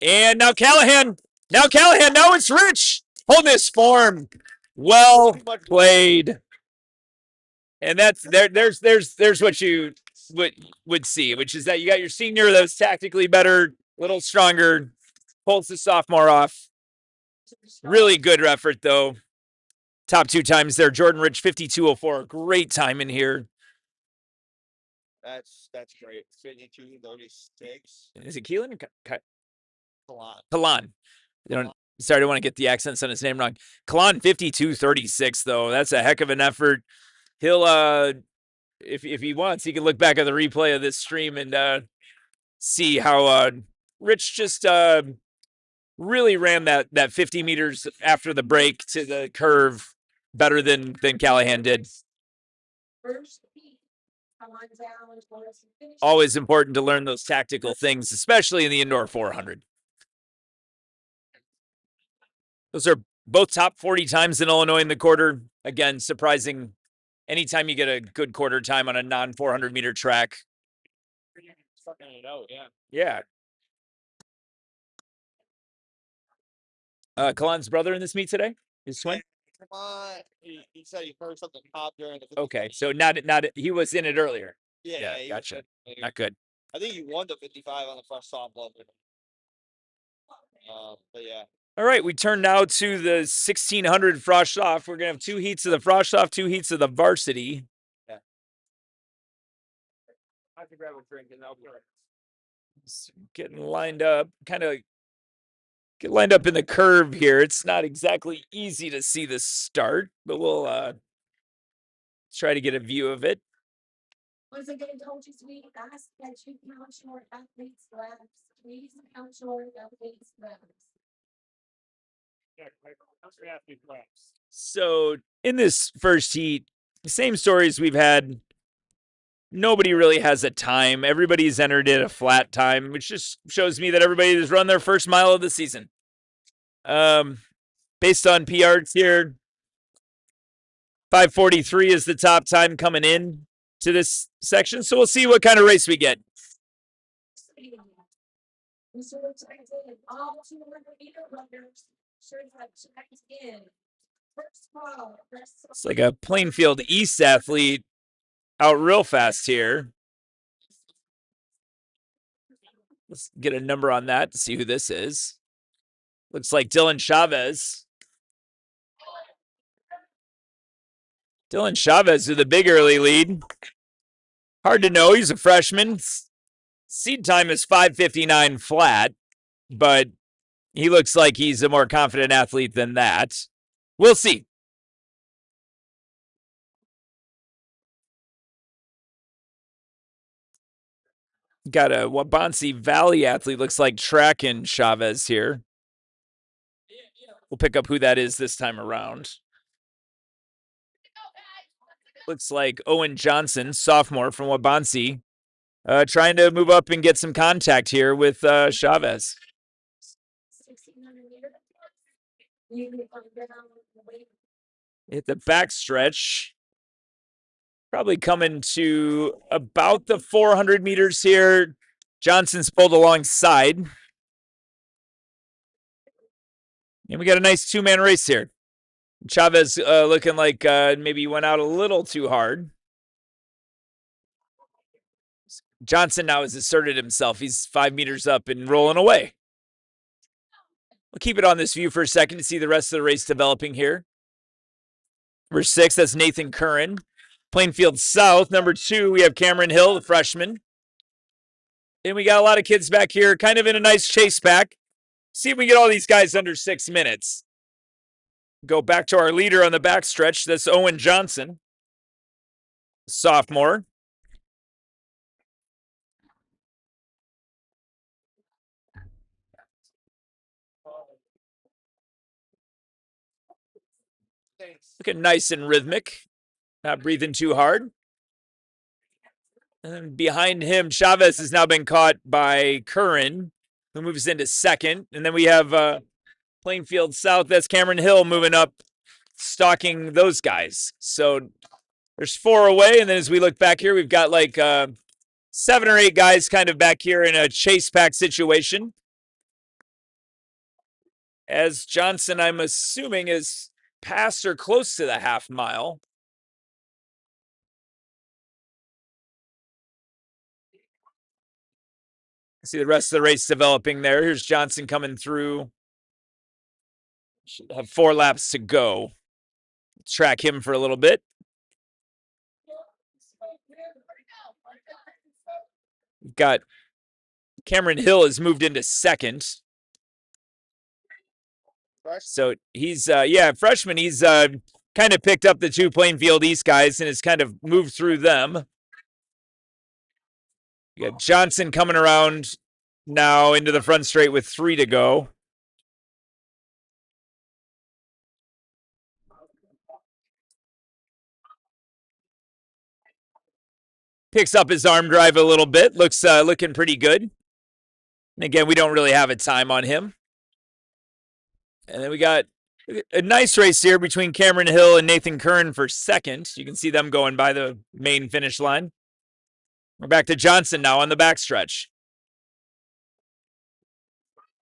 Speaker 5: And now Callahan, now it's Rich holding his form. Well played. And that's there's what you would see, which is that you got your senior that was tactically better, a little stronger, pulls the sophomore off. Really good effort, though. Top 2 times there. Jordan Rich, 52.04. Great time in here.
Speaker 1: That's great. 52.36.
Speaker 5: Is it Keelan or
Speaker 1: Kalan.
Speaker 5: Kalan. Sorry, I don't want to get the accents on his name wrong. Kalan, 52.36, though. That's a heck of an effort. He'll, if he wants, he can look back at the replay of this stream and see how Rich just really ran that 50 meters after the break to the curve better than Callahan did. Always important to learn those tactical things, especially in the indoor 400. Those are both top 40 times in Illinois in the quarter. Again, surprising anytime you get a good quarter time on a non-400 meter track. Yeah. Kalan's brother in this meet today? His twin?
Speaker 1: Come on. He said he heard something pop during the.
Speaker 5: Okay, so not he was in it earlier.
Speaker 1: Yeah,
Speaker 5: gotcha. Not good.
Speaker 1: I think he won the 55 on the first softball. But yeah.
Speaker 5: All right, we turn now to the 1600 frosh off. We're gonna have 2 heats of the frosh off, 2 heats of the varsity.
Speaker 1: Yeah.
Speaker 2: I have to grab a drink and I'll
Speaker 5: Getting lined up, get lined up in the curve here. It's not exactly easy to see the start, but we'll try to get a view of it.
Speaker 3: Once again, don't you sweet ask that you count your athletes' reps. Please count your athletes' reps.
Speaker 4: Yeah, how's your athlete reps?
Speaker 5: So in this first heat, the same stories we've had. Nobody really has a time. Everybody's entered at a flat time, which just shows me that everybody has run their first mile of the season. Based on PRs here, 5:43 is the top time coming in to this section. So we'll see what kind of race we get. It's like a Plainfield East athlete out real fast here. Let's get a number on that to see who this is. Looks like Dylan Chavez. Dylan Chavez with a big early lead. Hard to know. He's a freshman. Seed time is 5:59 flat, but he looks like he's a more confident athlete than that. We'll see. Got a Wabansie Valley athlete, looks like tracking Chavez here. We'll pick up who that is this time around. Looks like Owen Johnson, sophomore from Wabansi, trying to move up and get some contact here with Chavez.
Speaker 3: 1600 meters. You can go down the way.
Speaker 5: Hit the back stretch. Probably coming to about the 400 meters here. Johnson's pulled alongside. And we got a nice two-man race here. Chavez looking like maybe he went out a little too hard. Johnson now has asserted himself. He's 5 meters up and rolling away. We'll keep it on this view for a second to see the rest of the race developing here. Number 6, that's Nathan Curran. Plainfield South, number 2, we have Cameron Hill, the freshman. And we got a lot of kids back here, kind of in a nice chase pack. See if we get all these guys under 6 minutes. Go back to our leader on the backstretch. That's Owen Johnson, sophomore. Looking nice and rhythmic. Not breathing too hard. And behind him, Chavez has now been caught by Curran, who moves into second. And then we have Plainfield South. That's Cameron Hill moving up, stalking those guys. So there's 4 away. And then as we look back here, we've got like 7 or 8 guys kind of back here in a chase pack situation. As Johnson, I'm assuming, is past or close to the half mile. See the rest of the race developing there. Here's Johnson coming through. Should have 4 laps to go. Let's track him for a little bit. We've got Cameron Hill has moved into second. So he's, freshman. He's kind of picked up the 2 Plainfield East guys and has kind of moved through them. You got Johnson coming around now into the front straight with 3 to go. Picks up his arm drive a little bit. Looks looking pretty good. And again, we don't really have a time on him. And then we got a nice race here between Cameron Hill and Nathan Curran for second. You can see them going by the main finish line. We're back to Johnson now on the backstretch.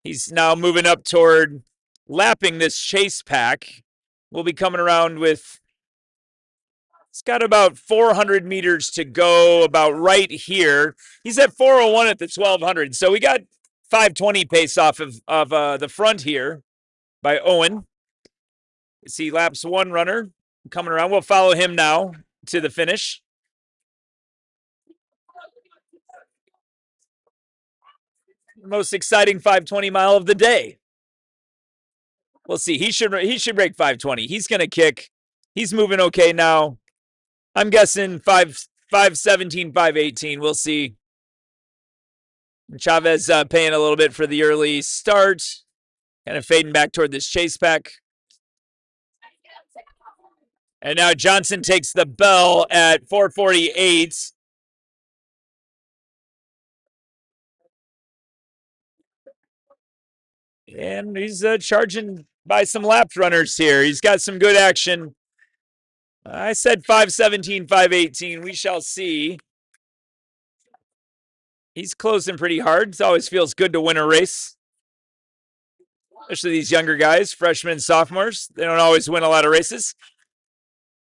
Speaker 5: He's now moving up toward lapping this chase pack. We'll be coming around with, it's got about 400 meters to go, about right here. He's at 4:01 at the 1200. So we got 5:20 pace off of the front here by Owen. You see laps 1 runner coming around. We'll follow him now to the finish. Most exciting 5:20 mile of the day. We'll see. He should break 5:20. He's going to kick. He's moving okay now. I'm guessing 5:17, 5:18. We'll see. Chavez paying a little bit for the early start. Kind of fading back toward this chase pack. And now Johnson takes the bell at 4:48. And he's charging by some lap runners here. He's got some good action. I said 5:17, 5:18. We shall see. He's closing pretty hard. It always feels good to win a race. Especially these younger guys, freshmen and sophomores. They don't always win a lot of races.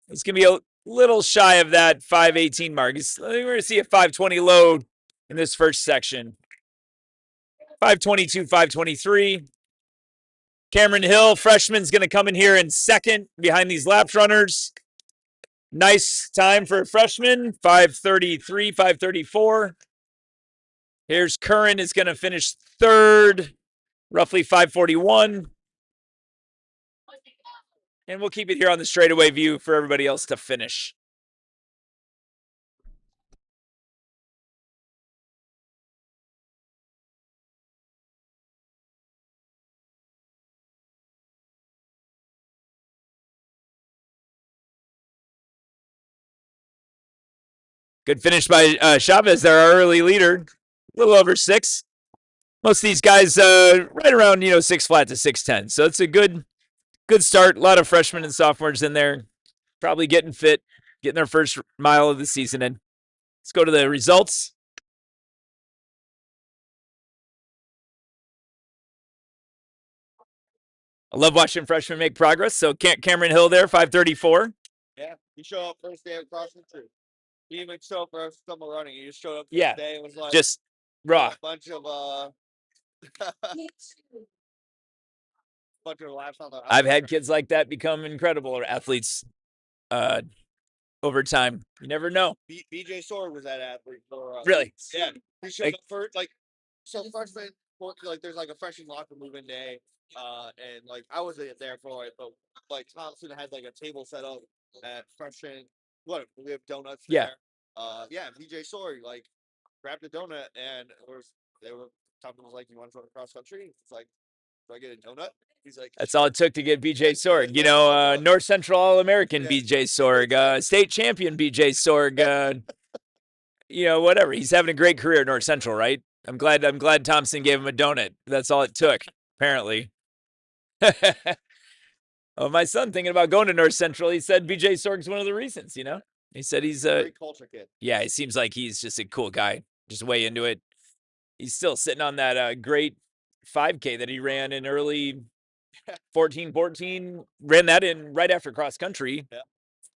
Speaker 5: It's going to be a little shy of that 5:18 mark. We're going to see a 5:20 load in this first section. 5:22, 5:23. Cameron Hill, freshman's going to come in here in second behind these lap runners. Nice time for a freshman, 5:33, 5:34. Here's Curran is going to finish third, roughly 5:41. And we'll keep it here on the straightaway view for everybody else to finish. Good finish by Chavez there, our early leader. A little over 6. Most of these guys right around, 6 flat to 6'10". So it's a good start. A lot of freshmen and sophomores in there. Probably getting fit, getting their first mile of the season in. Let's go to the results. I love watching freshmen make progress. So Cameron Hill there, 5:34.
Speaker 1: Yeah, you show up first day of cross country. You didn't even show up for summer running. You just showed up
Speaker 5: Yeah,
Speaker 1: day. It was like
Speaker 5: just raw.
Speaker 1: a bunch of laps on the.
Speaker 5: I've had kids like that become incredible athletes over time. You never know.
Speaker 1: BJ Sword was that athlete for
Speaker 5: Really?
Speaker 1: Yeah, he showed up first. So freshman, there's like a freshman locker moving day, and like I wasn't there for it, but like Thompson has like a table set up at freshman. We have donuts
Speaker 5: Yeah.
Speaker 1: there. Yeah, BJ Sword like grabbed a donut and Thompson was like, "You want to go to cross country?" It's like, "Do I get a donut?" He's like,
Speaker 5: That's all it took to get BJ Sorg. North Central All-American BJ Sorg, state champion BJ Sorg. Whatever. He's having a great career at North Central, right? I'm glad Thompson gave him a donut. That's all it took, apparently. Oh, my son thinking about going to North Central, he said BJ Sorg's one of the reasons, He said he's a
Speaker 1: great culture kid.
Speaker 5: Yeah, it seems like he's just a cool guy, just way into it. He's still sitting on that great 5K that he ran in early 14, ran that in right after cross country.
Speaker 1: Yeah.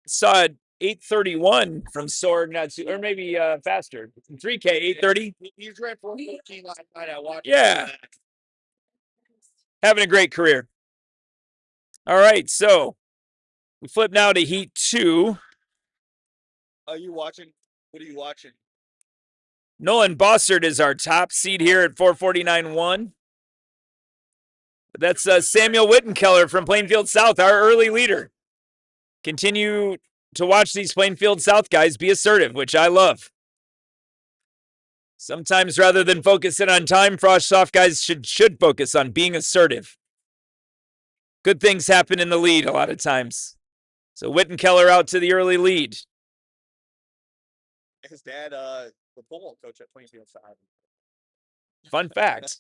Speaker 5: Saw 8:31 from Sorg, or maybe faster. 3K 8:30.
Speaker 1: He's ran 4:15 last night. I watched.
Speaker 5: Yeah, having a great career. All right, so we flip now to Heat 2.
Speaker 1: Are you watching? What are you watching?
Speaker 5: Nolan Bossert is our top seed here at 4:49.1. That's Samuel Wittenkeller from Plainfield South, our early leader. Continue to watch these Plainfield South guys be assertive, which I love. Sometimes rather than focusing on time, Frost Soft guys should focus on being assertive. Good things happen in the lead a lot of times. So Wittenkeller out to the early lead.
Speaker 1: His dad, the football coach at Plainfield South.
Speaker 5: Fun fact.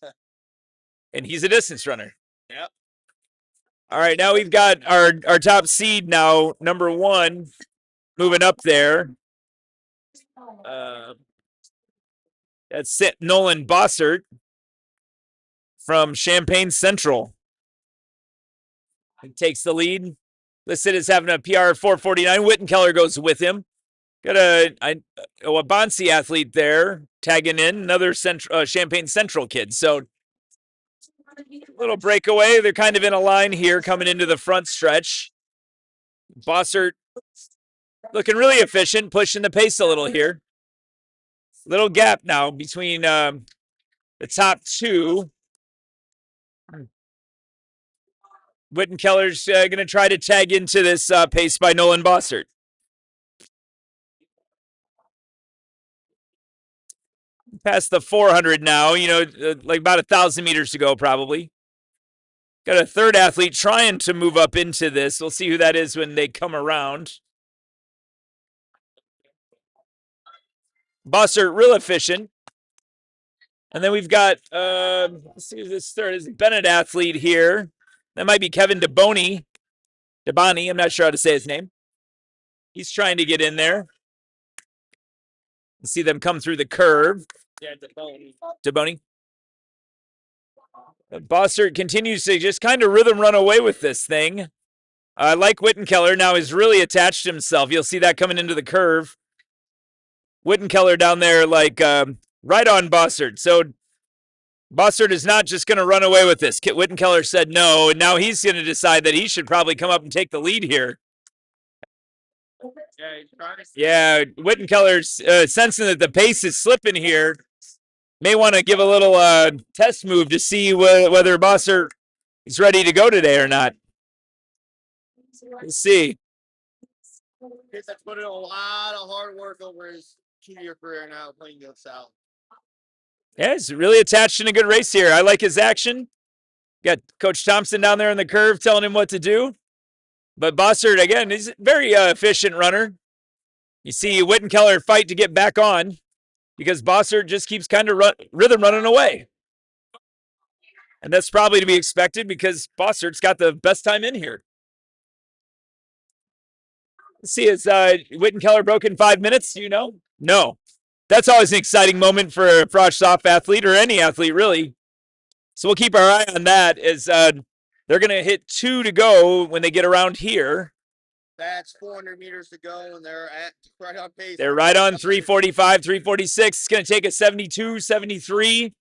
Speaker 5: And he's a distance runner.
Speaker 1: Yep.
Speaker 5: All right, now we've got our top seed now, number 1, moving up there. That's Nolan Bossert from Champaign Central. He takes the lead. Listed as having a PR of 4:49. Wittenkeller goes with him. Got a Wabansi athlete there tagging in, another Champaign Central kid. So little breakaway. They're kind of in a line here coming into the front stretch. Bossert looking really efficient, pushing the pace a little here. Little gap now between the top 2. Wittenkeller's going to try to tag into this pace by Nolan Bossert. Past the 400 now, like about 1,000 meters to go probably. Got a third athlete trying to move up into this. We'll see who that is when they come around. Bossert, real efficient. And then we've got, let's see who this third is. Bennett athlete here. That might be Kevin Deboni. I'm not sure how to say his name. He's trying to get in there. See them come through the curve.
Speaker 1: Yeah,
Speaker 5: Deboni. Bossert continues to just kind of rhythm run away with this thing. Like Wittenkeller now has really attached himself. You'll see that coming into the curve. Wittenkeller down there like right on Bossert. So Bossert is not just going to run away with this. Wittenkeller said no, and now he's going to decide that he should probably come up and take the lead here. Yeah, Wittenkeller's sensing that the pace is slipping here. May want to give a little test move to see whether Bossert is ready to go today or not. We'll see.
Speaker 1: He's put in a lot of hard work over his 2-year career now at Plainfield South.
Speaker 5: Yeah, he's really attached in a good race here. I like his action. Got Coach Thompson down there in the curve telling him what to do. But Bossert, again, he's a very efficient runner. You see Wittenkeller fight to get back on because Bossert just keeps kind of rhythm running away. And that's probably to be expected because Bossert's got the best time in here. Let's see, is Wittenkeller broken 5 minutes? Do you know? No. That's always an exciting moment for a Frosh Soft athlete or any athlete, really. So we'll keep our eye on that as they're going to hit 2 to go when they get around here.
Speaker 1: That's 400 meters to go, and they're at right on pace.
Speaker 5: They're right on 345, 346. It's going to take a 72, 73.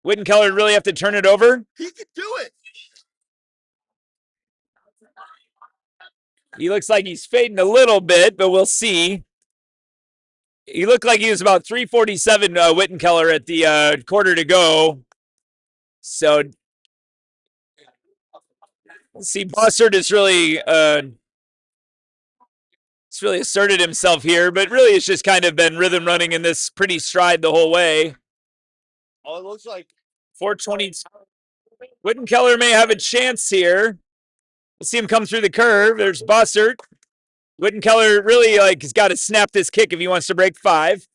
Speaker 5: Wittenkeller would really have to turn it over.
Speaker 1: He could do it.
Speaker 5: He looks like he's fading a little bit, but we'll see. He looked like he was about 347, Wittenkeller, at the quarter to go. So let's see. Bossert is really it's really asserted himself here, but really it's just kind of been rhythm running in this pretty stride the whole way.
Speaker 1: Oh, it looks like
Speaker 5: 420. Wittenkeller may have a chance here. We'll see him come through the curve. There's Bossert. Wittenkeller really has got to snap this kick if he wants to break 5.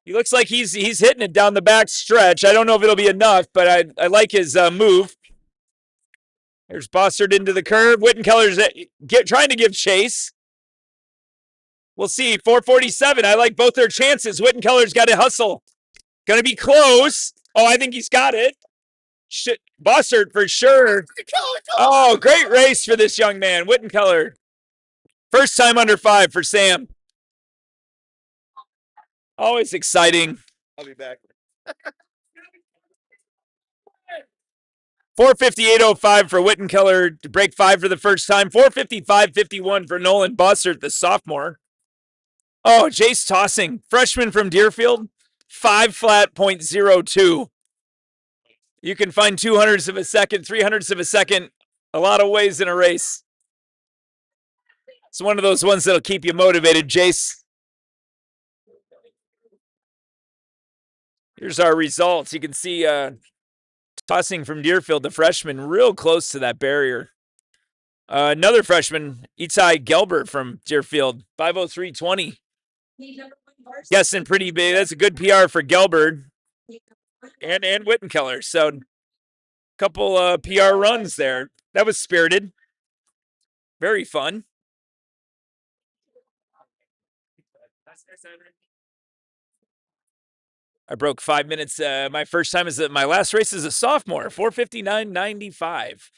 Speaker 5: He looks like he's hitting it down the back stretch. I don't know if it'll be enough, but I like his move. There's Bossert into the curve. Wittenkeller's trying to give chase. We'll see. 447. I like both their chances. Wittenkeller's got to hustle. Going to be close. Oh, I think he's got it. Bossert for sure. Oh, great race for this young man. Wittenkeller. First time under 5 for Sam. Always exciting.
Speaker 1: I'll be back.
Speaker 5: 458.05 for Wittenkeller to break 5 for the first time. 455.51 for Nolan Bossert, the sophomore. Oh, Jace tossing. Freshman from Deerfield. 5 flat .02. You can find 200ths of a second, 300ths of a second, a lot of ways in a race. It's one of those ones that'll keep you motivated, Jace. Here's our results. You can see tossing from Deerfield, the freshman, real close to that barrier. Another freshman, Itai Gelber from Deerfield, 5:03.20. Guessing pretty big. That's a good PR for Gelber and Wittenkeller. So a couple PR runs there. That was spirited. Very fun. I broke 5 minutes. My first time my last race as a sophomore, 4:59.95.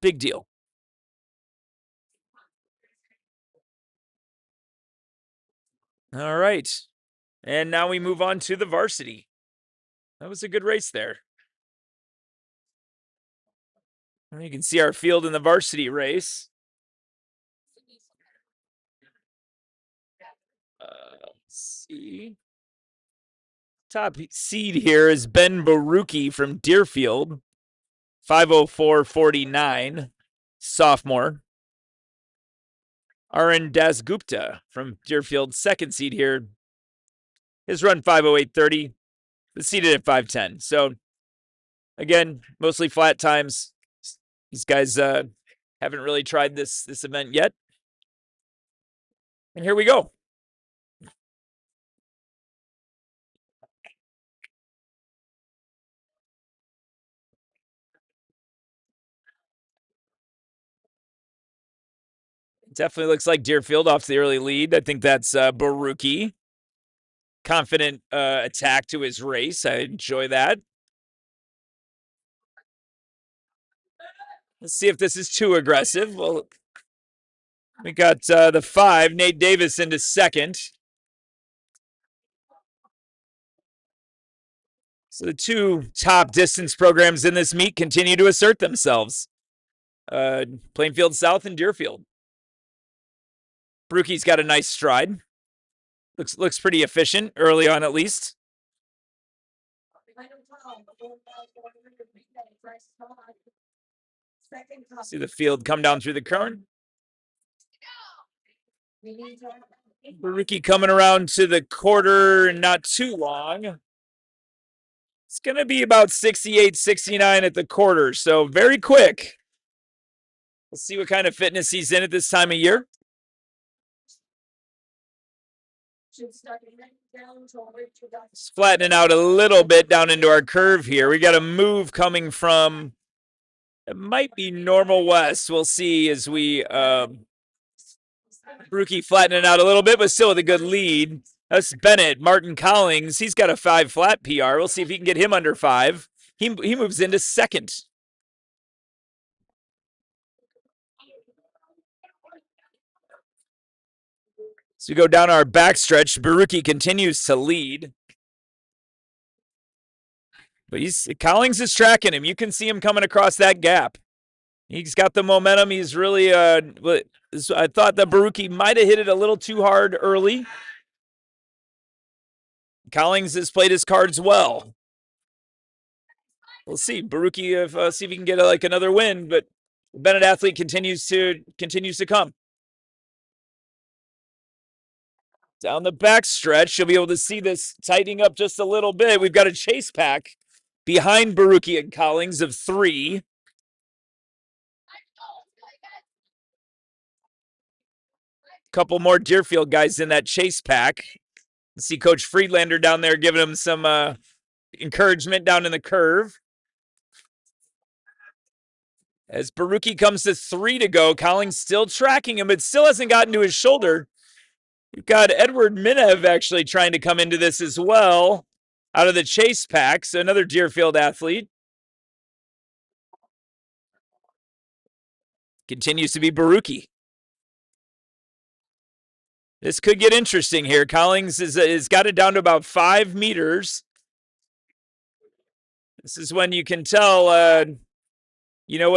Speaker 5: Big deal. All right. And now we move on to the varsity. That was a good race there. And you can see our field in the varsity race. Let's see. Top seed here is Ben Baruki from Deerfield, 5:04.49, sophomore. Arun Dasgupta from Deerfield, second seed here. His run 5:08.30, the seeded at 5:10. So, again, mostly flat times. These guys haven't really tried this event yet. And here we go. Definitely looks like Deerfield off the early lead. I think that's Baruki. Confident attack to his race. I enjoy that. Let's see if this is too aggressive. Well, we got the 5, Nate Davis, into second. So the 2 top distance programs in this meet continue to assert themselves. Plainfield South and Deerfield. Baruki's got a nice stride. Looks pretty efficient early on, at least. See the field come down through the current. Baruki coming around to the quarter, not too long. It's going to be about 68, 69 at the quarter, so very quick. We'll see what kind of fitness he's in at this time of year.
Speaker 3: Should start down toward
Speaker 5: It's flattening out a little bit down into our curve here. We got a move coming from, it might be normal west. We'll see as we, Brookie flattening out a little bit, but still with a good lead. That's Bennett. Martin Collings, he's got a 5 flat PR. We'll see if he can get him under 5. He moves into second. So we go down our backstretch. Baruki continues to lead. But Collings is tracking him. You can see him coming across that gap. He's got the momentum. He's really, I thought that Baruki might have hit it a little too hard early. Collings has played his cards well. We'll see. Baruki, see if he can get another win, but the Bennett athlete continues to come. Down the back stretch, you'll be able to see this tightening up just a little bit. We've got a chase pack behind Baruki and Collings of 3. Couple more Deerfield guys in that chase pack. See Coach Friedlander down there giving him some encouragement down in the curve. As Baruki comes to 3 to go, Collins still tracking him, but still hasn't gotten to his shoulder. You've got Edward Minev actually trying to come into this as well out of the chase pack, so another Deerfield athlete. Continues to be Baruki. This could get interesting here. Collins has got it down to about 5 meters. This is when you can tell, you know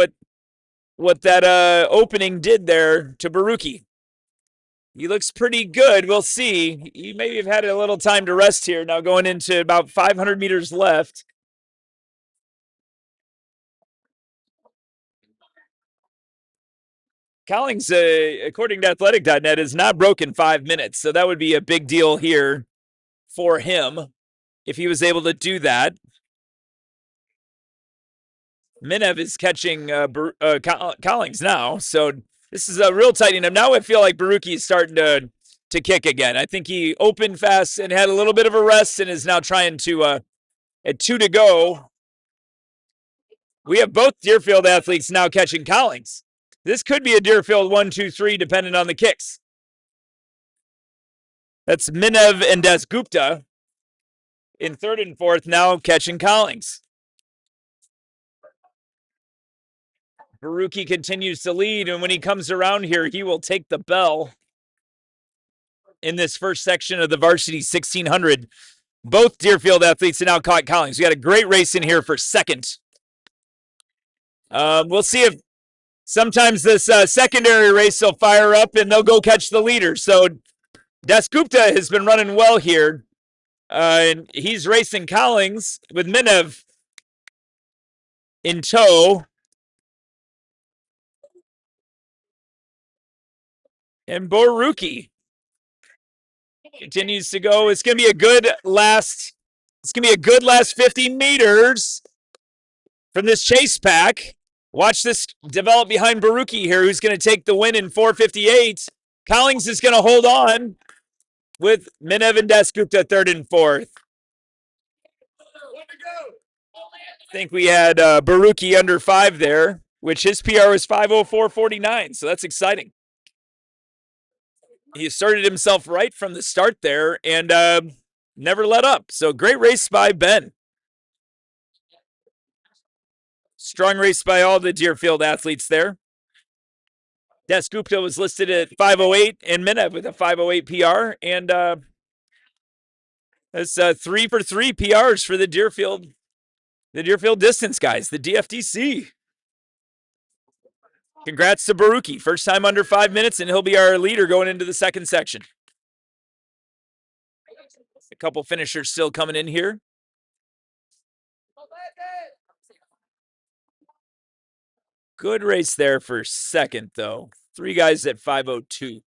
Speaker 5: what that opening did there to Baruki. He looks pretty good. We'll see. He may have had a little time to rest here. Now going into about 500 meters left. Collins, according to athletic.net, has not broken 5 minutes. So that would be a big deal here for him if he was able to do that. Minev is catching Collins now. So this is a real tightening up. Now I feel like Baruki is starting to kick again. I think he opened fast and had a little bit of a rest and is now trying to, at 2 to go, we have both Deerfield athletes now catching Collins. This could be a Deerfield 1, 2, 3, depending on the kicks. That's Minev and Dasgupta in 3rd and 4th, now catching Collins. Baruki continues to lead, and when he comes around here, he will take the bell in this first section of the varsity 1600. Both Deerfield athletes have now caught Collins. We got a great race in here for second. We'll see if sometimes this secondary race will fire up and they'll go catch the leader. So Dasgupta has been running well here. And he's racing Collins with Minev in tow. And Baruki continues to go. It's going to be a good last 15 meters from this chase pack. Watch this develop behind Baruki here, who's going to take the win in 4:58. Collins is going to hold on with Minev and Dasgupta 3rd and 4th. I think we had Baruki under 5 there, which his PR was 5:04.49, so that's exciting. He started himself right from the start there and never let up. So great race by Ben. Strong race by all the Deerfield athletes there. Dasgupta was listed at 5:08 and Minev with a 5:08 PR. And that's 3 for 3 PRs for the Deerfield distance guys, the DFDC. Congrats to Baruki. First time under 5 minutes, and he'll be our leader going into the second section. A couple finishers still coming in here. Good race there for second, though. 3 guys at 5:02.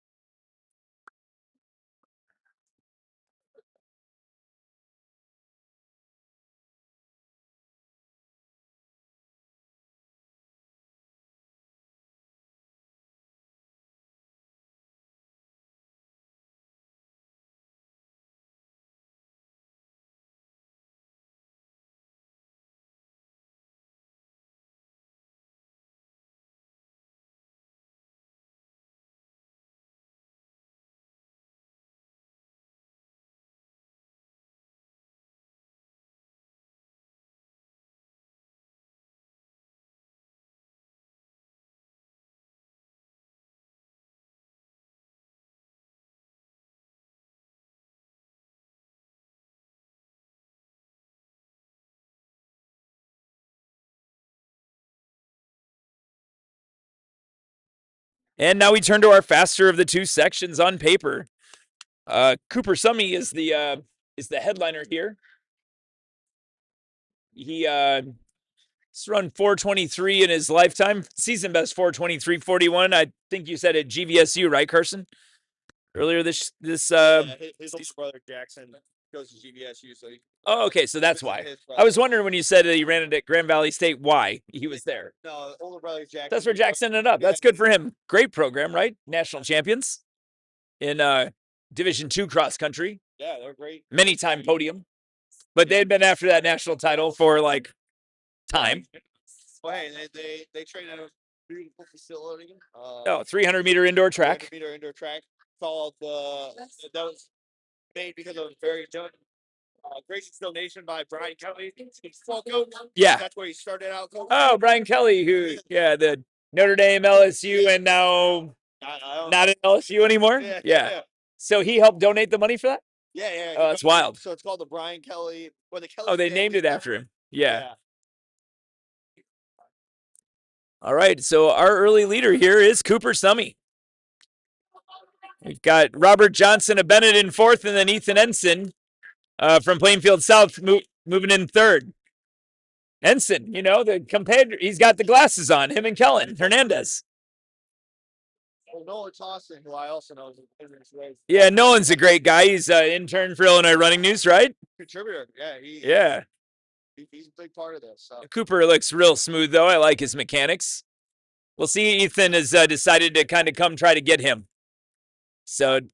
Speaker 5: And now we turn to our faster of the two sections on paper. Cooper Summey is the headliner here. He he's run 423 in his lifetime, season best 423.41. I think you said at GVSU, right, Carson? Earlier this
Speaker 1: his older brother Jackson goes to GVSU, so
Speaker 5: oh, okay, so that's why. I was wondering when you said that he ran it at Grand Valley State, why he was there.
Speaker 1: No, older brother Jackson.
Speaker 5: That's where Jackson ended up. That's good for him. Great program, right? National champions in Division II cross country.
Speaker 1: Yeah, they're great.
Speaker 5: Many time podium, but they had been after that national title for like time.
Speaker 1: Well, hey, they train at a beautiful facility.
Speaker 5: 300-meter indoor track.
Speaker 1: 300-meter indoor track. Called that was made because of a very gracious donation by Brian Kelly, football coach.
Speaker 5: Yeah,
Speaker 1: that's where he started out. Coach.
Speaker 5: Oh, Brian Kelly, who the Notre Dame, LSU, and now not at LSU anymore. Yeah. So he helped donate the money for that.
Speaker 1: Yeah.
Speaker 5: Oh, that's wild.
Speaker 1: So it's called the Brian Kelly. Or the Kelly.
Speaker 5: Oh, they named it after him. Yeah. All right. So our early leader here is Cooper Summey. We've got Robert Johnson of Bennett in fourth, and then Ethan Ensign from Plainfield South moving in third. Ensign, the competitor, he's got the glasses on, him and Kellen Hernandez.
Speaker 1: Well, Nolan Tossin, who I also know is in this race.
Speaker 5: Yeah, Nolan's a great guy. He's an intern for Illinois Running News, right?
Speaker 1: Contributor, he's a big part of this. So.
Speaker 5: Cooper looks real smooth, though. I like his mechanics. We'll see. Ethan has decided to kind of come try to get him. So,
Speaker 1: and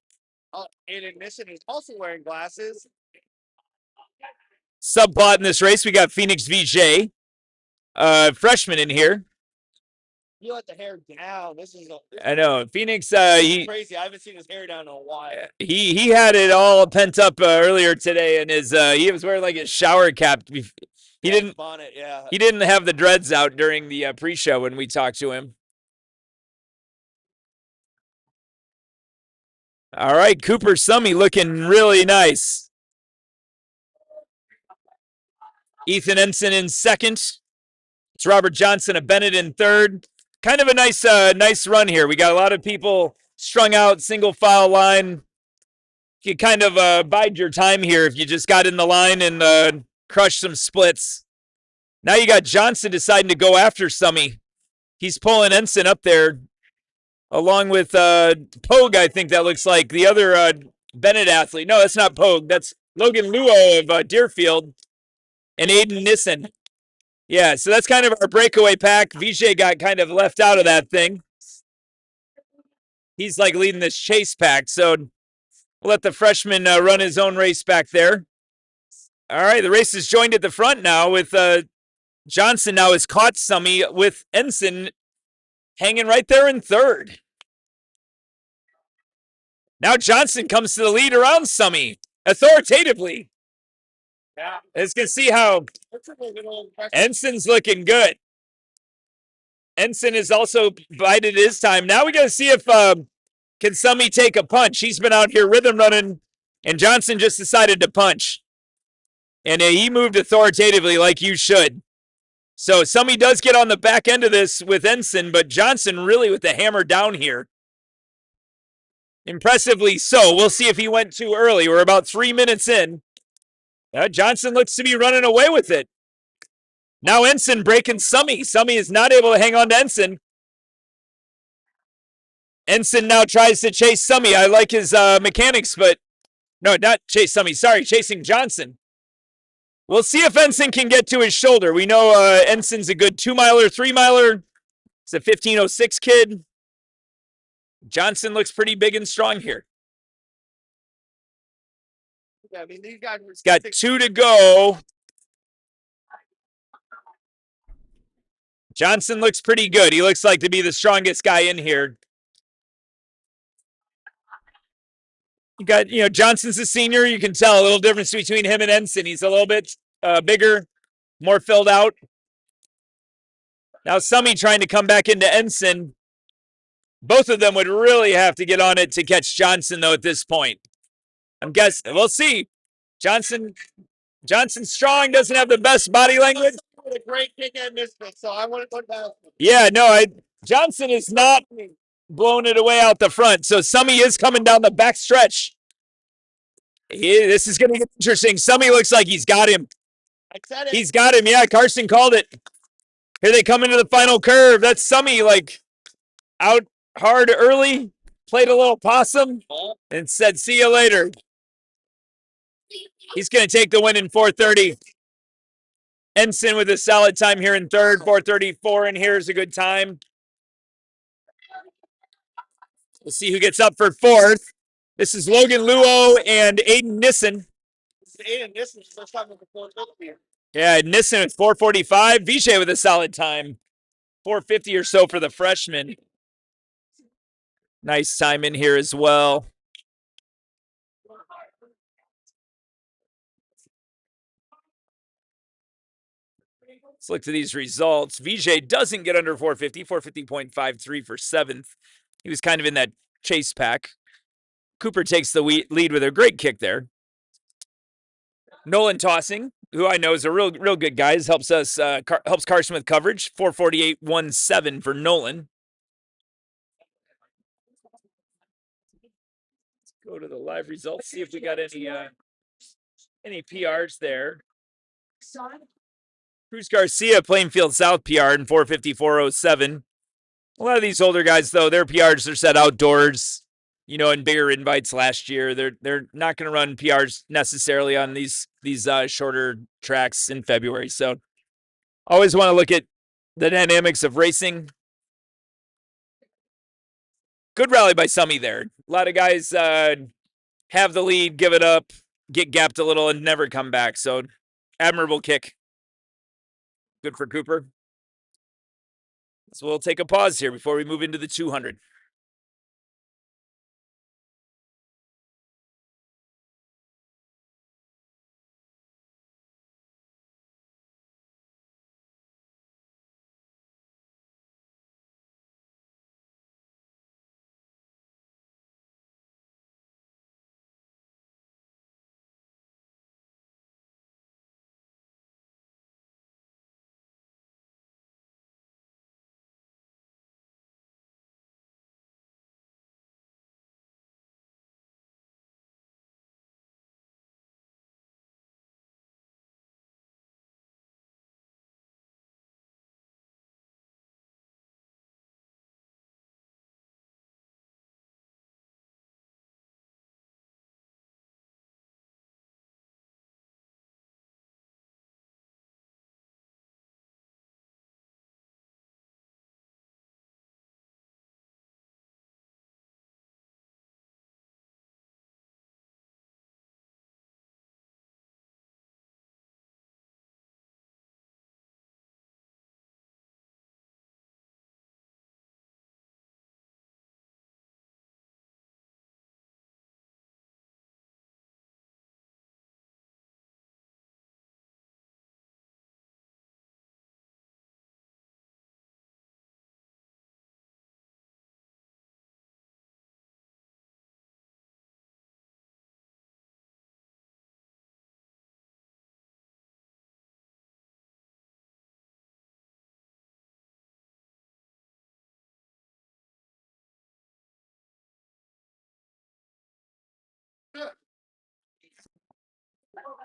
Speaker 1: Ignition is also wearing glasses.
Speaker 5: Subplot in this race, we got Phoenix VJ, freshman in here.
Speaker 1: You let the hair down.
Speaker 5: I know Phoenix.
Speaker 1: He's crazy. I haven't seen his hair down in a while.
Speaker 5: He had it all pent up earlier today, and he was wearing like his shower cap. He didn't
Speaker 1: bonnet, yeah.
Speaker 5: He didn't have the dreads out during the pre-show when we talked to him. All right, Cooper Summey looking really nice. Ethan Ensign in second. It's Robert Johnson of Bennett in third. Kind of a nice run here. We got a lot of people strung out, single file line. You kind of bide your time here if you just got in the line and crushed some splits. Now you got Johnson deciding to go after Summey. He's pulling Ensign up there, along with Pogue, I think that looks like, the other Bennett athlete. No, that's not Pogue. That's Logan Luo of Deerfield and Aiden Nissen. Yeah, so that's kind of our breakaway pack. VJ got kind of left out of that thing. He's like leading this chase pack, so we'll let the freshman run his own race back there. All right, the race is joined at the front now with Johnson now has caught Summey with Ensign hanging right there in third. Now Johnson comes to the lead around Summey authoritatively.
Speaker 1: Yeah.
Speaker 5: Let's get see how Ensign's looking good. Ensign has also bided his time. Now we got to see if can Summey take a punch. He's been out here rhythm running, and Johnson just decided to punch. And he moved authoritatively like you should. So Summey does get on the back end of this with Ensign, but Johnson really with the hammer down here. Impressively so. We'll see if he went too early. We're about 3 minutes in. Johnson looks to be running away with it. Now Ensign breaking Summey. Summey is not able to hang on to Ensign. Ensign now tries to chase Summey. I like his mechanics, but no, not chase Summey. Sorry, chasing Johnson. We'll see if Ensign can get to his shoulder. We know Ensign's a good 2-miler, 3-miler. He's a 1506 kid. Johnson looks pretty big and strong here.
Speaker 1: Yeah, I mean, these guys
Speaker 5: got 2 to go. Johnson looks pretty good. He looks like to be the strongest guy in here. You got, Johnson's a senior. You can tell a little difference between him and Ensign. He's a little bit bigger, more filled out. Now Summey trying to come back into Ensign. Both of them would really have to get on it to catch Johnson, though, at this point. I'm guessing. We'll see. Johnson strong, doesn't have the best body language.
Speaker 1: A great kick and missed it, so I want to put that.
Speaker 5: Yeah, no, Johnson is not blowing it away out the front. So Summy is coming down the back stretch. This is going to get interesting. Summy looks like he's got him.
Speaker 4: I said it.
Speaker 5: He's got him. Yeah, Carson called it. Here they come into the final curve. That's Summy, like, out hard early, played a little possum, and said, see you later. He's going to take the win in 4:30. Ensign with a solid time here in third. 4:34 in here is a good time. We'll see who gets up for fourth. This is Logan Luo and Aiden Nissen.
Speaker 4: Aiden Nissen, first time with the 450.
Speaker 5: Yeah, Nissen at 4:45. Vijay with a solid time. 4:50 or so for the freshman. Nice time in here as well. Let's look to these results. Vijay doesn't get under 450, 450.53 for seventh. He was kind of in that chase pack. Cooper takes the lead with a great kick there. Nolan Tossing, who I know is a real good guy, helps Carson with coverage. 448.17 for Nolan. Let's go to the live results, see if we got any PRs there. Cruz Garcia, Plainfield South PR in 454.07. A lot of these older guys, though, their PRs are set outdoors, in bigger invites last year. They're not going to run PRs necessarily on these shorter tracks in February. So always want to look at the dynamics of racing. Good rally by Summy there. A lot of guys have the lead, give it up, get gapped a little, and never come back. So admirable kick. Good for Cooper. So we'll take a pause here before we move into the 200.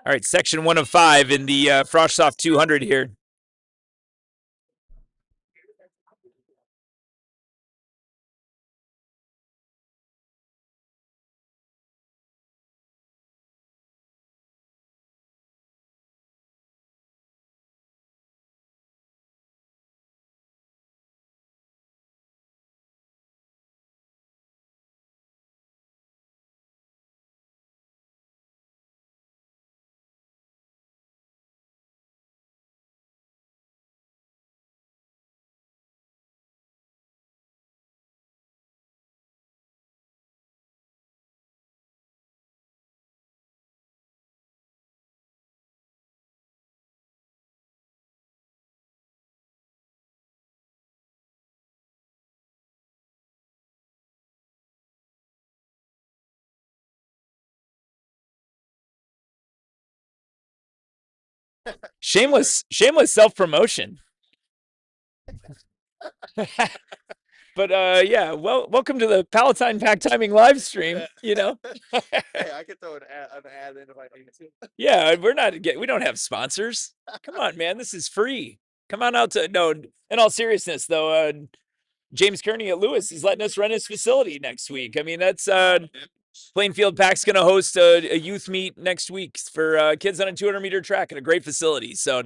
Speaker 5: All right, section 1 of 5 in the Froshsoft 200 here. Shameless self-promotion. But yeah, well, welcome to the Palatine Pack Timing live stream. You know,
Speaker 1: Hey, I could throw an ad in if I need to.
Speaker 5: yeah, we don't have sponsors. Come on, man, this is free. Come on out to no. In all seriousness, though, James Kearney at Lewis is letting us run his facility next week. I mean, that's Plainfield Pack's going to host a youth meet next week for kids on a 200-meter track at a great facility. So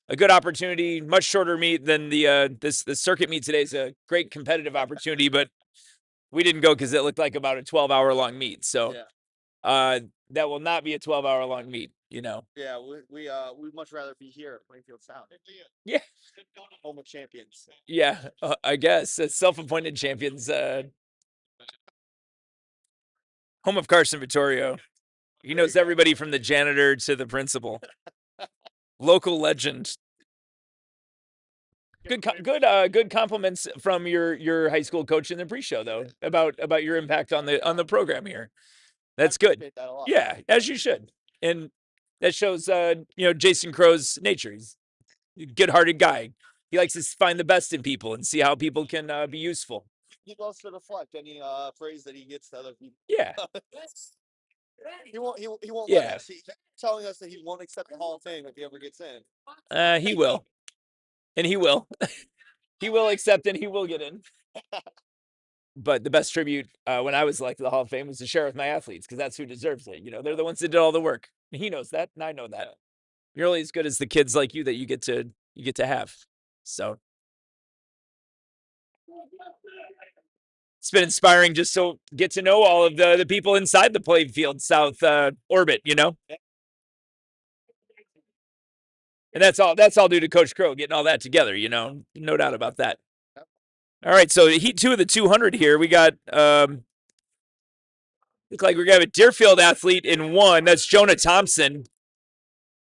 Speaker 5: a good opportunity, much shorter meet than the circuit meet today is a great competitive opportunity, but we didn't go because it looked like about a 12-hour long meet. So that will not be a 12-hour long meet, you know.
Speaker 1: Yeah, we'd much rather be here at Plainfield South.
Speaker 5: Yeah.
Speaker 1: Home of champions.
Speaker 5: Yeah, I guess it's self-appointed champions. Home of Carson Vittorio. He knows everybody from the janitor to the principal. Local legend. Good compliments from your high school coach in the pre-show though about your impact on the program here. That's good. Yeah, as you should. And that shows Jason Crow's nature. He's a good-hearted guy. He likes to find the best in people and see how people can be useful.
Speaker 1: He loves to deflect any praise that he gets to other people.
Speaker 5: Yeah.
Speaker 1: He won't
Speaker 5: Yeah.
Speaker 1: let us. He's telling us that he won't accept the Hall of Fame if he ever gets in.
Speaker 5: He will. And he will. He will accept and he will get in. But the best tribute when I was elected to the Hall of Fame was to share with my athletes because that's who deserves it. You know, they're the ones that did all the work. And he knows that, and I know that. You're only as good as the kids like you that you get to have. So it's been inspiring just to get to know all of the people inside the Plainfield South orbit, you know. And that's all due to Coach Crow getting all that together, you know. No doubt about that. All right, so heat 2 of the 200 here. We got look like we're gonna have a Deerfield athlete in 1. That's Jonah Thompson.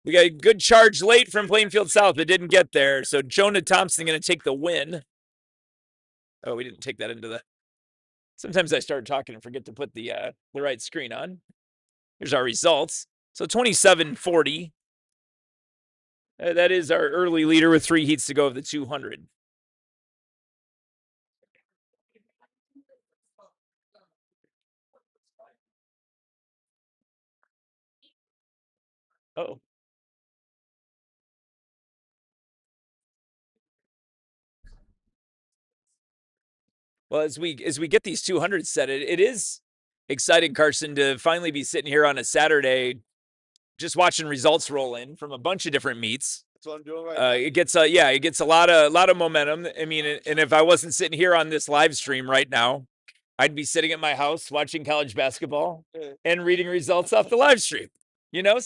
Speaker 5: We got a good charge late from Plainfield South, but didn't get there. So Jonah Thompson gonna take the win. Oh, we didn't take that into the. Sometimes I start talking and forget to put the right screen on. Here's our results. So 27:40. That is our early leader with 3 heats to go of the 200. Oh. Well, as we get these 200s set, it is exciting, Carson, to finally be sitting here on a Saturday, just watching results roll in from a bunch of different meets.
Speaker 1: That's what I'm doing right now.
Speaker 5: It gets a lot of momentum. I mean, and if I wasn't sitting here on this live stream right now, I'd be sitting at my house watching college basketball and reading results off the live stream. You know,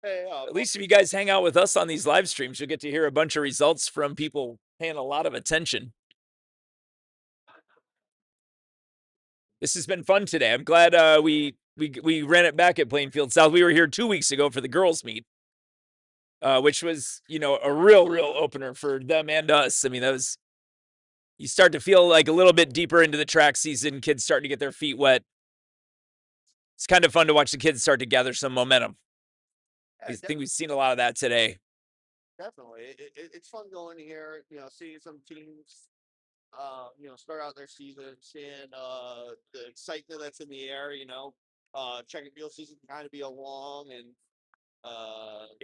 Speaker 1: Hey,
Speaker 5: at least if you guys hang out with us on these live streams, you'll get to hear a bunch of results from people paying a lot of attention. This has been fun today. I'm glad we ran it back at Plainfield South. We were here 2 weeks ago for the girls' meet, which was, a real opener for them and us. I mean, you start to feel like a little bit deeper into the track season, kids starting to get their feet wet. It's kind of fun to watch the kids start to gather some momentum. I think we've seen a lot of that today.
Speaker 1: Definitely. It's fun going here, seeing some teams, start out their season, seeing the excitement that's in the air, track and field season can kind of be a long and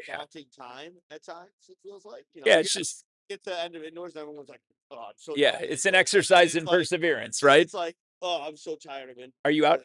Speaker 1: daunting time at times, it feels like.
Speaker 5: It's just
Speaker 1: get to the end of indoors and everyone's like, oh, I'm so
Speaker 5: tired. It's an exercise in perseverance, right?
Speaker 1: It's like, oh, I'm so tired of it.
Speaker 5: Are you out?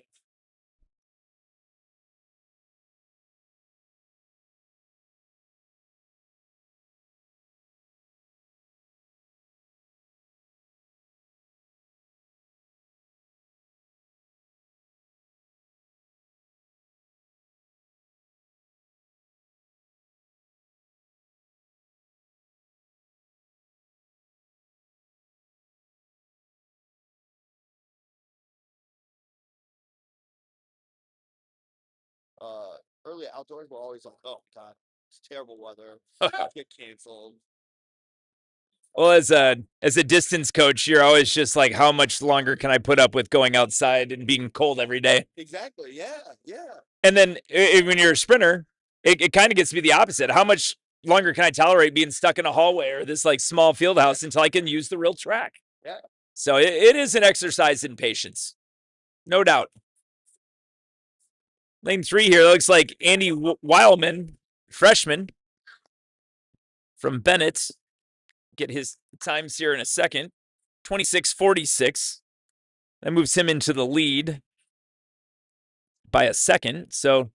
Speaker 1: Early outdoors were always like, oh god, it's terrible weather. Get canceled.
Speaker 5: Well, as a distance coach, you're always just like, how much longer can I put up with going outside and being cold every day?
Speaker 1: Exactly. Yeah.
Speaker 5: And then when you're a sprinter, it kind of gets to be the opposite. How much longer can I tolerate being stuck in a hallway or this like small field house until I can use the real track?
Speaker 1: Yeah.
Speaker 5: So it is an exercise in patience, no doubt. Lane 3 here looks like Andy Weilman, freshman from Bennett. Get his times here in a second. 26:46. That moves him into the lead by a second. So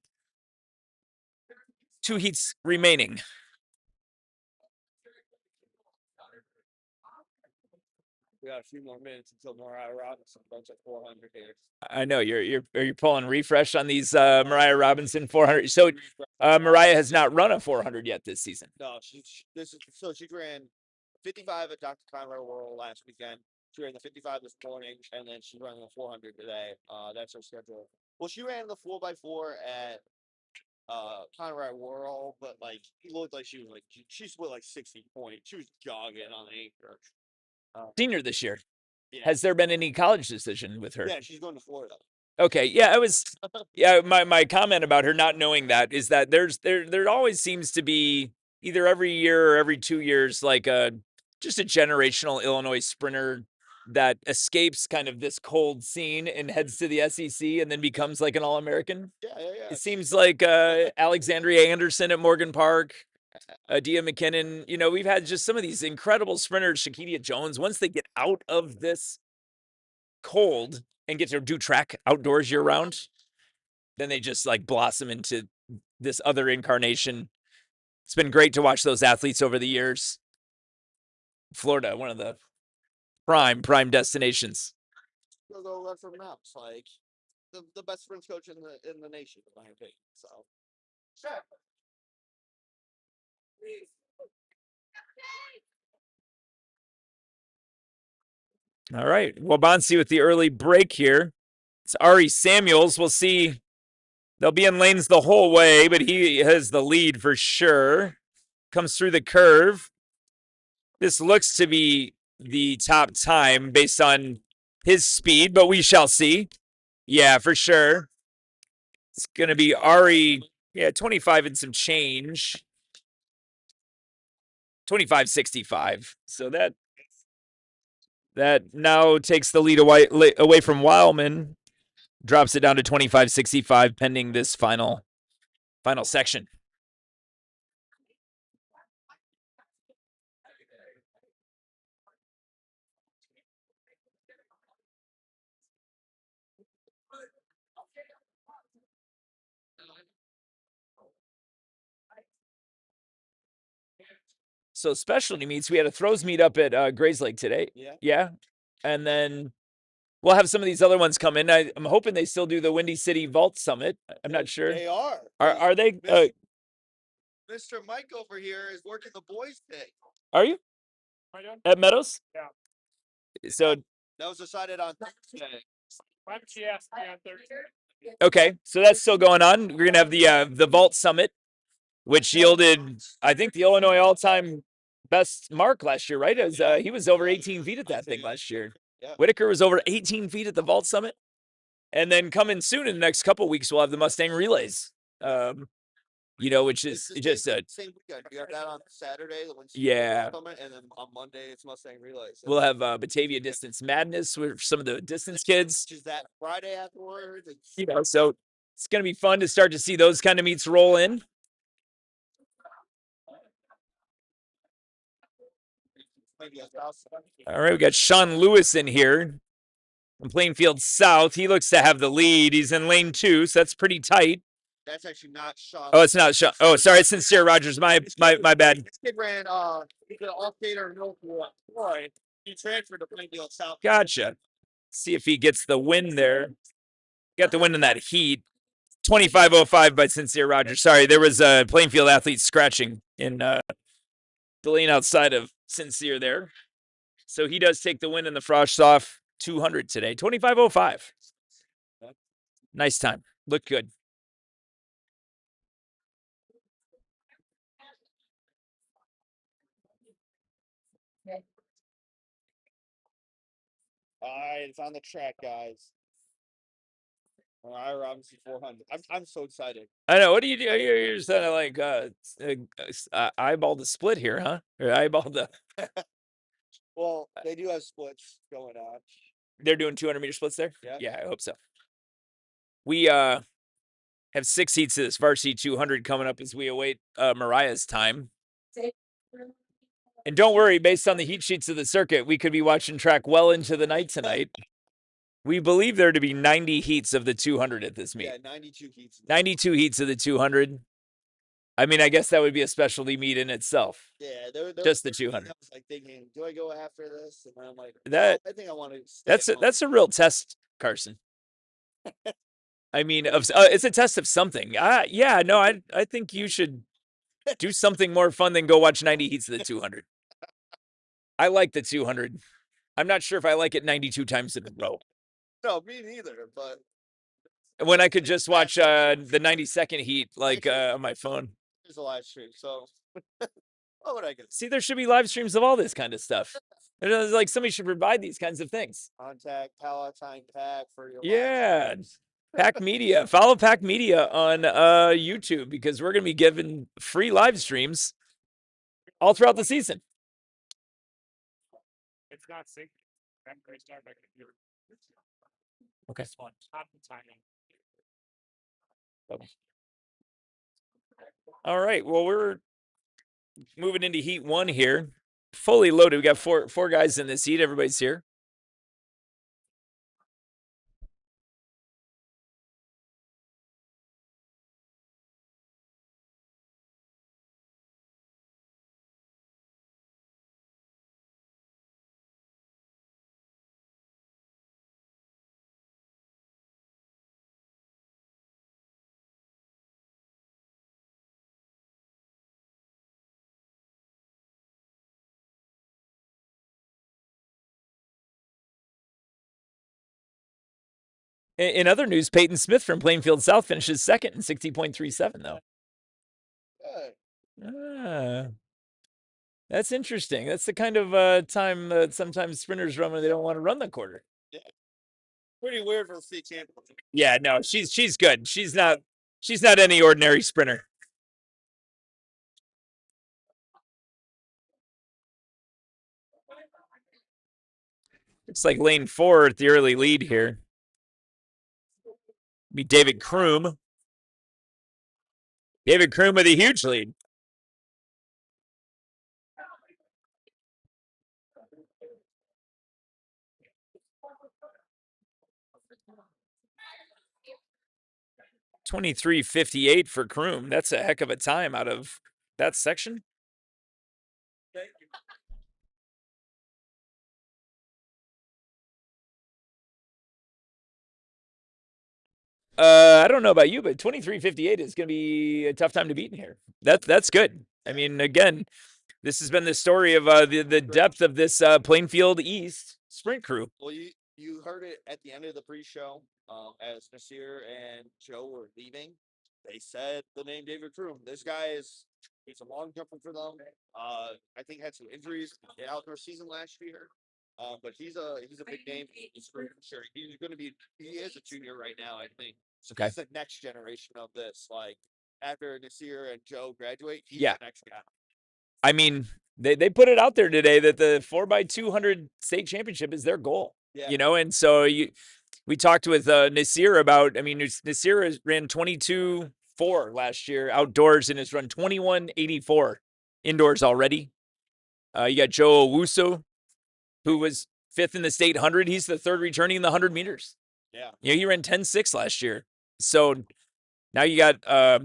Speaker 5: 2 heats remaining.
Speaker 1: We got a few more minutes until Mariah Robinson runs at 400 here.
Speaker 5: I know you're pulling refresh on these Mariah Robinson 400. So Mariah has not run a 400 yet this season.
Speaker 1: No, she ran 55 at Dr. Conrad World last weekend. She ran the 55 this morning, and then she ran the 400 today. That's her schedule. Well, she ran the 4x4 at Conrad World, but like it looked like she was like she split like 60 points. She was jogging on the anchor.
Speaker 5: Senior this year.
Speaker 1: Yeah.
Speaker 5: Has there been any college decision with her?
Speaker 1: Yeah, she's going to Florida.
Speaker 5: Okay, yeah, my comment about her not knowing that is that there always seems to be either every year or every 2 years like just a generational Illinois sprinter that escapes kind of this cold scene and heads to the SEC and then becomes like an All-American.
Speaker 1: Yeah.
Speaker 5: It seems like Alexandria Anderson at Morgan Park, Dia McKinnon. You know, we've had just some of these incredible sprinters, Shaquidia Jones, once they get out of this cold and get to do track outdoors year round, then they just like blossom into this other incarnation. It's been great to watch those athletes over the years. Florida, one of the prime destinations.
Speaker 1: We'll go run for maps, like the best sprints coach in the nation, in my opinion. So. Sure.
Speaker 5: All right, Wabansi with the early break here. It's Ari Samuels. We'll see. They'll be in lanes the whole way, but he has the lead for sure. Comes through the curve. This looks to be the top time based on his speed, but we shall see. Yeah, for sure. It's going to be Ari, 25 and some change. 25.65. So that now takes the lead away from Wildman. Drops it down to 25.65 pending this final section. So specialty meets, we had a throws meet up at Grays Lake today. Yeah. And then we'll have some of these other ones come in. I'm hoping they still do the Windy City Vault Summit. I'm not sure.
Speaker 1: They are.
Speaker 5: Are they?
Speaker 1: Mr. Mike over here is working the boys' thing.
Speaker 5: Are you? At Meadows?
Speaker 4: Yeah.
Speaker 5: So
Speaker 1: that was decided on Thursday.
Speaker 4: Why would she ask me on Thursday?
Speaker 5: Okay, so that's still going on. We're gonna have the Vault Summit, which yielded, I think, the Illinois all-time best mark last year, right? As he was over 18 feet at that thing last year.
Speaker 1: Yeah.
Speaker 5: Whitaker was over 18 feet at the Vault Summit. And then coming soon in the next couple weeks, we'll have the Mustang Relays. Which is just a
Speaker 1: same weekend. We got that on Saturday, the Wednesday Summit, and then on Monday it's Mustang Relays.
Speaker 5: We'll have Batavia Distance Madness with some of the distance kids.
Speaker 1: Which is that Friday afterwards.
Speaker 5: So it's gonna be fun to start to see those kind of meets roll in. All right, we got Sean Lewis in here from Plainfield South. He looks to have the lead. He's in lane 2, so that's pretty tight.
Speaker 1: That's actually not Sean.
Speaker 5: Oh, it's not Sean. Oh, sorry, it's Sincere Rogers. My bad.
Speaker 1: This kid ran the off-cater North Floyd. He transferred to Plainfield South.
Speaker 5: Gotcha. See if he gets the win there. Got the win in that heat. 25.05 by Sincere Rogers. Sorry, there was a Plainfield athlete scratching in the lane outside of Sincere there. So he does take the win in the Frostoff 200 today. 25.05. Nice time. Looked good.
Speaker 1: All right, it's on the track, guys. Mariah Robinson 400. I'm so excited.
Speaker 5: I know. What do you do? You're just kind of like eyeball the split here, huh? Or eyeball the.
Speaker 1: Well, they do have splits going on.
Speaker 5: They're doing 200-meter splits there?
Speaker 1: Yeah.
Speaker 5: Yeah, I hope so. We have 6 heats to this varsity 200 coming up as we await Mariah's time. And don't worry, based on the heat sheets of the circuit, we could be watching track well into the night tonight. We believe there to be 90 heats of the 200 at this meet.
Speaker 1: Yeah, 92 heats.
Speaker 5: 92 heats of the 200. I mean, I guess that would be a specialty meet in itself.
Speaker 1: Yeah, they're
Speaker 5: Just the
Speaker 1: I
Speaker 5: 200.
Speaker 1: was like thinking, do I go after this? And I'm like,
Speaker 5: That-
Speaker 1: I think I want to.
Speaker 5: That's a real test, Carson. I mean, it's a test of something. Yeah, no, I think you should do something more fun than go watch 90 heats of the 200. I like the 200. I'm not sure if I like it 92 times in a row.
Speaker 1: No, me neither. But
Speaker 5: When I could just watch the 92nd heat like on my phone.
Speaker 1: there's a live stream, so what would I get?
Speaker 5: See, there should be live streams of all this kind of stuff. It's like somebody should provide these kinds of things.
Speaker 1: Contact Palatine Pack for your.
Speaker 5: Yeah. Pack Media. Follow Pack Media on YouTube because we're going to be giving free live streams all throughout the season.
Speaker 4: It's not synced. I'm going to start my computer.
Speaker 5: Okay.
Speaker 4: This one, not the timing.
Speaker 5: All right. Well, we're moving into heat 1 here. Fully loaded. We got four guys in this heat. Everybody's here. In other news, Peyton Smith from Plainfield South finishes second in 60.37, though. That's interesting. That's the kind of time that sometimes sprinters run when they don't want to run the quarter.
Speaker 1: Yeah. Pretty weird for a state champion.
Speaker 5: Yeah, no, she's good. She's not any ordinary sprinter. It's like lane 4 at the early lead here. Be David Kroom. David Kroom with a huge lead. .23:58 for Kroom. That's a heck of a time out of that section. I don't know about you, but 23:58 is going to be a tough time to beat in here. That's good. I mean, again, this has been the story of the depth of this Plainfield East sprint crew.
Speaker 1: Well, you heard it at the end of the pre-show as Nasir and Joe were leaving. They said the name David Kroom. This guy he's a long jumper for them. I think had some injuries in the outdoor season last year. But he's a big name. He's for sure. He is a junior right now, I think. So
Speaker 5: Okay.
Speaker 1: he's the next generation of this. Like after Nasir and Joe graduate, he's
Speaker 5: Yeah.
Speaker 1: the next guy.
Speaker 5: I mean, they put it out there today that the 4x200 state championship is their goal.
Speaker 1: Yeah.
Speaker 5: You know, and so we talked with Nasir about. I mean, Nasir ran 22.4 last year outdoors and has run 21.84 indoors already. You got Joe Owusu, who was 5th in the state 100. He's the 3rd returning in the 100 meters.
Speaker 1: Yeah.
Speaker 5: You know, he ran 10.6 last year. So now you got, I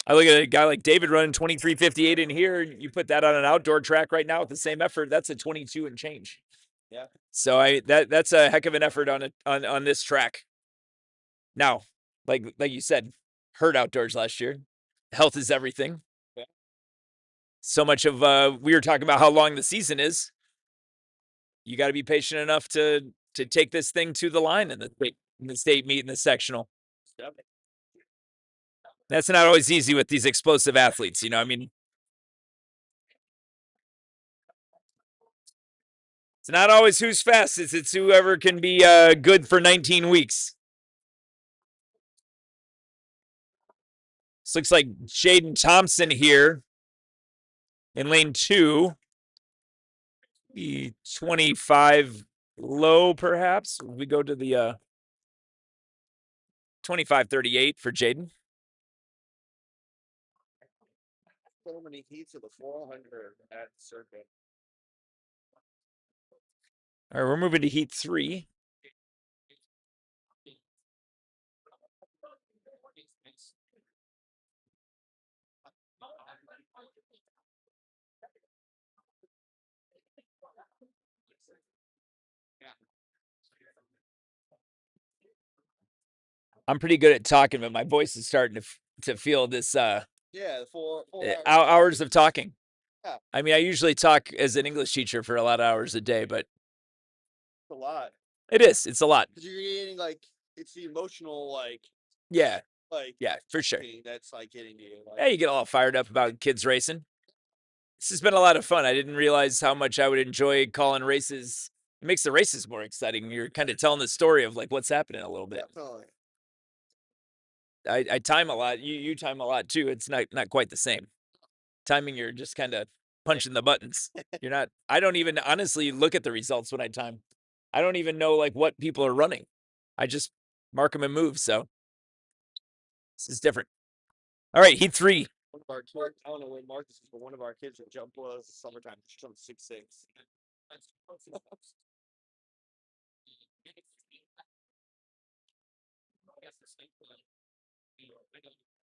Speaker 5: look at a guy like David running 23:58 in here. You put that on an outdoor track right now with the same effort, that's a 22 and change.
Speaker 1: Yeah.
Speaker 5: So that's a heck of an effort on this track. Now, like you said, hurt outdoors last year. Health is everything.
Speaker 1: Yeah.
Speaker 5: So much of we were talking about how long the season is. You got to be patient enough to take this thing to the line in the state meet in the sectional.
Speaker 1: Yep.
Speaker 5: That's not always easy with these explosive athletes, you know. I mean, it's not always who's fastest. It's whoever can be good for 19 weeks. This looks like Jaden Thompson here in lane 2. Be 25 low, perhaps. We go to the 25-38 for Jaden.
Speaker 1: So many heats of the 400 at circuit.
Speaker 5: All right, we're moving to heat 3. I'm pretty good at talking, but my voice is starting to feel this
Speaker 1: Yeah, four
Speaker 5: hours of talking.
Speaker 1: Yeah.
Speaker 5: I mean, I usually talk as an English teacher for a lot of hours a day, but
Speaker 1: It's a lot.
Speaker 5: it is. It's a lot.
Speaker 1: Because you're getting like it's the emotional
Speaker 5: Yeah,
Speaker 1: like
Speaker 5: yeah, for sure.
Speaker 1: that's like getting to you.
Speaker 5: Yeah, you get all fired up about kids racing. This has been a lot of fun. I didn't realize how much I would enjoy calling races. It makes the races more exciting. You're kind of telling the story of like what's happening a little bit.
Speaker 1: Definitely.
Speaker 5: I time a lot. You time a lot too. It's not quite the same. Timing, you're just kind of punching the buttons. You're not. I don't even honestly look at the results when I time. I don't even know like what people are running. I just mark them and move. So this is different. All right, heat 3.
Speaker 1: One of our kids, I don't know when Marcus is, but one of our kids in jump was summertime. She jumped 6'6".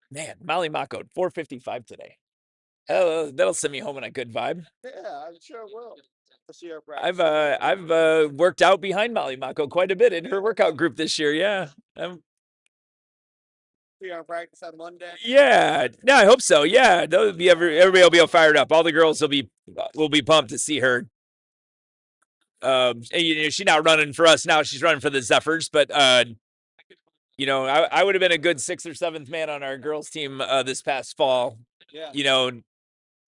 Speaker 5: Man, Molly Mako, 455 today. Oh, that'll send me home in a good vibe.
Speaker 1: Yeah, I'm sure it will.
Speaker 5: I've worked out behind Molly Mako quite a bit in her workout group this year. Yeah.
Speaker 1: We are practice on Monday.
Speaker 5: Yeah. I hope so. Yeah. Everybody will be all fired up. All the girls will be pumped to see her. And, she's not running for us now. She's running for the Zephyrs, but I would have been a good 6th or 7th man on our girls team this past fall.
Speaker 1: Yeah.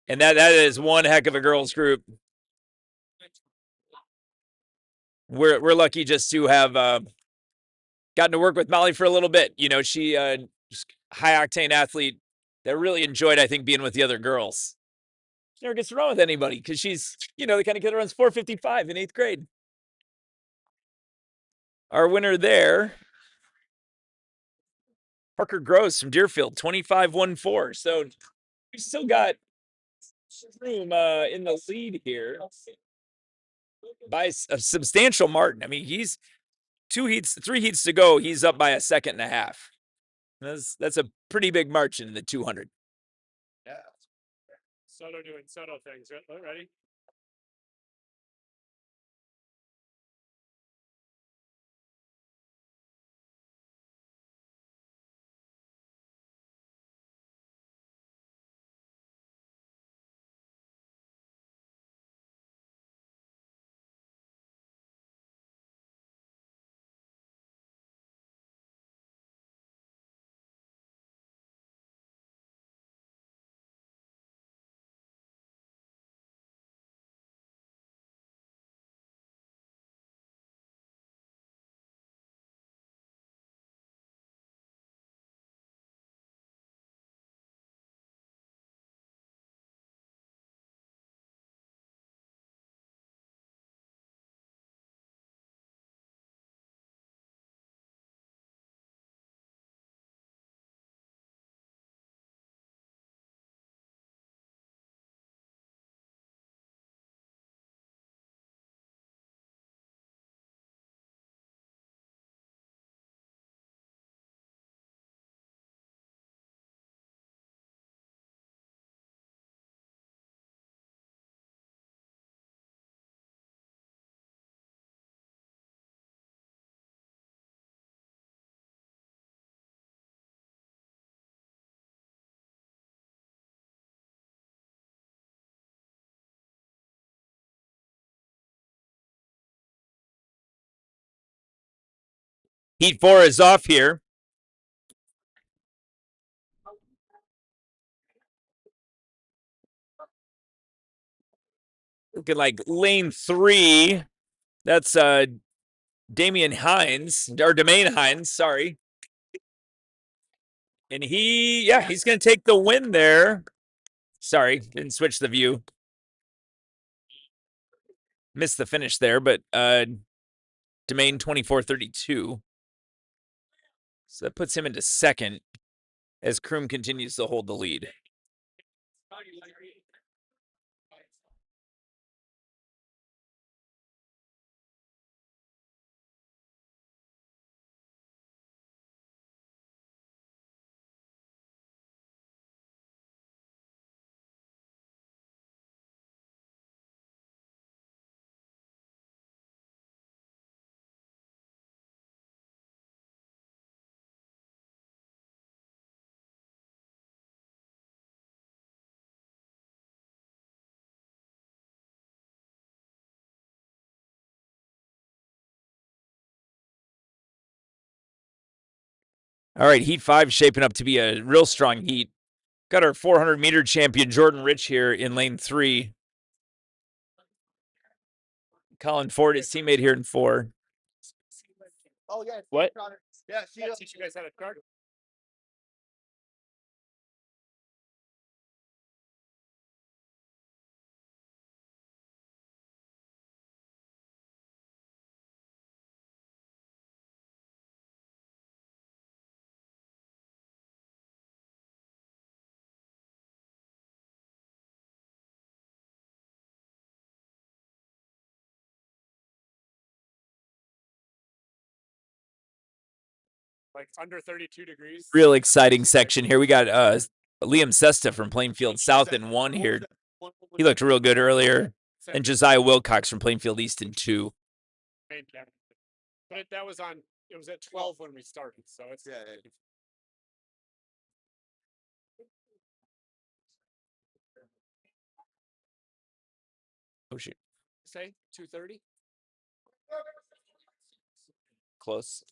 Speaker 5: And that is one heck of a girls group. We're lucky just to have gotten to work with Molly for a little bit. She high octane athlete that really enjoyed, I think, being with the other girls. She never gets to run with anybody because she's, the kind of kid that runs 455 in 8th grade. Our winner there, Parker Gross from Deerfield, 25-14. So we still got room in the lead here by a substantial margin. I mean, he's 3 heats to go. He's up by a second and a half. That's a pretty big margin in the 200.
Speaker 1: Yeah.
Speaker 4: Soto doing Soto things. Ready?
Speaker 5: Heat 4 is off here. Looking like lane 3. That's Damian Hines, or Demain Hines, sorry. And he's going to take the win there. Sorry, didn't switch the view. Missed the finish there, but Domain 24:32. So that puts him into second as Kroom continues to hold the lead. All right, Heat 5 shaping up to be a real strong heat. Got our 400-meter champion Jordan Rich here in lane 3. Colin Ford, his teammate here in 4.
Speaker 1: Oh yeah.
Speaker 5: What?
Speaker 1: Yeah. See,
Speaker 4: Yeah, teach you guys how to start. Like under 32 degrees.
Speaker 5: Real exciting section here. We got Liam Sesta from Plainfield South in 1 here. He looked real good earlier. And Josiah Wilcox from Plainfield East in 2.
Speaker 4: Main camera. But that was on. It was at 12 when we started, so it's
Speaker 1: yeah.
Speaker 5: Oh, shoot.
Speaker 4: say 2:30.
Speaker 5: Close.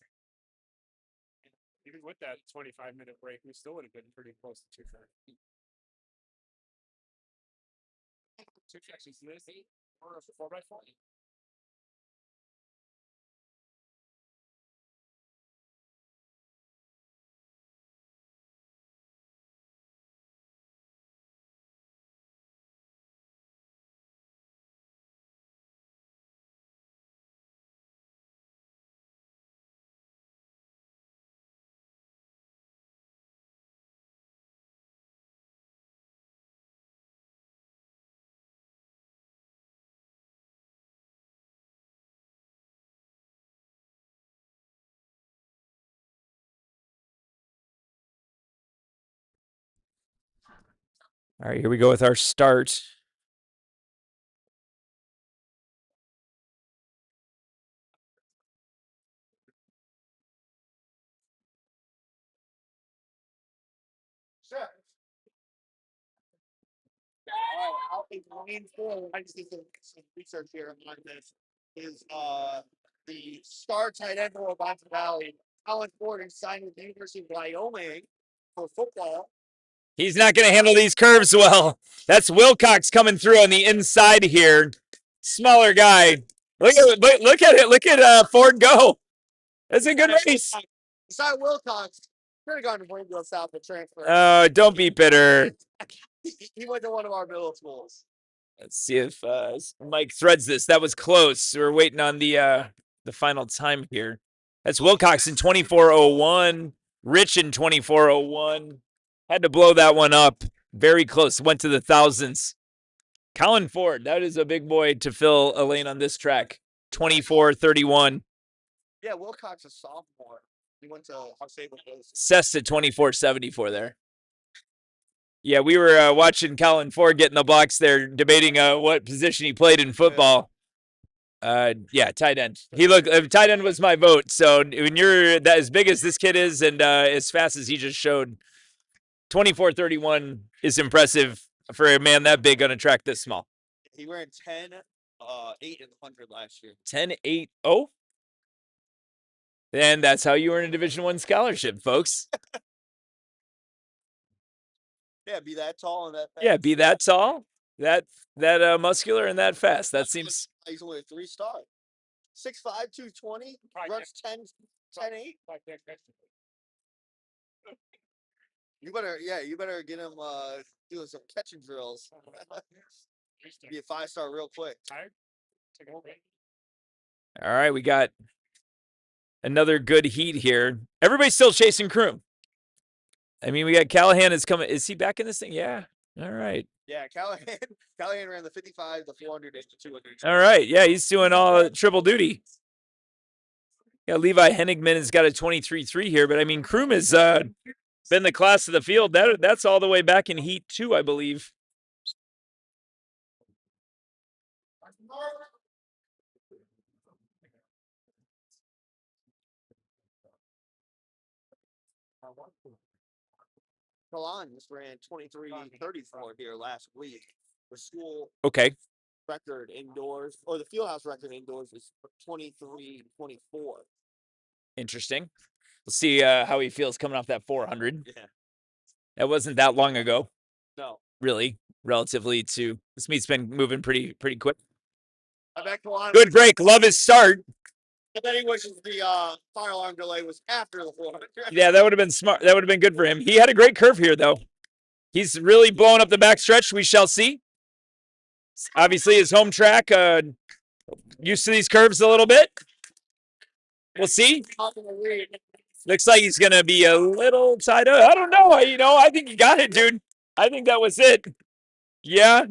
Speaker 4: Even with that 25-minute break, we still would have been pretty close to 2:30. Two sections this or a 4x4.
Speaker 5: All right, here we go with our start.
Speaker 1: I'll be lane 4. I just did some research here on this. Is the star tight end for Obama Valley, Colin Ford, is signed with the University of Wyoming for football.
Speaker 5: He's not going to handle these curves well. That's Wilcox coming through on the inside here. Smaller guy. Look at it. Look at Ford go. That's a good race.
Speaker 1: It's not Wilcox. Could have gone to Plainfield South and transfer.
Speaker 5: Don't be bitter.
Speaker 1: He went to one of our middle schools.
Speaker 5: Let's see if Mike threads this. That was close. We're waiting on the final time here. That's Wilcox in 24:01. Rich in 24:01. Had to blow that one up. Very close. Went to the thousands. Colin Ford, that is a big boy to fill a lane on this track. 24:31.
Speaker 1: Yeah, Wilcox is sophomore. He went to State with those.
Speaker 5: Sesta 24:74 there. Yeah, we were watching Colin Ford get in the box there, debating what position he played in football. Yeah, tight end. He looked tight end was my vote. So when you're that as big as this kid is and as fast as he just showed, 24:31 is impressive for a man that big on a track this small.
Speaker 1: He ran 10, 8 and 100 last year.
Speaker 5: 10.80. And that's how you earn a Division I scholarship, folks.
Speaker 1: Yeah, be that tall and that fast.
Speaker 5: Yeah, be that tall, that muscular, and that fast. That seems.
Speaker 1: He's only a 3-star. 6'5", 220. Runs 10.8. You better get him doing some catching drills. Be a 5-star real quick.
Speaker 4: Tired?
Speaker 5: All right, we got another good heat here. Everybody's still chasing Kroom. I mean, we got Callahan is coming. Is he back in this thing? Yeah. All right.
Speaker 1: Yeah, Callahan ran the 55, the 400, and the 200.
Speaker 5: All right. Yeah, he's doing all triple duty. Yeah, Levi Henigman has got a 23-3 here, but I mean, Kroom has been the class of the field. That's all the way back in Heat 2, I believe.
Speaker 1: Kalan just ran 23:34 here last week. The school
Speaker 5: Okay.
Speaker 1: record indoors, or the fieldhouse record indoors, is 23:24.
Speaker 5: Interesting. We'll see how he feels coming off that 400.
Speaker 1: Yeah.
Speaker 5: That wasn't that long ago,
Speaker 1: No.
Speaker 5: really, relatively to this meet's been moving pretty quick.
Speaker 1: I bet Kalan.
Speaker 5: Good break. Love his start.
Speaker 1: I bet he wishes the fire alarm delay was after the 400.
Speaker 5: Yeah, that would have been smart. That would have been good for him. He had a great curve here, though. He's really blowing up the backstretch. We shall see. Obviously, his home track, used to these curves a little bit. We'll see. Looks like he's going to be a little tied up. I don't know. I think he got it, dude. I think that was it. Yeah.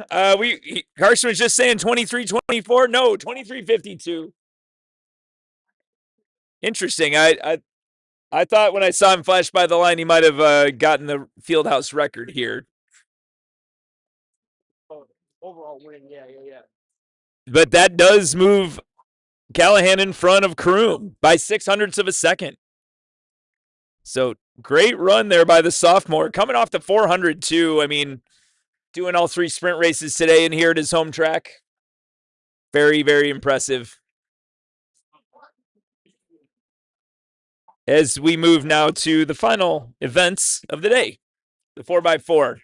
Speaker 5: Carson was just saying 23-24. No, 23-52. Interesting. I thought when I saw him flash by the line, he might have gotten the fieldhouse record here.
Speaker 1: Overall win, yeah.
Speaker 5: But that does move Callahan in front of Kroom by 0.06 of a second. So great run there by the sophomore. Coming off the 400 too. I mean, doing all 3 sprint races today and here at his home track. Very, very impressive. As we move now to the final events of the day, the 4x4.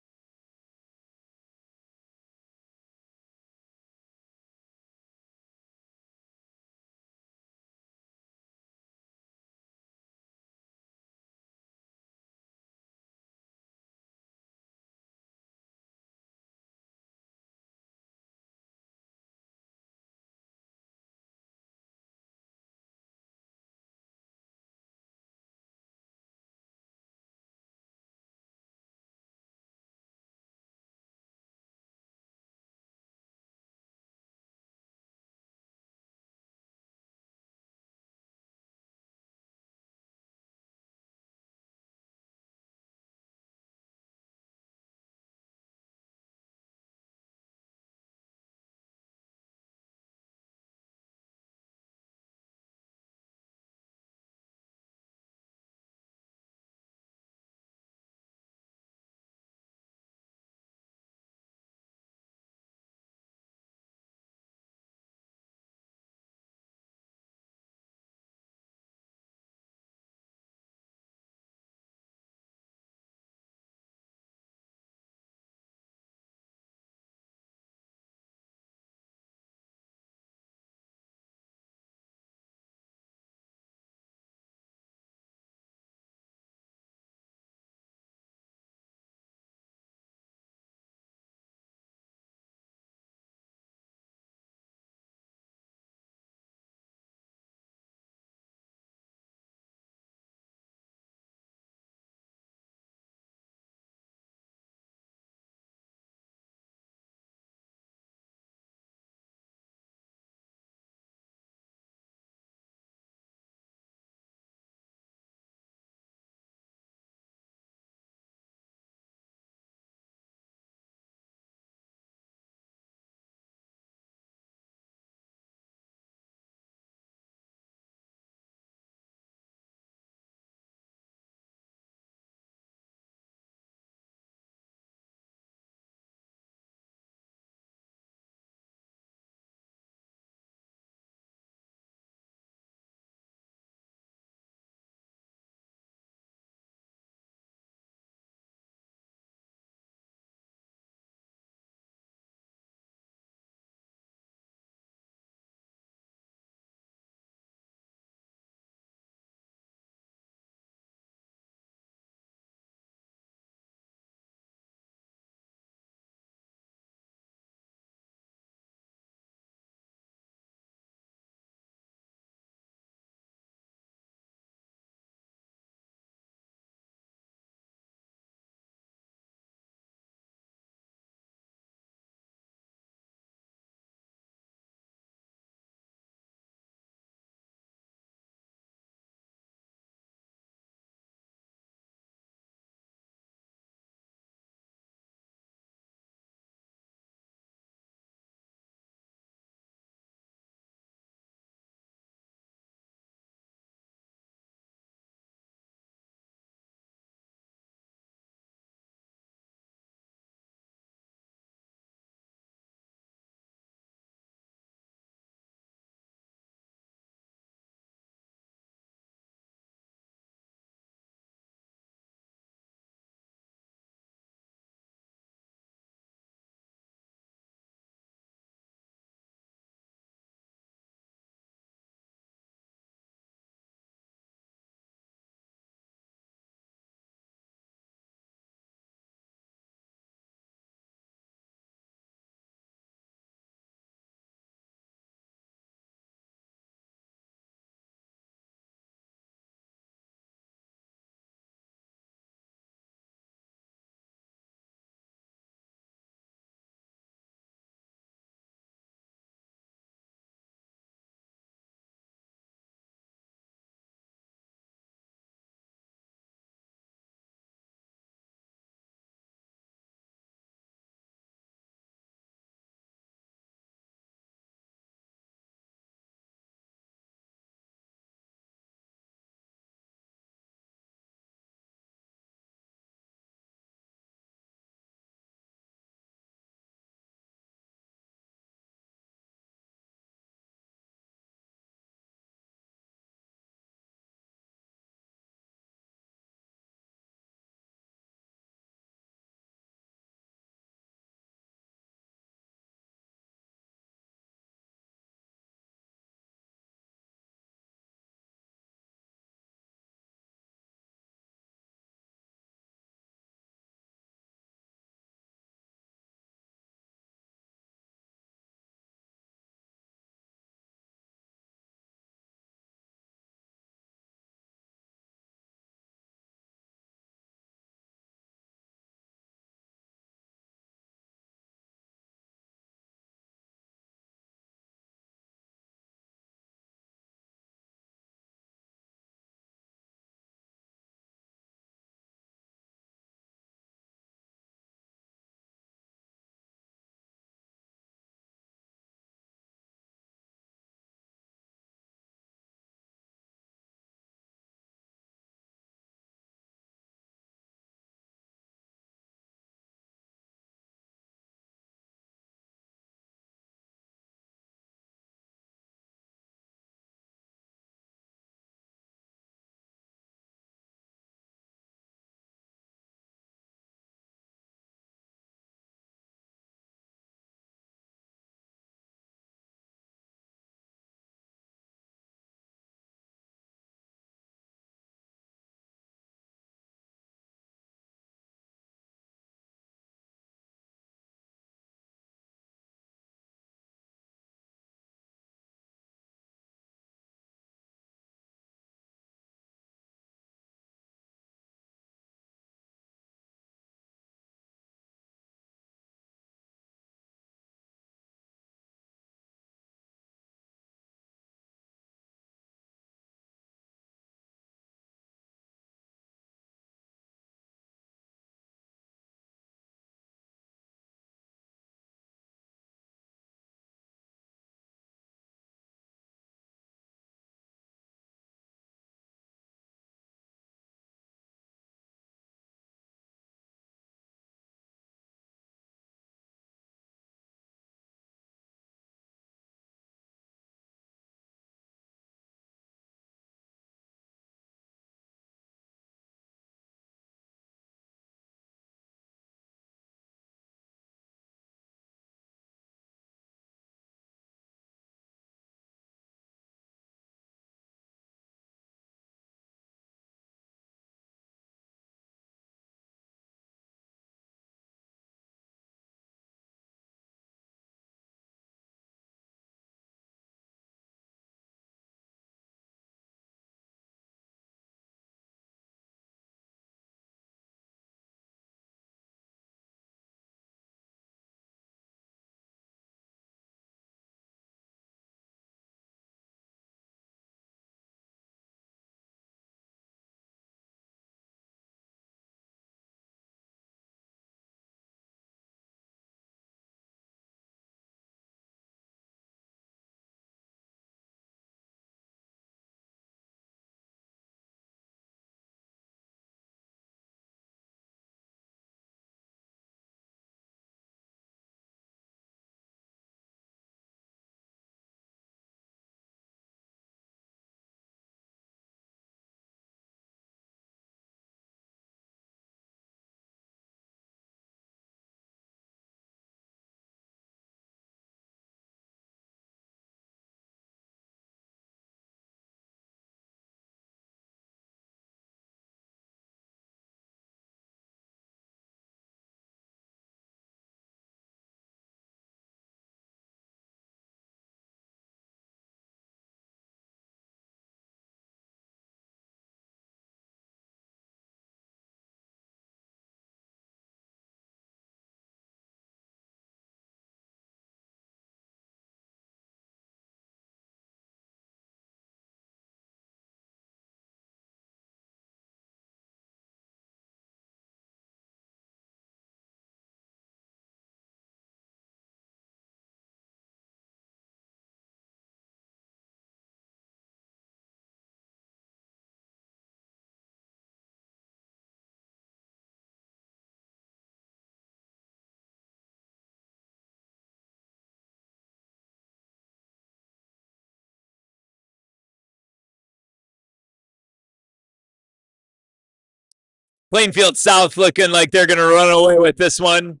Speaker 5: Plainfield South looking like they're going to run away with this one.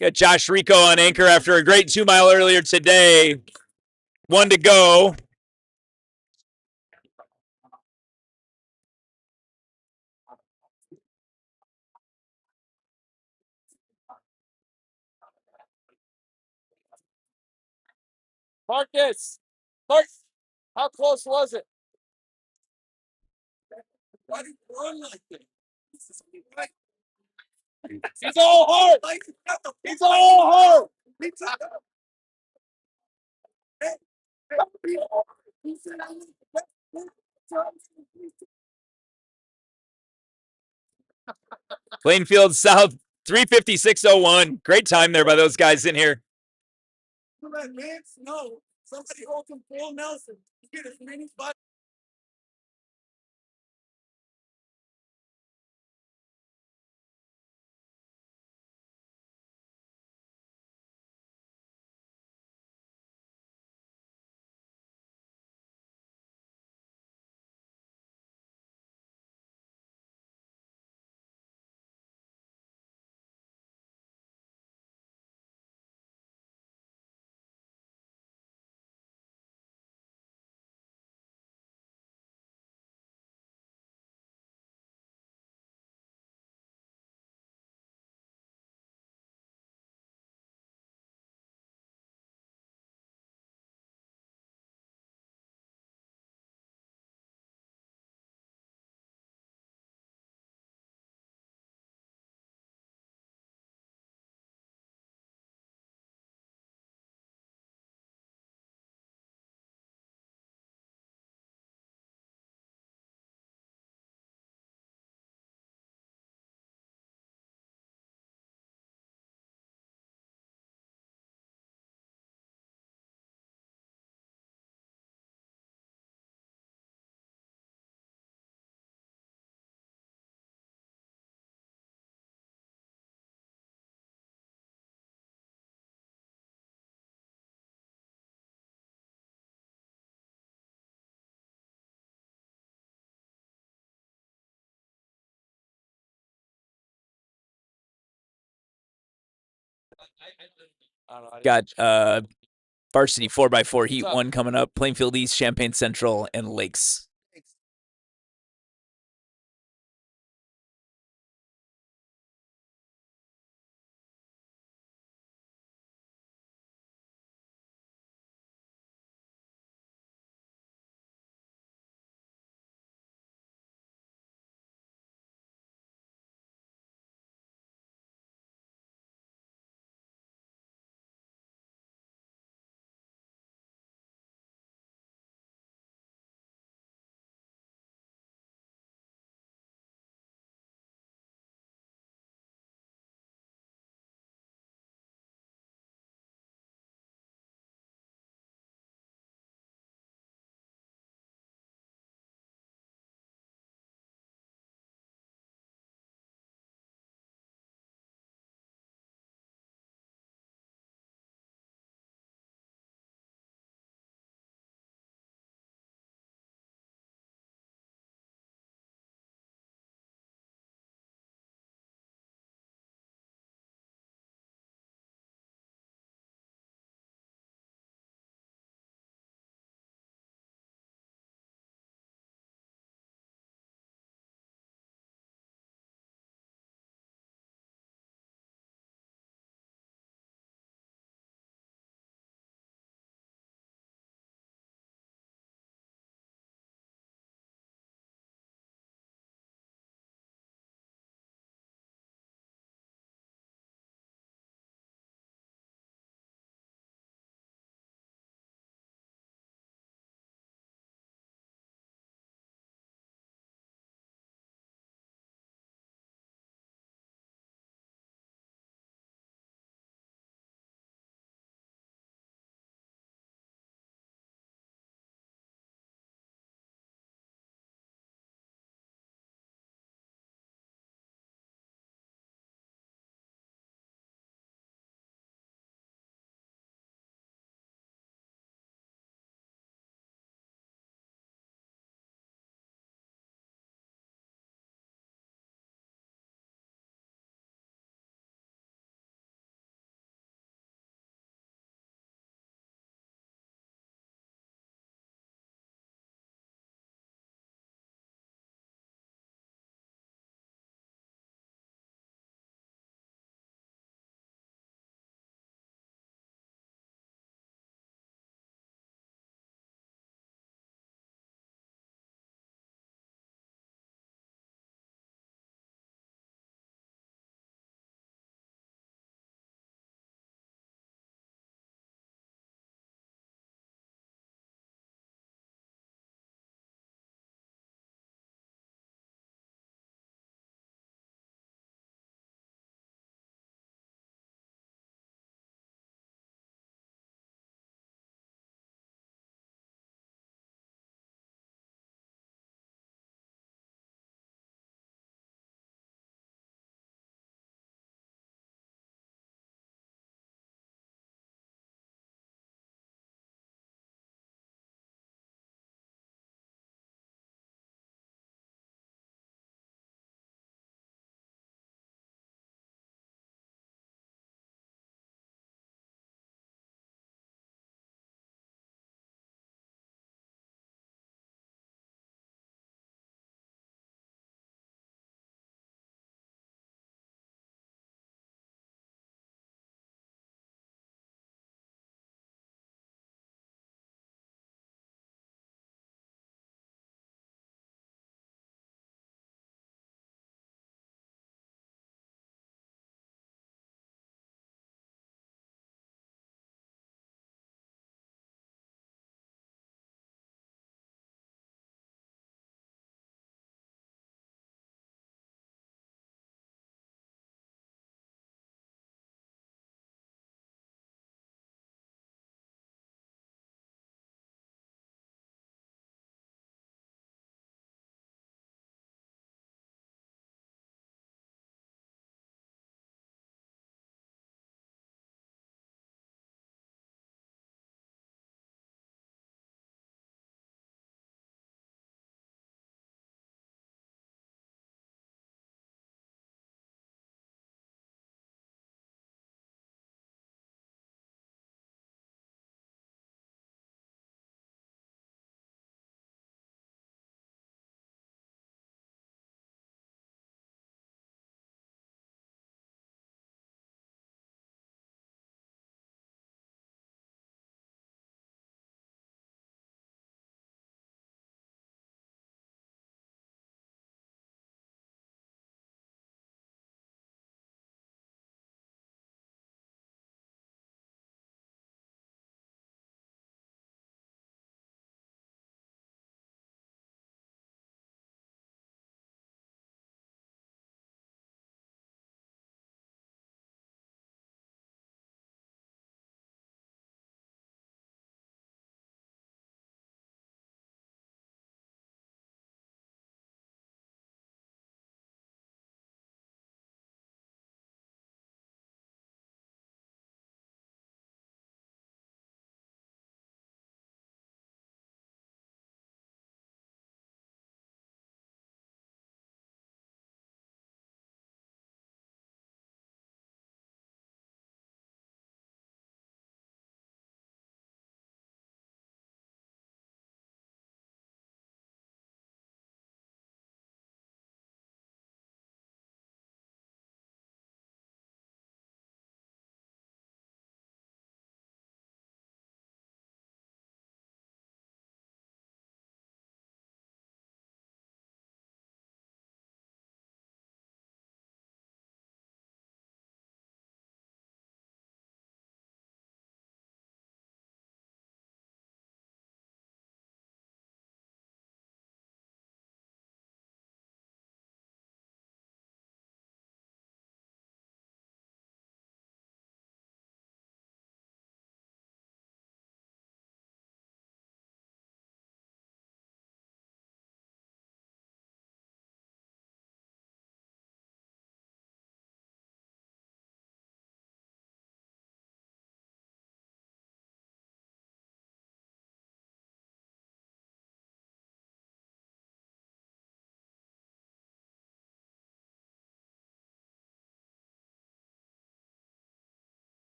Speaker 5: Got Josh Rico on anchor after a great 2 mile earlier today. 1 to go.
Speaker 2: Marcus, Mark, how close was it? Why did you run like this? He's all hard. He's all hard.
Speaker 5: Plainfield South 356.01. Great time there by those guys in here.
Speaker 2: Somebody hold him full Nelson. Get as many buttons.
Speaker 5: Got varsity 4x4 heat 1 coming up. Plainfield East, Champaign Central, and Lakes.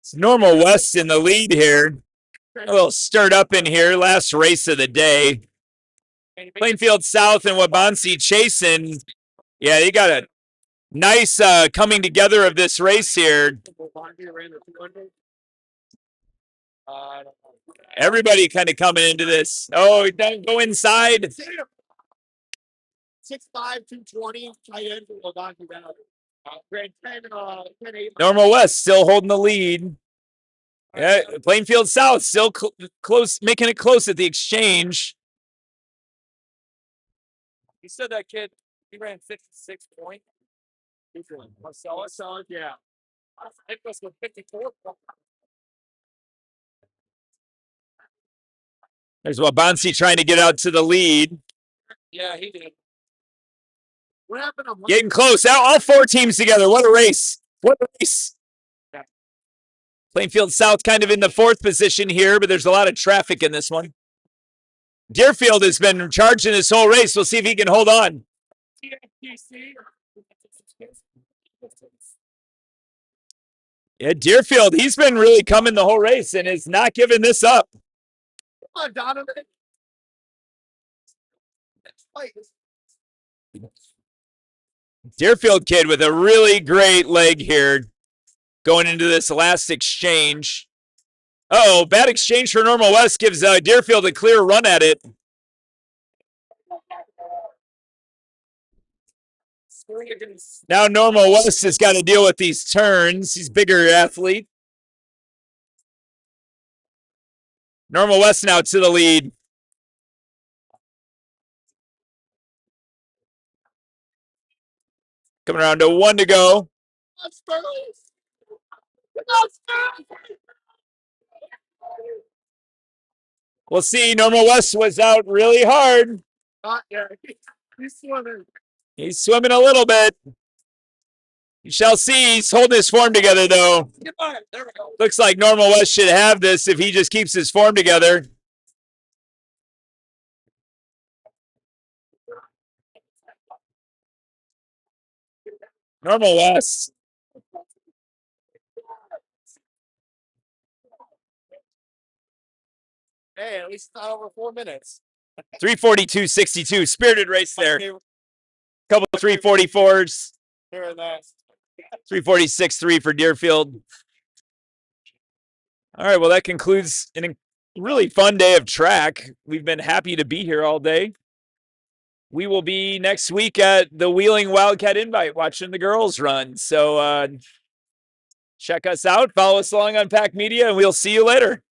Speaker 5: It's Normal West in the lead here. A little stirred up in here. Last race of the day. Plainfield South and Wabansie chasing. Yeah, you got a nice coming together of this race here. Everybody kind of coming into this. Oh, don't go inside.
Speaker 4: 6'5", 220, tight end for Wabansie Valley. Grade 10, 10-8.
Speaker 5: Normal West still holding the lead. Yeah, Plainfield South still close, making it close at the exchange.
Speaker 2: You said that kid, he ran 56 point.
Speaker 4: Marcellus, yeah. Nicholas with 54.
Speaker 5: There's Wabansie trying to get out to the lead.
Speaker 2: Yeah, he did.
Speaker 4: What happened on
Speaker 5: Getting close. Out, all four teams together. What a race. What a race.
Speaker 4: Yeah.
Speaker 5: Plainfield South kind of in the fourth position here, but there's a lot of traffic in this one. Deerfield has been charging this whole race. We'll see if he can hold on. Yeah, Deerfield, he's been really coming the whole race and is not giving this up.
Speaker 4: Come on, Donovan.
Speaker 5: Deerfield kid with a really great leg here going into this last exchange. Oh, bad exchange for Normal West gives Deerfield a clear run at it. Now Normal West has got to deal with these turns. He's a bigger athlete. Normal West now to the lead. Coming around to 1 to go. We'll see. Normal West was out really hard.
Speaker 4: Yeah, he's swimming.
Speaker 5: He's swimming a little bit. You shall see. He's holding his form together, though.
Speaker 2: There we go.
Speaker 5: Looks like Normal West should have this if he just keeps his form together. Normal West.
Speaker 4: Hey, at least not over 4 minutes.
Speaker 5: 3:42.62. Spirited race there. Couple of 3:44s.
Speaker 4: Here and that.
Speaker 5: 3:46.3 for Deerfield. All right, well, that concludes a really fun day of track. We've been happy to be here all day. We will be next week at the Wheeling Wildcat Invite watching the girls run. So check us out, follow us along on Pack Media, and we'll see you later.